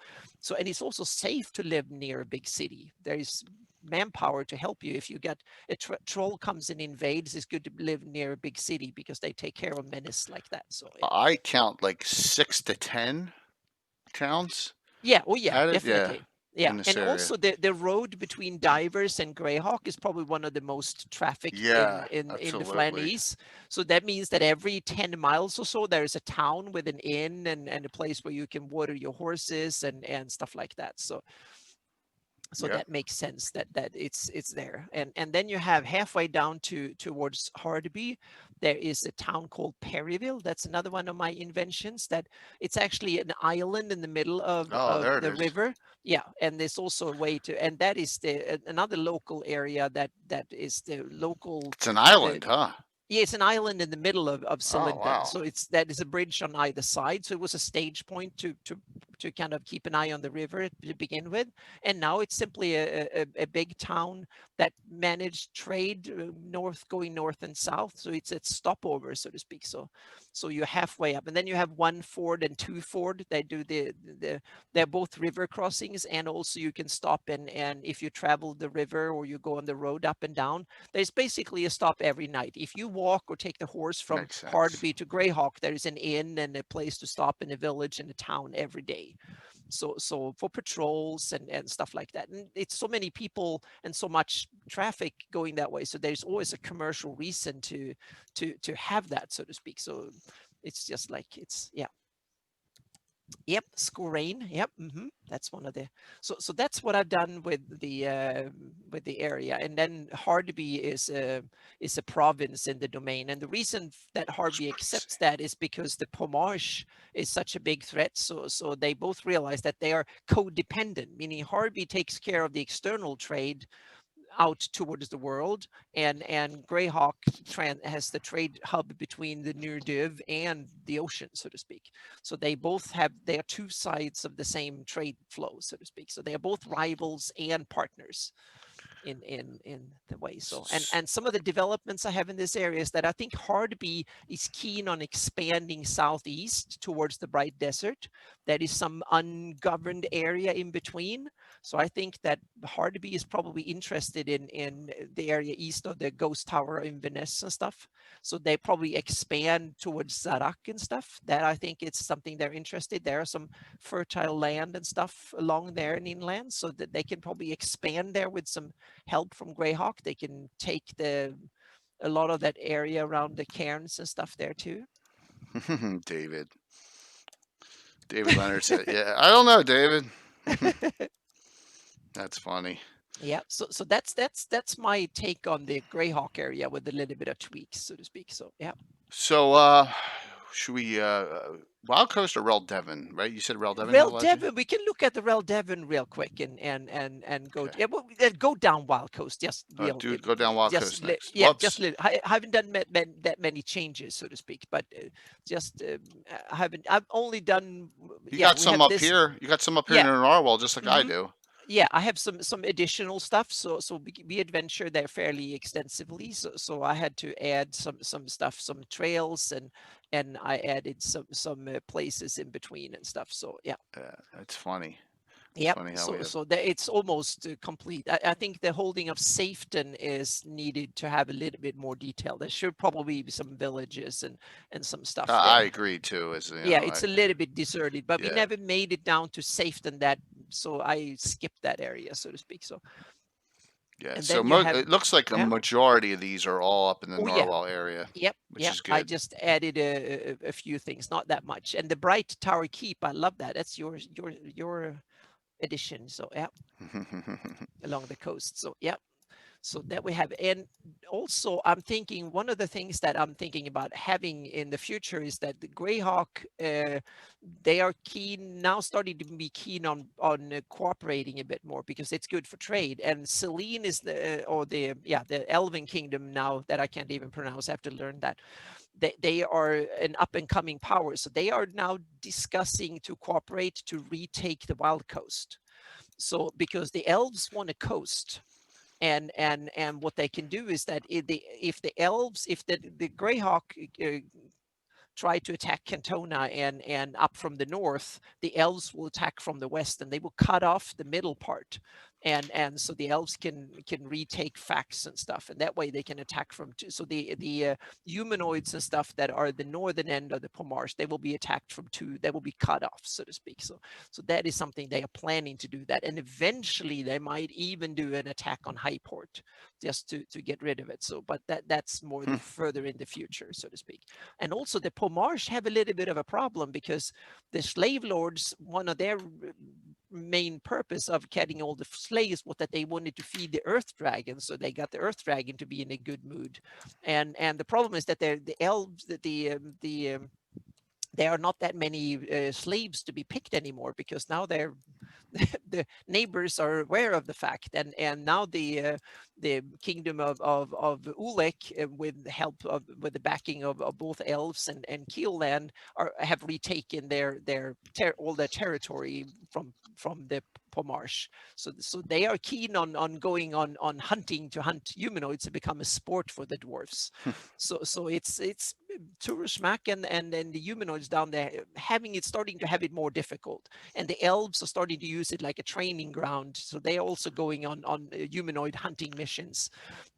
and it's also safe to live near a big city. There is manpower to help you. If you get a troll comes and invades, it's good to live near a big city because they take care of menace like that. So yeah. I count like 6 to 10 towns Yeah, oh yeah, at it. Yeah, definitely. Yeah, in this and area. also the road between Divers and Greyhawk is probably one of the most trafficked Yeah, in the absolutely. Flanies. So that means that every 10 miles or so there's a town with an inn and a place where you can water your horses and stuff like that. So Yeah. that makes sense that it's there. And then you have halfway down towards Hardby, there is a town called Perryville. That's another one of my inventions. That it's actually an island in the middle Oh, of there it the is. river. Yeah, and there's also a way to, and that is the another local area that is the local. It's an Uh, island, huh? yeah, it's an island in the middle of Oh, Cylinden. wow. So it's that is a bridge on either side. So it was a stage point to kind of keep an eye on the river to begin with. And now it's simply a big town that managed trade going north and south. So it's a stopover, so to speak. So you're halfway up. And then you have one ford and two ford. They do they're both river crossings, and also you can stop and if you travel the river or you go on the road up and down, there's basically a stop every night. If you walk or take the horse from Makes sense. Hardby to Greyhawk, there is an inn and a place to stop in a village and a town every day. So for patrols and stuff like that. And it's so many people and so much traffic going that way. So there's always a commercial reason to have that, so to speak. So it's just like it's yeah. Yep, Scorain. Yep, that's one of the. So that's what I've done with the area, and then Hardby is a province in the domain, and the reason that Hardby accepts that is because the Pomage is such a big threat. So they both realize that they are codependent, meaning Hardby takes care of the external trade out towards the world, and Greyhawk has the trade hub between the Nurdiv and the ocean, so to speak. So they are two sides of the same trade flow, so to speak. So they are both rivals and partners in the way. So and some of the developments I have in this area is that I think Hardby is keen on expanding southeast towards the Bright Desert. That is some ungoverned area in between. So I think that Hardby is probably interested in the area east of the Ghost Tower in Venice and stuff. So they probably expand towards Zarak and stuff. That I think it's something they're interested. There are some fertile land and stuff along there in inland, so that they can probably expand there with some help from Greyhawk. They can take a lot of that area around the cairns and stuff there too. David. David Leonard said, "Yeah, I don't know, David." That's funny. Yeah, so that's my take on the Greyhawk area with a little bit of tweaks, so to speak. So yeah. So, should we Wild Coast or Rel Devon? Right? You said Rel Devon had a Rel legend. Devon, we can look at the Rel Devon real quick and go. Okay. Yeah, well, go down Wild Coast. Just real, Dude, go down Wild just Coast next. yeah, Whoops. I haven't done that many changes, so to speak. But just I haven't. I've only done. You Yeah, got we some have up this. here. You got some up here Yeah. near Narwhal, just like I hmm do. Yeah, I have some additional stuff. So we adventure there fairly extensively. So I had to add some stuff, some trails, and I added some places in between and stuff. So yeah. Yeah, it's funny. It's Yep. funny how we So have. so it's almost complete. I think the holding of Safeton is needed to have a little bit more detail. There should probably be some villages and some stuff I there. agree too. As you Yeah, know, it's a little bit deserted, but we yeah, never made it down to Safeton that, so I skipped that area, so to speak. So yeah. and So then you have it looks like a yeah. majority of these are all up in the Oh yeah. Narwhal area, Yep, which yep. is I good. just added a few things, not that much. And the Bright Tower Keep, I love that. That's your addition. So yeah, along the coast. So yeah. So that we have. And also I'm thinking one of the things that I'm thinking about having in the future is that the Greyhawk, they are keen now, starting to be keen on cooperating a bit more because it's good for trade. And Celine is the Elven Kingdom now, that I can't even pronounce. I have to learn that. They are an up and coming power, so they are now discussing to cooperate to retake the Wild Coast. So because the elves want a coast, And what they can do is that if the elves, if the Greyhawk try to attack Cantona and up from the north, the elves will attack from the west, and they will cut off the middle part, and so the elves can retake facts and stuff, and that way they can attack from so the humanoids and stuff that are the northern end of the Pomarsh, they will be attacked from two, they will be cut off, so to speak. So that is something they are planning to do, that, and eventually they might even do an attack on Highport just to get rid of it. So but that's more the further in the future, so to speak. And also the Pomarsh have a little bit of a problem, because the slave lords, one of their main purpose of getting all the slaves was that they wanted to feed the earth dragon, so they got the earth dragon to be in a good mood. And the problem is that the elves, there are not that many slaves to be picked anymore, because now they're the neighbors are aware of the fact, and now the kingdom of Ulek, with the help of, with the backing of both elves and Keelland, have retaken all their territory from the Pomarsh. So they are keen on going on hunting to hunt humanoids to become a sport for the dwarfs. So it's Turusmak and the humanoids down there starting to have it more difficult, and the elves are starting to use it like a training ground. So they're also going on humanoid hunting missions,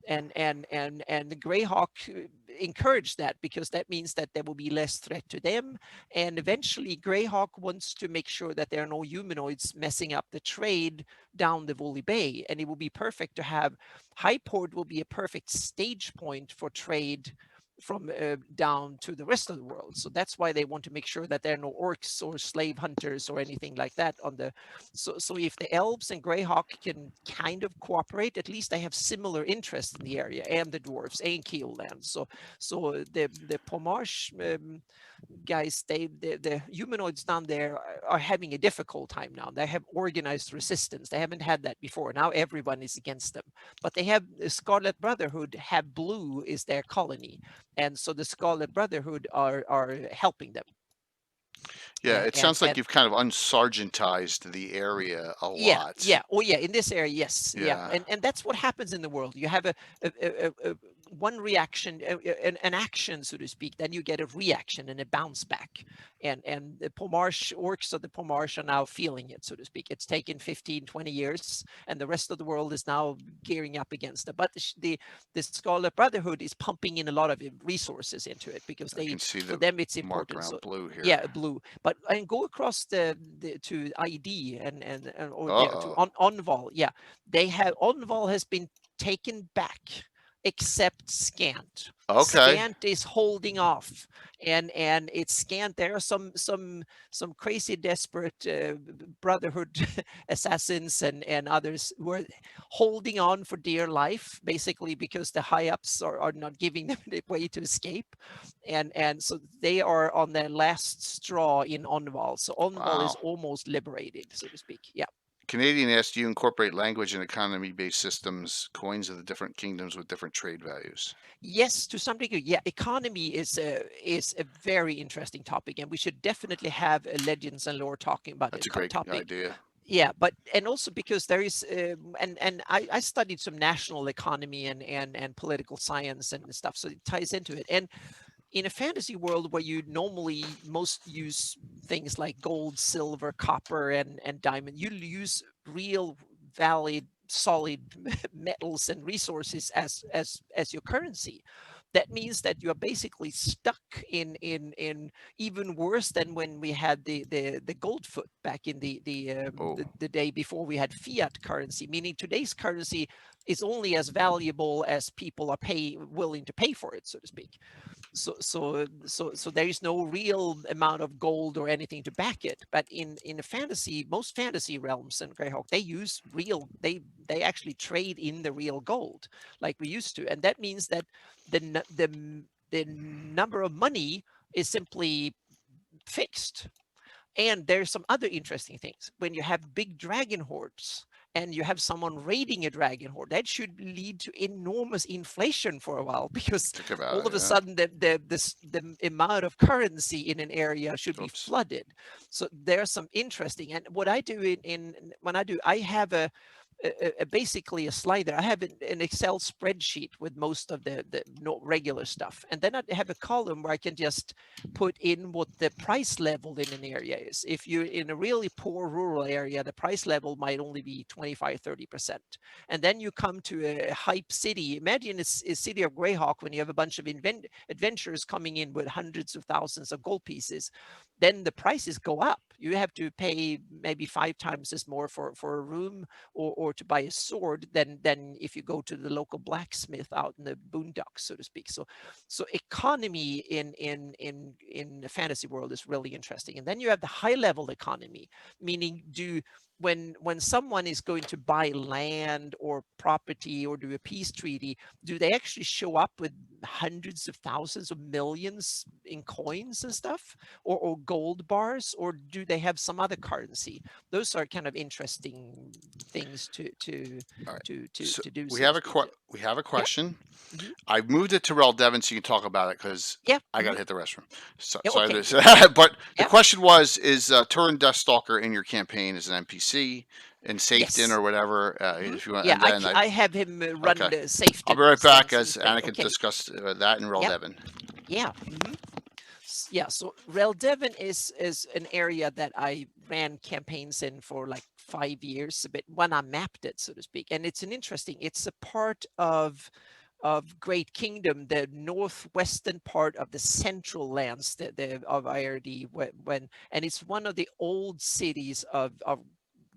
and the Greyhawk encourage that, because that means that there will be less threat to them. And eventually Greyhawk wants to make sure that there are no humanoids messing up the trade down the Woolly Bay, and it will be perfect to have Highport will be a perfect stage point for trade from down to the rest of the world. So that's why they want to make sure that there are no orcs or slave hunters or anything like that on the. So if the elves and Greyhawk can kind of cooperate, at least they have similar interests in the area, and the dwarves and Keelland. So the Pomarsh guys, the humanoids down there are having a difficult time now. They have organized resistance. They haven't had that before. Now everyone is against them. But they have the Scarlet Brotherhood, have blue is their colony, and so the Scarlet Brotherhood are helping them. Yeah, it sounds like you've kind of unsargentized the area a lot. Yeah. Oh, yeah. In this area, yes. Yeah. And that's what happens in the world. You have a one reaction, an action, so to speak, then you get a reaction and a bounce back. And the Pomarsh orcs of the Pomarsh are now feeling it, so to speak. It's taken 15, 20 years, and the rest of the world is now gearing up against it. But the Scarlet Brotherhood is pumping in a lot of resources into it, because for them it's important. So blue here. Yeah, blue. But and go across to ID to Onval. Yeah, they have Onval has been taken back, except Scant. Okay. Scant is holding off, and it's Scant. There are some crazy desperate Brotherhood assassins and others who are holding on for dear life, basically because the high ups are not giving them a way to escape, and so they are on their last straw in Onval. So Onval is almost liberated, so to speak. Yeah. Canadian asked, do you incorporate language and economy-based systems, coins of the different kingdoms with different trade values? Yes, to some degree. Yeah, economy is a very interesting topic, and we should definitely have a Legends and Lore talking about That's a great idea. Yeah, but and also because there is and I studied some national economy and political science and stuff, so it ties into it. And in a fantasy world where you normally most use things like gold, silver, copper, and diamond, you use real valid solid metals and resources as your currency. That means that you are basically stuck in even worse than when we had the goldfoot back in the day before we had fiat currency, meaning today's currency is only as valuable as people are willing to pay for it, so to speak. So there is no real amount of gold or anything to back it. But in a fantasy, most fantasy realms in Greyhawk, they use real, they actually trade in the real gold like we used to, and that means that the number of money is simply fixed. And there's some other interesting things. When you have big dragon hordes and you have someone raiding a dragon horde, that should lead to enormous inflation for a while, because all of a sudden the amount of currency in an area should be flooded. So there's some interesting. And what I do when I have a basically a slider. I have an Excel spreadsheet with most of the regular stuff, and then I have a column where I can just put in what the price level in an area is. If you're in a really poor rural area, the price level might only be 25-30%. And then you come to a hype city. Imagine it's a city of Greyhawk when you have a bunch of adventurers coming in with hundreds of thousands of gold pieces. Then the prices go up. You have to pay maybe 5 times as more for a room or to buy a sword than if you go to the local blacksmith out in the boondocks, so to speak. So economy in the fantasy world is really interesting. And then you have the high level economy, meaning when someone is going to buy land or property or do a peace treaty, do they actually show up with hundreds of thousands of millions in coins and stuff, or gold bars, or do they have some other currency? Those are kind of interesting things to All right. do. We So have to a speak. we have a Yeah. question. Mhm. I moved it to Rel Devon so you can talk about it because Yeah. I got Mhm. to hit the restroom. So, Yeah. sorry, Okay. but the Yeah. question was: is Turin Deathstalker in your campaign as an NPC in Safeton Yes. or whatever? Mhm. If you want, Yeah. and then I have him run okay, the I'll be Safety right back things as instead. Anna can Okay. discuss that in Rel Yep. Devon. Yeah. Mhm. Yeah, so Reldeven is an area that I ran campaigns in for like 5 years, but when I mapped it, so to speak. And it's it's a part of Great Kingdom, the northwestern part of the central lands of IRD, and it's one of the old cities of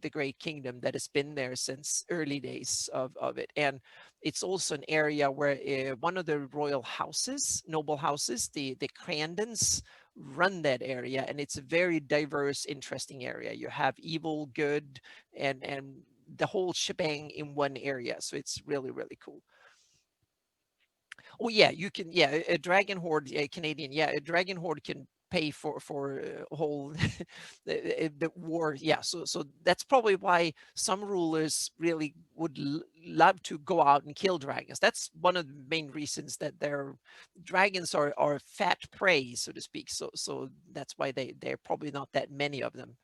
the Great Kingdom that has been there since early days of it. And it's also an area where one of the royal houses, noble houses, the Crandons, run that area, and it's a very diverse, interesting area. You have evil, good, and the whole shebang in one area. So it's really, really cool. Oh yeah, you can. Yeah, a dragon horde, a Canadian. Yeah, a dragon horde can pay for a whole the war. Yeah, so that's probably why some rulers really would love to go out and kill dragons. That's one of the main reasons that their dragons are fat prey, so to speak. So that's why they're probably not that many of them.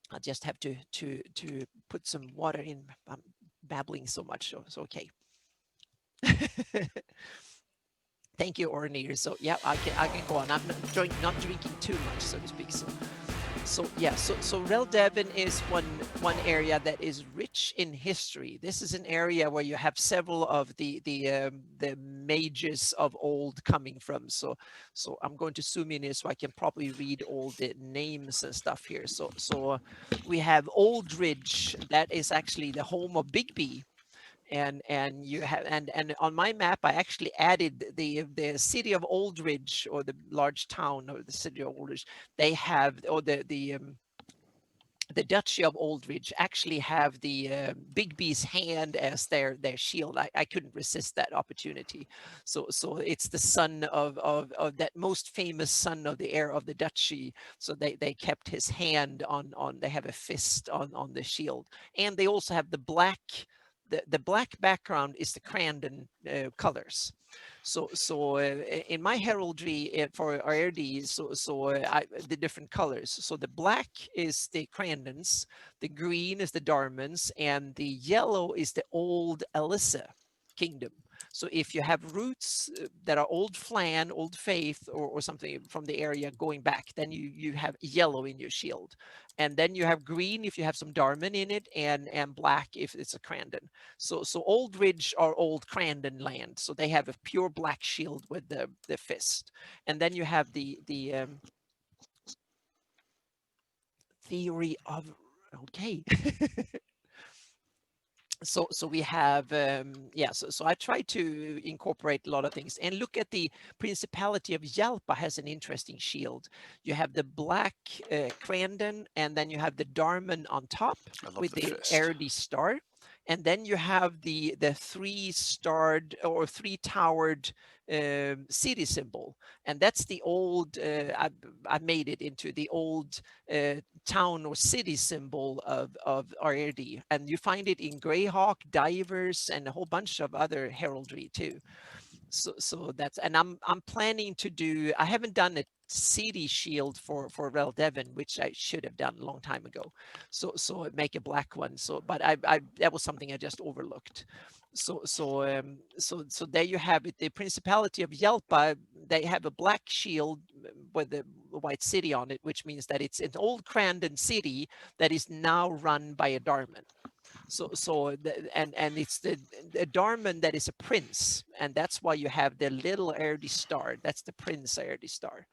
I just have to put some water in. I'm babbling so much, so okay. Thank you, Ornir. So yeah, I can go on. I'm not drinking too much, so to speak. So yeah, so Rel Devon is one area that is rich in history. This is an area where you have several of the mages of old coming from. So I'm going to zoom in here so I can probably read all the names and stuff here. So we have Oldridge, that is actually the home of Bigby, and you have and on my map I actually added the city of Oldridge, or the large town, or the city of Oldridge. They have, or the duchy of Oldridge actually have the Bigby's hand as their shield. I couldn't resist that opportunity. So it's the son of that most famous son of the heir of the duchy. So they kept his hand on. They have a fist on the shield, and they also have the black. The black background is the Crandon colors. So in my heraldry for RD, the different colors. So the black is the Crandons, the green is the Darmans, and the yellow is the old Alyssa kingdom. So if you have roots that are old Flan, old Faith, or something from the area going back, then you have yellow in your shield. And then you have green if you have some Darman in it, and black if it's a Crandon. So Old Ridge are old Crandon land. So they have a pure black shield with the fist. And then you have the theory of, okay. So we have so I try to incorporate a lot of things, and look at the Principality of Yalpa has an interesting shield. You have the black Crandon, and then you have the Darman on top with the the fist. Erdi star, and then you have the 3-starred or 3-towered city symbol, and that's the old I made it into the old town or city symbol of RD, and you find it in Greyhawk, Divers, and a whole bunch of other heraldry too. So that's, and I'm planning to do. I haven't done city shield for Rel Devon, which I should have done a long time ago. So make a black one. So, but I that was something I just overlooked. So there you have it. The Principality of Yelpa, they have a black shield with the white city on it, which means that it's an old Crandon city that is now run by a Darman. And it's the Darman that is a prince, and that's why you have the little Erdi star. That's the Prince Erdi star.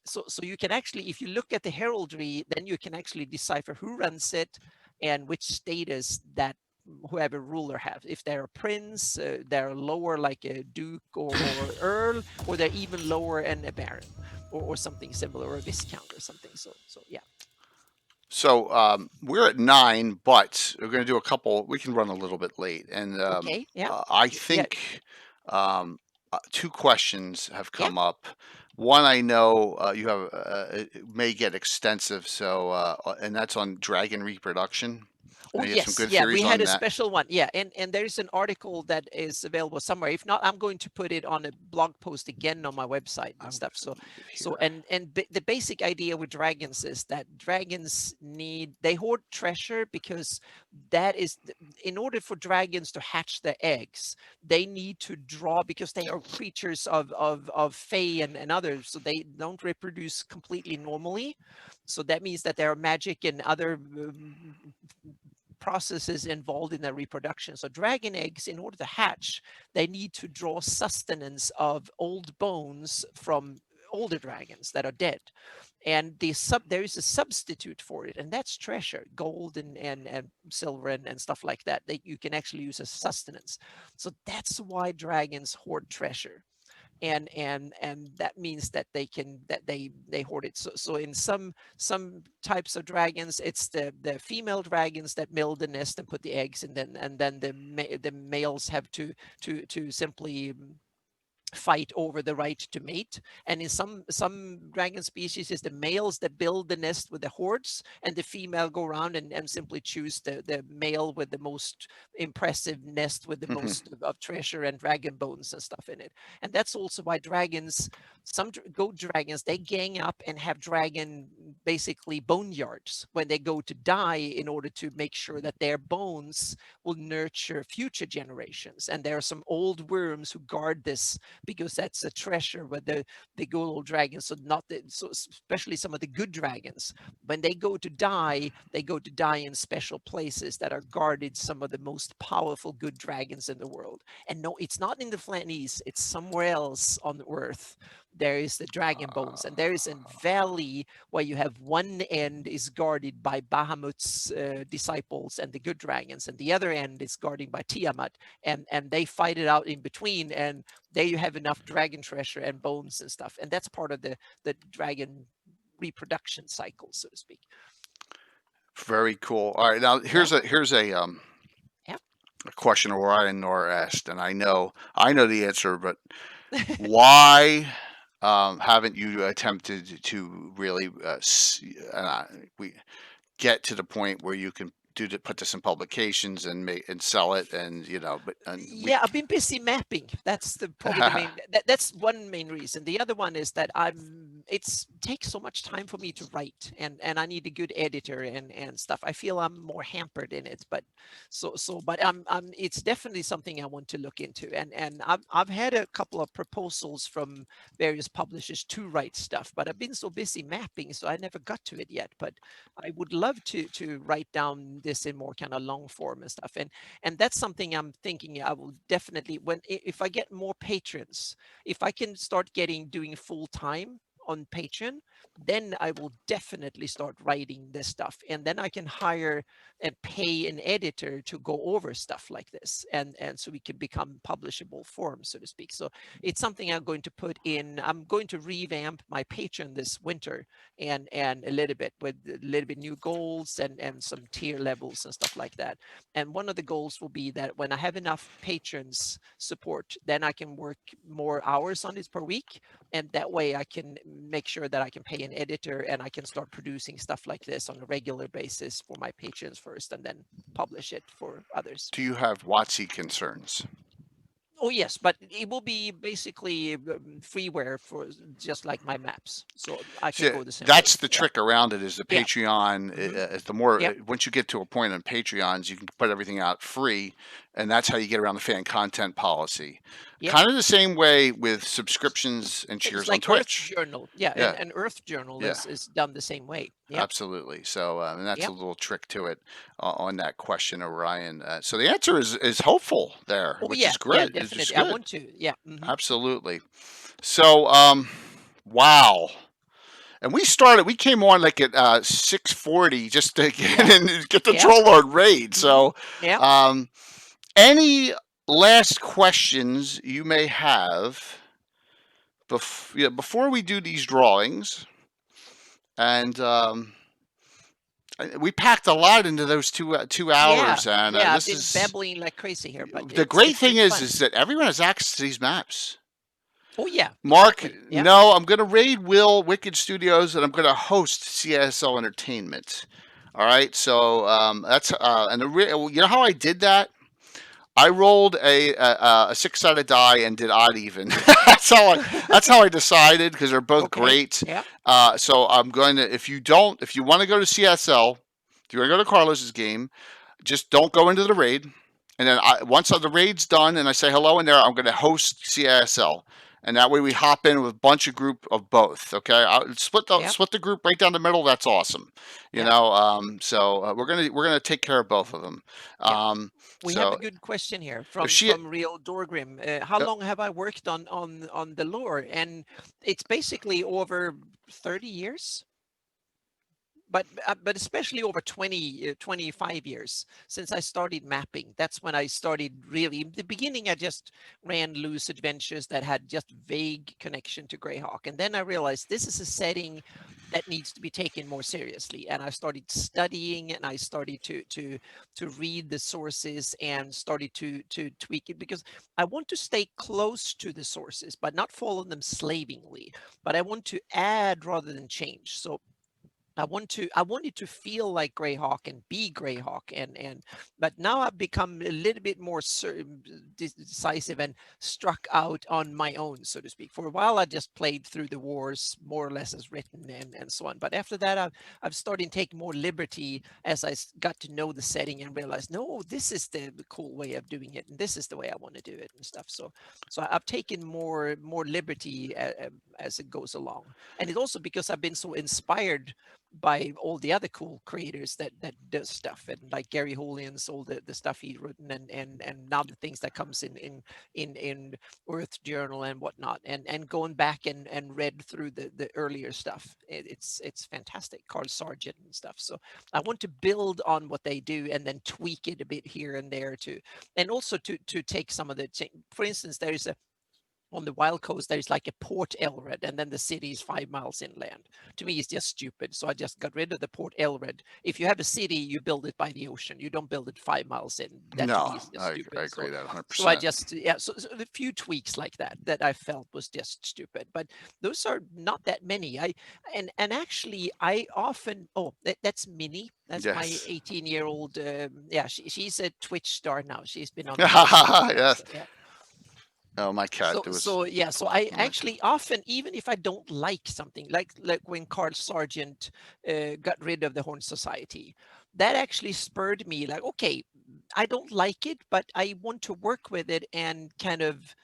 So you can actually, if you look at the heraldry, then you can actually decipher who runs it and which status that whoever ruler have. If they're a prince, they're lower like a duke or earl, or they're even lower and a baron, or something similar, or a viscount or something. So yeah. So we're at 9, but we're going to do a couple. We can run a little bit late, and Okay. Yeah. I Yeah. think 2 questions have Yeah. come up. One, I know you have it may get extensive, so and that's on dragon reproduction. Oh And you have some yes, good yeah, we theories had on a that. special one. Yeah, and there's an article that is available somewhere. If not, I'm going to put it on a blog post again on my website and stuff. So the basic idea with dragons is that dragons they hoard treasure because that is in order for dragons to hatch their eggs, they need to draw, because they are creatures of fae and others, so they don't reproduce completely normally. So that means that there are magic and other processes involved in their reproduction. So dragon eggs, in order to hatch, they need to draw sustenance of old bones from older dragons that are dead. And there is a substitute for it, and that's treasure, gold and silver and stuff like that you can actually use as sustenance. So that's why dragons hoard treasure. And that means that they hoard it. So in some types of dragons, it's the female dragons that build the nest and put the eggs, and then the males have to simply fight over the right to mate. And in some dragon species, is the males that build the nest with the hordes, and the female go around and simply choose the male with the most impressive nest with the most of treasure and dragon bones and stuff in it. And that's also why dragons, some goat dragons, they gang up and have dragon basically boneyards when they go to die, in order to make sure that their bones will nurture future generations. And there are some old worms who guard this, because that's a treasure with the good old dragons. So especially some of the good dragons, when they go to die, they go to die in special places that are guarded, some of the most powerful good dragons in the world. And no, it's not in the Flanese, it's somewhere else on Earth. There is the dragon bones, and there is a valley where you have one end is guarded by Bahamut's disciples and the good dragons, and the other end is guarded by Tiamat, and they fight it out in between, and there you have enough dragon treasure and bones and stuff. And that's part of the dragon reproduction cycle, so to speak. Very cool. All right, now here's a Yeah. a question Orion Nor asked, and I know the answer, but why haven't you attempted to really we get to the point where you can put this in publications and make and sell it, and Yeah, I've been busy mapping. That's probably the main. That's one main reason. The other one is that it takes so much time for me to write, and I need a good editor and stuff. I feel I'm more hampered in it, but but it's definitely something I want to look into. And I've had a couple of proposals from various publishers to write stuff, but I've been so busy mapping, so I never got to it yet. But I would love to write down this in more kind of long form and stuff. And that's something I'm thinking I will definitely, if I get more patrons, if I can start doing full time on Patreon, then I will definitely start writing this stuff, and then I can hire and pay an editor to go over stuff like this, and so we can become publishable form, so to speak. So it's something I'm going to put in. I'm going to revamp my Patreon this winter, and a little bit with a little bit new goals and some tier levels and stuff like that. And one of the goals will be that when I have enough patrons support, then I can work more hours on this per week, and that way I can make sure that I can pay an editor, and I can start producing stuff like this on a regular basis for my patrons first, and then publish it for others. Do you have WotC concerns? Oh yes, but it will be basically freeware for just like my maps, so I can See, go the same way. that's the Yeah, trick around it is the yeah, Patreon. hmm Is the more yep, once you get to a point on Patreons, you can put everything out free, and that's how you get around the fan content policy. yep. Kind of the same way with subscriptions and It's cheers on like Earth Twitch. Journal, yeah, Yeah, and Earth Journal yeah, is done the same way. Yep, absolutely. So, and that's a yep. little trick to it on that question, Orion. So the answer is hopeful there, Oh which yeah, is yeah, great. It's just definitely. I good. want to. Yeah. Absolutely. So, wow. And we came on like at 6:40 just to get Yeah, in, get the yeah, Troll Lord raid. hmm So, yeah. um, any last questions you may have before we do these drawings? And we packed a lot into those 2 hours, Yeah, and yeah, I've this been is babbling like crazy here, but the great it's been thing fun. is that everyone has access to these maps. Oh yeah, Mark, exactly. Yeah. no, I'm going to raid Will Wicked Studios, and I'm going to host CSL Entertainment. All right, so that's and you know how I did that? I rolled a 6-sided die and did odd even. That's how I decided because they're both Okay. great. Yeah. So I'm going to if you want to go to CSL, if you want to go to Carlos's game, just don't go into the raid. And then once the raid's done and I say hello in there, I'm going to host CISL. And that way we hop in with a bunch of group of both. Okay, Yeah. split the group right down the middle. That's awesome. You Yeah. know, so we're gonna take care of both of them. Yeah. Um, We have a so good question here if she, from Real Dorgrim. How uh, long have I worked on the lore? And it's basically over 30 years. But especially over 25 years since I started mapping. That's when I started really. In the beginning, I just ran loose adventures that had just vague connection to Greyhawk, and then I realized this is a setting that needs to be taken more seriously. And I started studying, and I started to read the sources and started to tweak it because I want to stay close to the sources, but not follow them slavingly. But I want to add rather than change. So I wanted to feel like Greyhawk and be Greyhawk, but now I've become a little bit more decisive and struck out on my own, so to speak. For a while I just played through the wars more or less as written and so on, but after that I've started taking more liberty as I got to know the setting and realized, no, this is the cool way of doing it, and this is the way I want to do it and stuff. So I've taken more liberty as it goes along. And it's also because I've been so inspired by all the other cool creators that does stuff, and like Gary Holian's all the stuff he's written, and now the things that comes in Earth Journal and whatnot, and going back and read through the earlier stuff. It's fantastic, Carl Sargent and stuff. So I want to build on what they do and then tweak it a bit here and there to, and also to take some of the, for instance, there's a on the wild coast, there's like a Port Elred, and then the city is 5 miles inland. To me, it's just stupid. So I just got rid of the Port Elred. If you have a city, you build it by the ocean. You don't build it 5 miles in. That to me no, is just I stupid. agree that So I 100%. just, yeah, so a few tweaks like that I felt was just stupid. But those are not that many. And actually, I often, that's Minnie. That's my Yes. 18-year-old. Yeah, she's a Twitch star now. She's been on many streams now. Yes. So yeah. Oh, my cat. So There was. so yeah, so I Oh my God. actually often, even if I don't like something, like when Carl Sargent got rid of the Horn Society, that actually spurred me like, okay, I don't like it, but I want to work with it and kind of,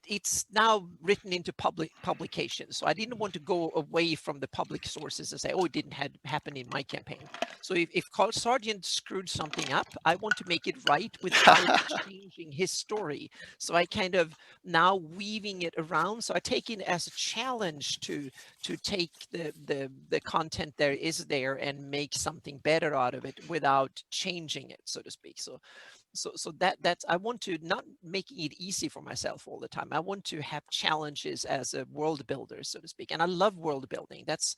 it's now written into public publication. So I didn't want to go away from the public sources and say, oh, it didn't happen in my campaign. So if Carl Sargent screwed something up, I want to make it right without changing his story. So I kind of now weaving it around. So I take it as a challenge to take the content there is there and make something better out of it without changing it, so to speak. So that's, I want to not making it easy for myself all the time. I want to have challenges as a world builder, so to speak. And I love world building. That's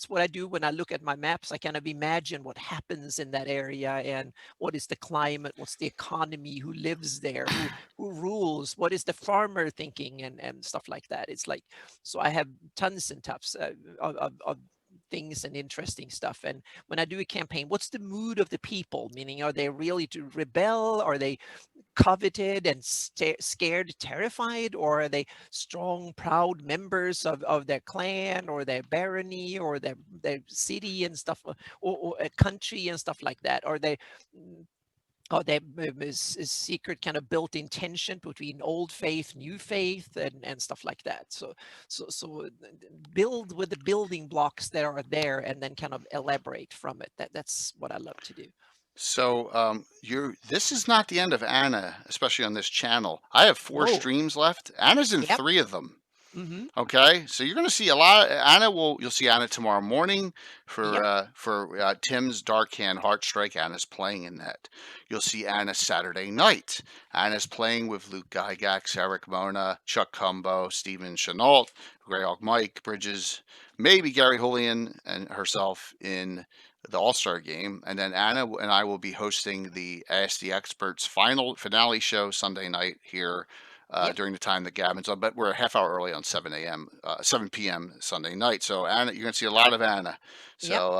what I do when I look at my maps. I kind of imagine what happens in that area and what is the climate, what's the economy, who lives there, who rules, what is the farmer thinking, and stuff like that. It's like, so I have tons and tons of things and interesting stuff. And when I do a campaign, what's the mood of the people? Meaning, are they really to rebel? Are they coveted and scared, terrified, or are they strong, proud members of their clan or their barony or their city and stuff, or a country and stuff like that? Are they is secret kind of built-in tension between old faith, new faith, and stuff like that. So build with the building blocks that are there, and then kind of elaborate from it. That's what I love to do. So this is not the end of Anna, especially on this channel. I have 4 Whoa. streams left. Anna's in Yep. 3 of them. Mm-hmm. Okay, so you're going to see a lot. You'll see Anna tomorrow morning Yep. for Tim's Dark Hand Heartstrike. Anna's playing in that. You'll see Anna Saturday night. Anna's playing with Luke Gygax, Eric Mona, Chuck Cumbo, Steven Chenault, Greyhawk Mike Bridges, maybe Gary Julian and herself in the All-Star game. And then Anna and I will be hosting the Ask the Experts finale show Sunday night here Yep. during the time that Gavin's on, but we're a half hour early on 7 p.m. Sunday night. So Anna, you're going to see a lot of Anna. So,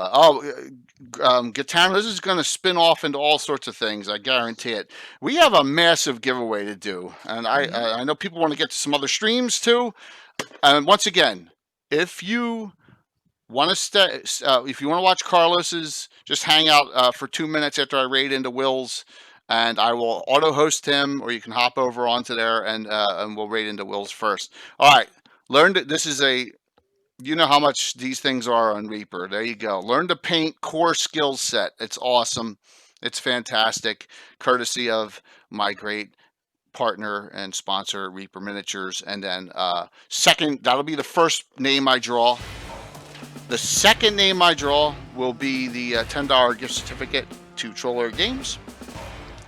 Gitana, this is going to spin off into all sorts of things. I guarantee it. We have a massive giveaway to do, and I know people want to get to some other streams too. And once again, if you want to if you want to watch Carlos's, just hang out for 2 minutes after I raid into Will's, and I will auto host him, or you can hop over onto there and we'll raid into Will's first. All right, this is you know how much these things are on Reaper. There you go. Learn to paint core skill set. It's awesome. It's fantastic. Courtesy of my great partner and sponsor, Reaper Miniatures. And then second, that'll be the first name I draw. The second name I draw will be the $10 gift certificate to Troller Games.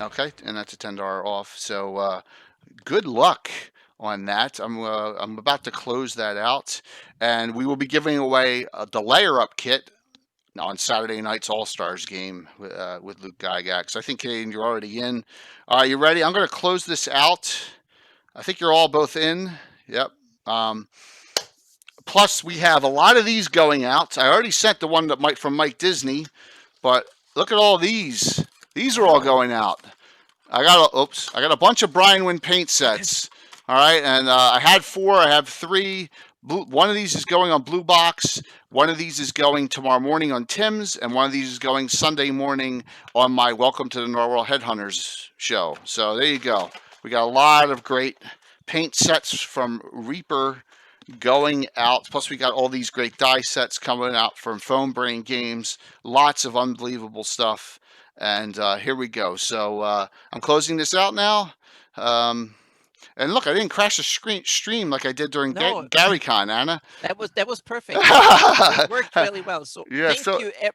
Okay, and that's a $10 off. So good luck on that. I'm about to close that out, and we will be giving away the layer up kit on Saturday night's All Stars game with Luke Gygax. I think, Canadian, you're already in. All right, you ready? I'm going to close this out. I think you're all both in. Yep. Plus, we have a lot of these going out. I already sent the one that from Mike Disney, but look at all these. These are all going out. I got a bunch of Brian Wynn paint sets. All right, and I had 4. I have 3. One of these is going on Blue Box. One of these is going tomorrow morning on Tim's, and one of these is going Sunday morning on my Welcome to the Norworld Headhunters show. So there you go. We got a lot of great paint sets from Reaper going out. Plus, we got all these great die sets coming out from Foam Brain Games. Lots of unbelievable stuff. And here we go. So I'm closing this out now. And look, I didn't crash the stream like I did during GaryCon, Anna. That was perfect. It worked really well. So yeah,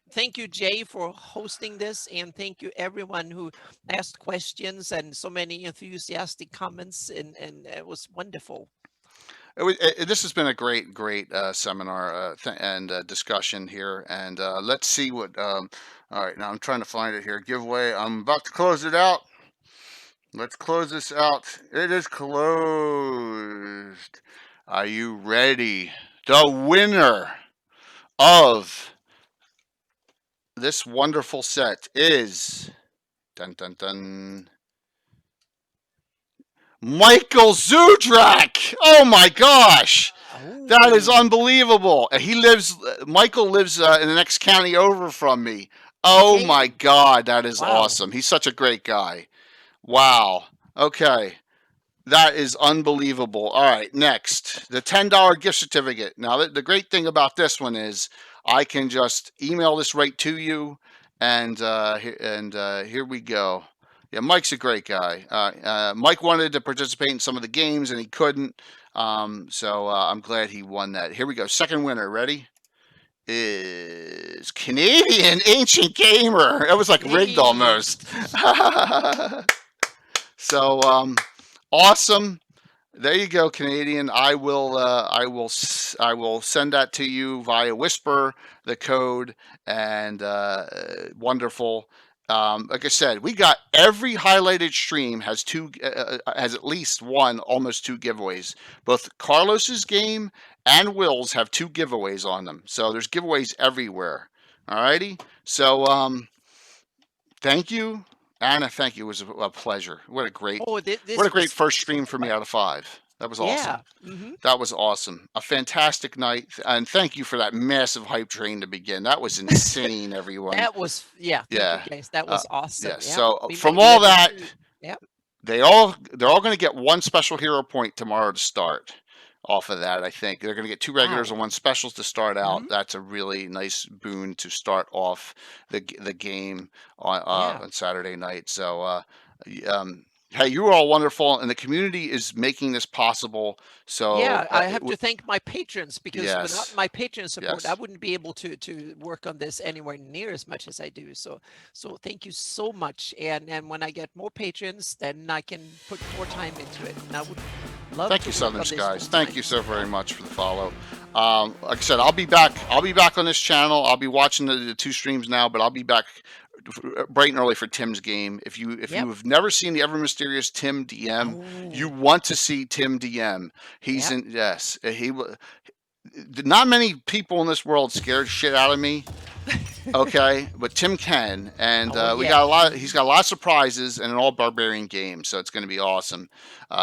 thank you, Jay, for hosting this, and thank you everyone who asked questions and so many enthusiastic comments, and it was wonderful. This has been a great seminar and discussion here, and let's see what. All right, now I'm trying to find it here. Giveaway. I'm about to close it out. Let's close this out. It is closed. Are you ready? The winner of this wonderful set is dun dun dun. Michael Zudrak! Oh my gosh! That is unbelievable. Michael lives in the next county over from me. Oh my God, that is awesome. He's such a great guy. Wow. Okay. That is unbelievable. All right, next. The $10 gift certificate. Now, the great thing about this one is I can just email this right to you, and here we go. Yeah, Mike's a great guy. Mike wanted to participate in some of the games, and he couldn't. So I'm glad he won that. Here we go. Second winner. Ready? Is Canadian Ancient Gamer. It was like rigged almost. So awesome. There you go, Canadian. I will send that to you via Whisper, the code, and wonderful. like I said, we got every highlighted stream has has at least one, almost two giveaways. Both Carlos's game and Will's have 2 giveaways on them. So there's giveaways everywhere. Alrighty. So thank you, Anna. Thank you. It was a pleasure. What a great first stream for me out of 5. That was awesome. Yeah. That was awesome. A fantastic night. And thank you for that massive hype train to begin. That was insane, everyone. That was, yeah. Yeah. Thank you guys. That was awesome. Yeah. Yep. So from all that, they're all going to get 1 special hero point tomorrow to start off of that. I think they're going to get 2 regulars and 1 specials to start out. That's a really nice boon to start off the game on Saturday night. So, hey, you are all wonderful, and the community is making this possible. So yeah, I have to thank my patrons, because without my patron support, Yes. I wouldn't be able to work on this anywhere near as much as I do. So thank you so much. And when I get more patrons, then I can put more time into it. And I would love Thank to you, work Southern on this Skies. full Thank time. you so very much for the follow. Like I said, I'll be back on this channel. I'll be watching the 2 streams now, but I'll be back bright and early for Tim's game. If you have never seen the ever mysterious Tim DM, you want to see Tim DM. He's in. Yes, not many people in this world scared shit out of me. Okay, but Tim can, and we got a lot. He's got a lot of surprises and an all barbarian game, so it's going to be awesome.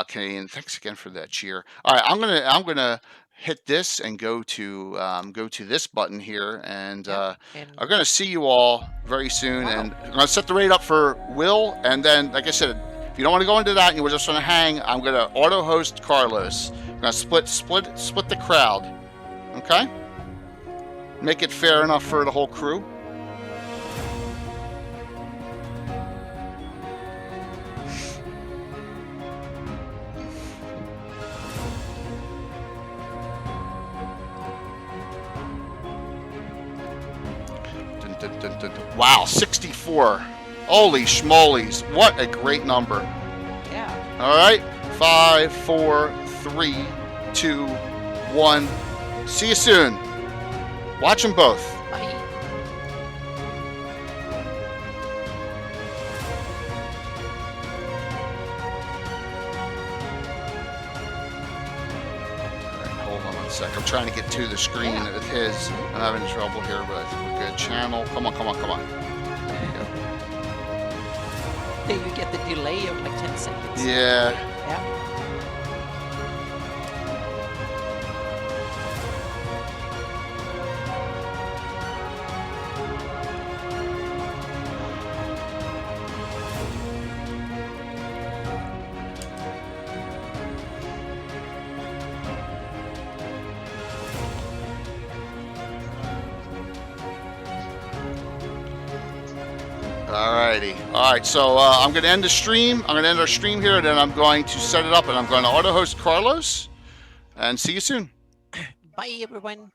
Canadian, thanks again for that cheer. All right, I'm gonna hit this and go to this button here, and I'm gonna see you all very soon, and I'm gonna set the raid up for Will, and then, like I said, if you don't want to go into that and you just want to hang, I'm gonna auto host Carlos. I'm gonna split the crowd. Okay, make it fair enough for the whole crew. Wow, 64. Holy schmolies. What a great number. Yeah. All right. 5, 4, 3, 2, 1. See you soon. Watch them both. Bye. Hold on 1 sec. I'm trying to get to the screen with his. I'm having trouble here, but I think we're good. Channel. Come on. There you go. Then you get the delay of like 10 seconds. Yeah. Yeah. Alrighty. Alright, so I'm going to end the stream. I'm going to end our stream here, and then I'm going to set it up, and I'm going to auto host Carlos. And see you soon. Bye, everyone.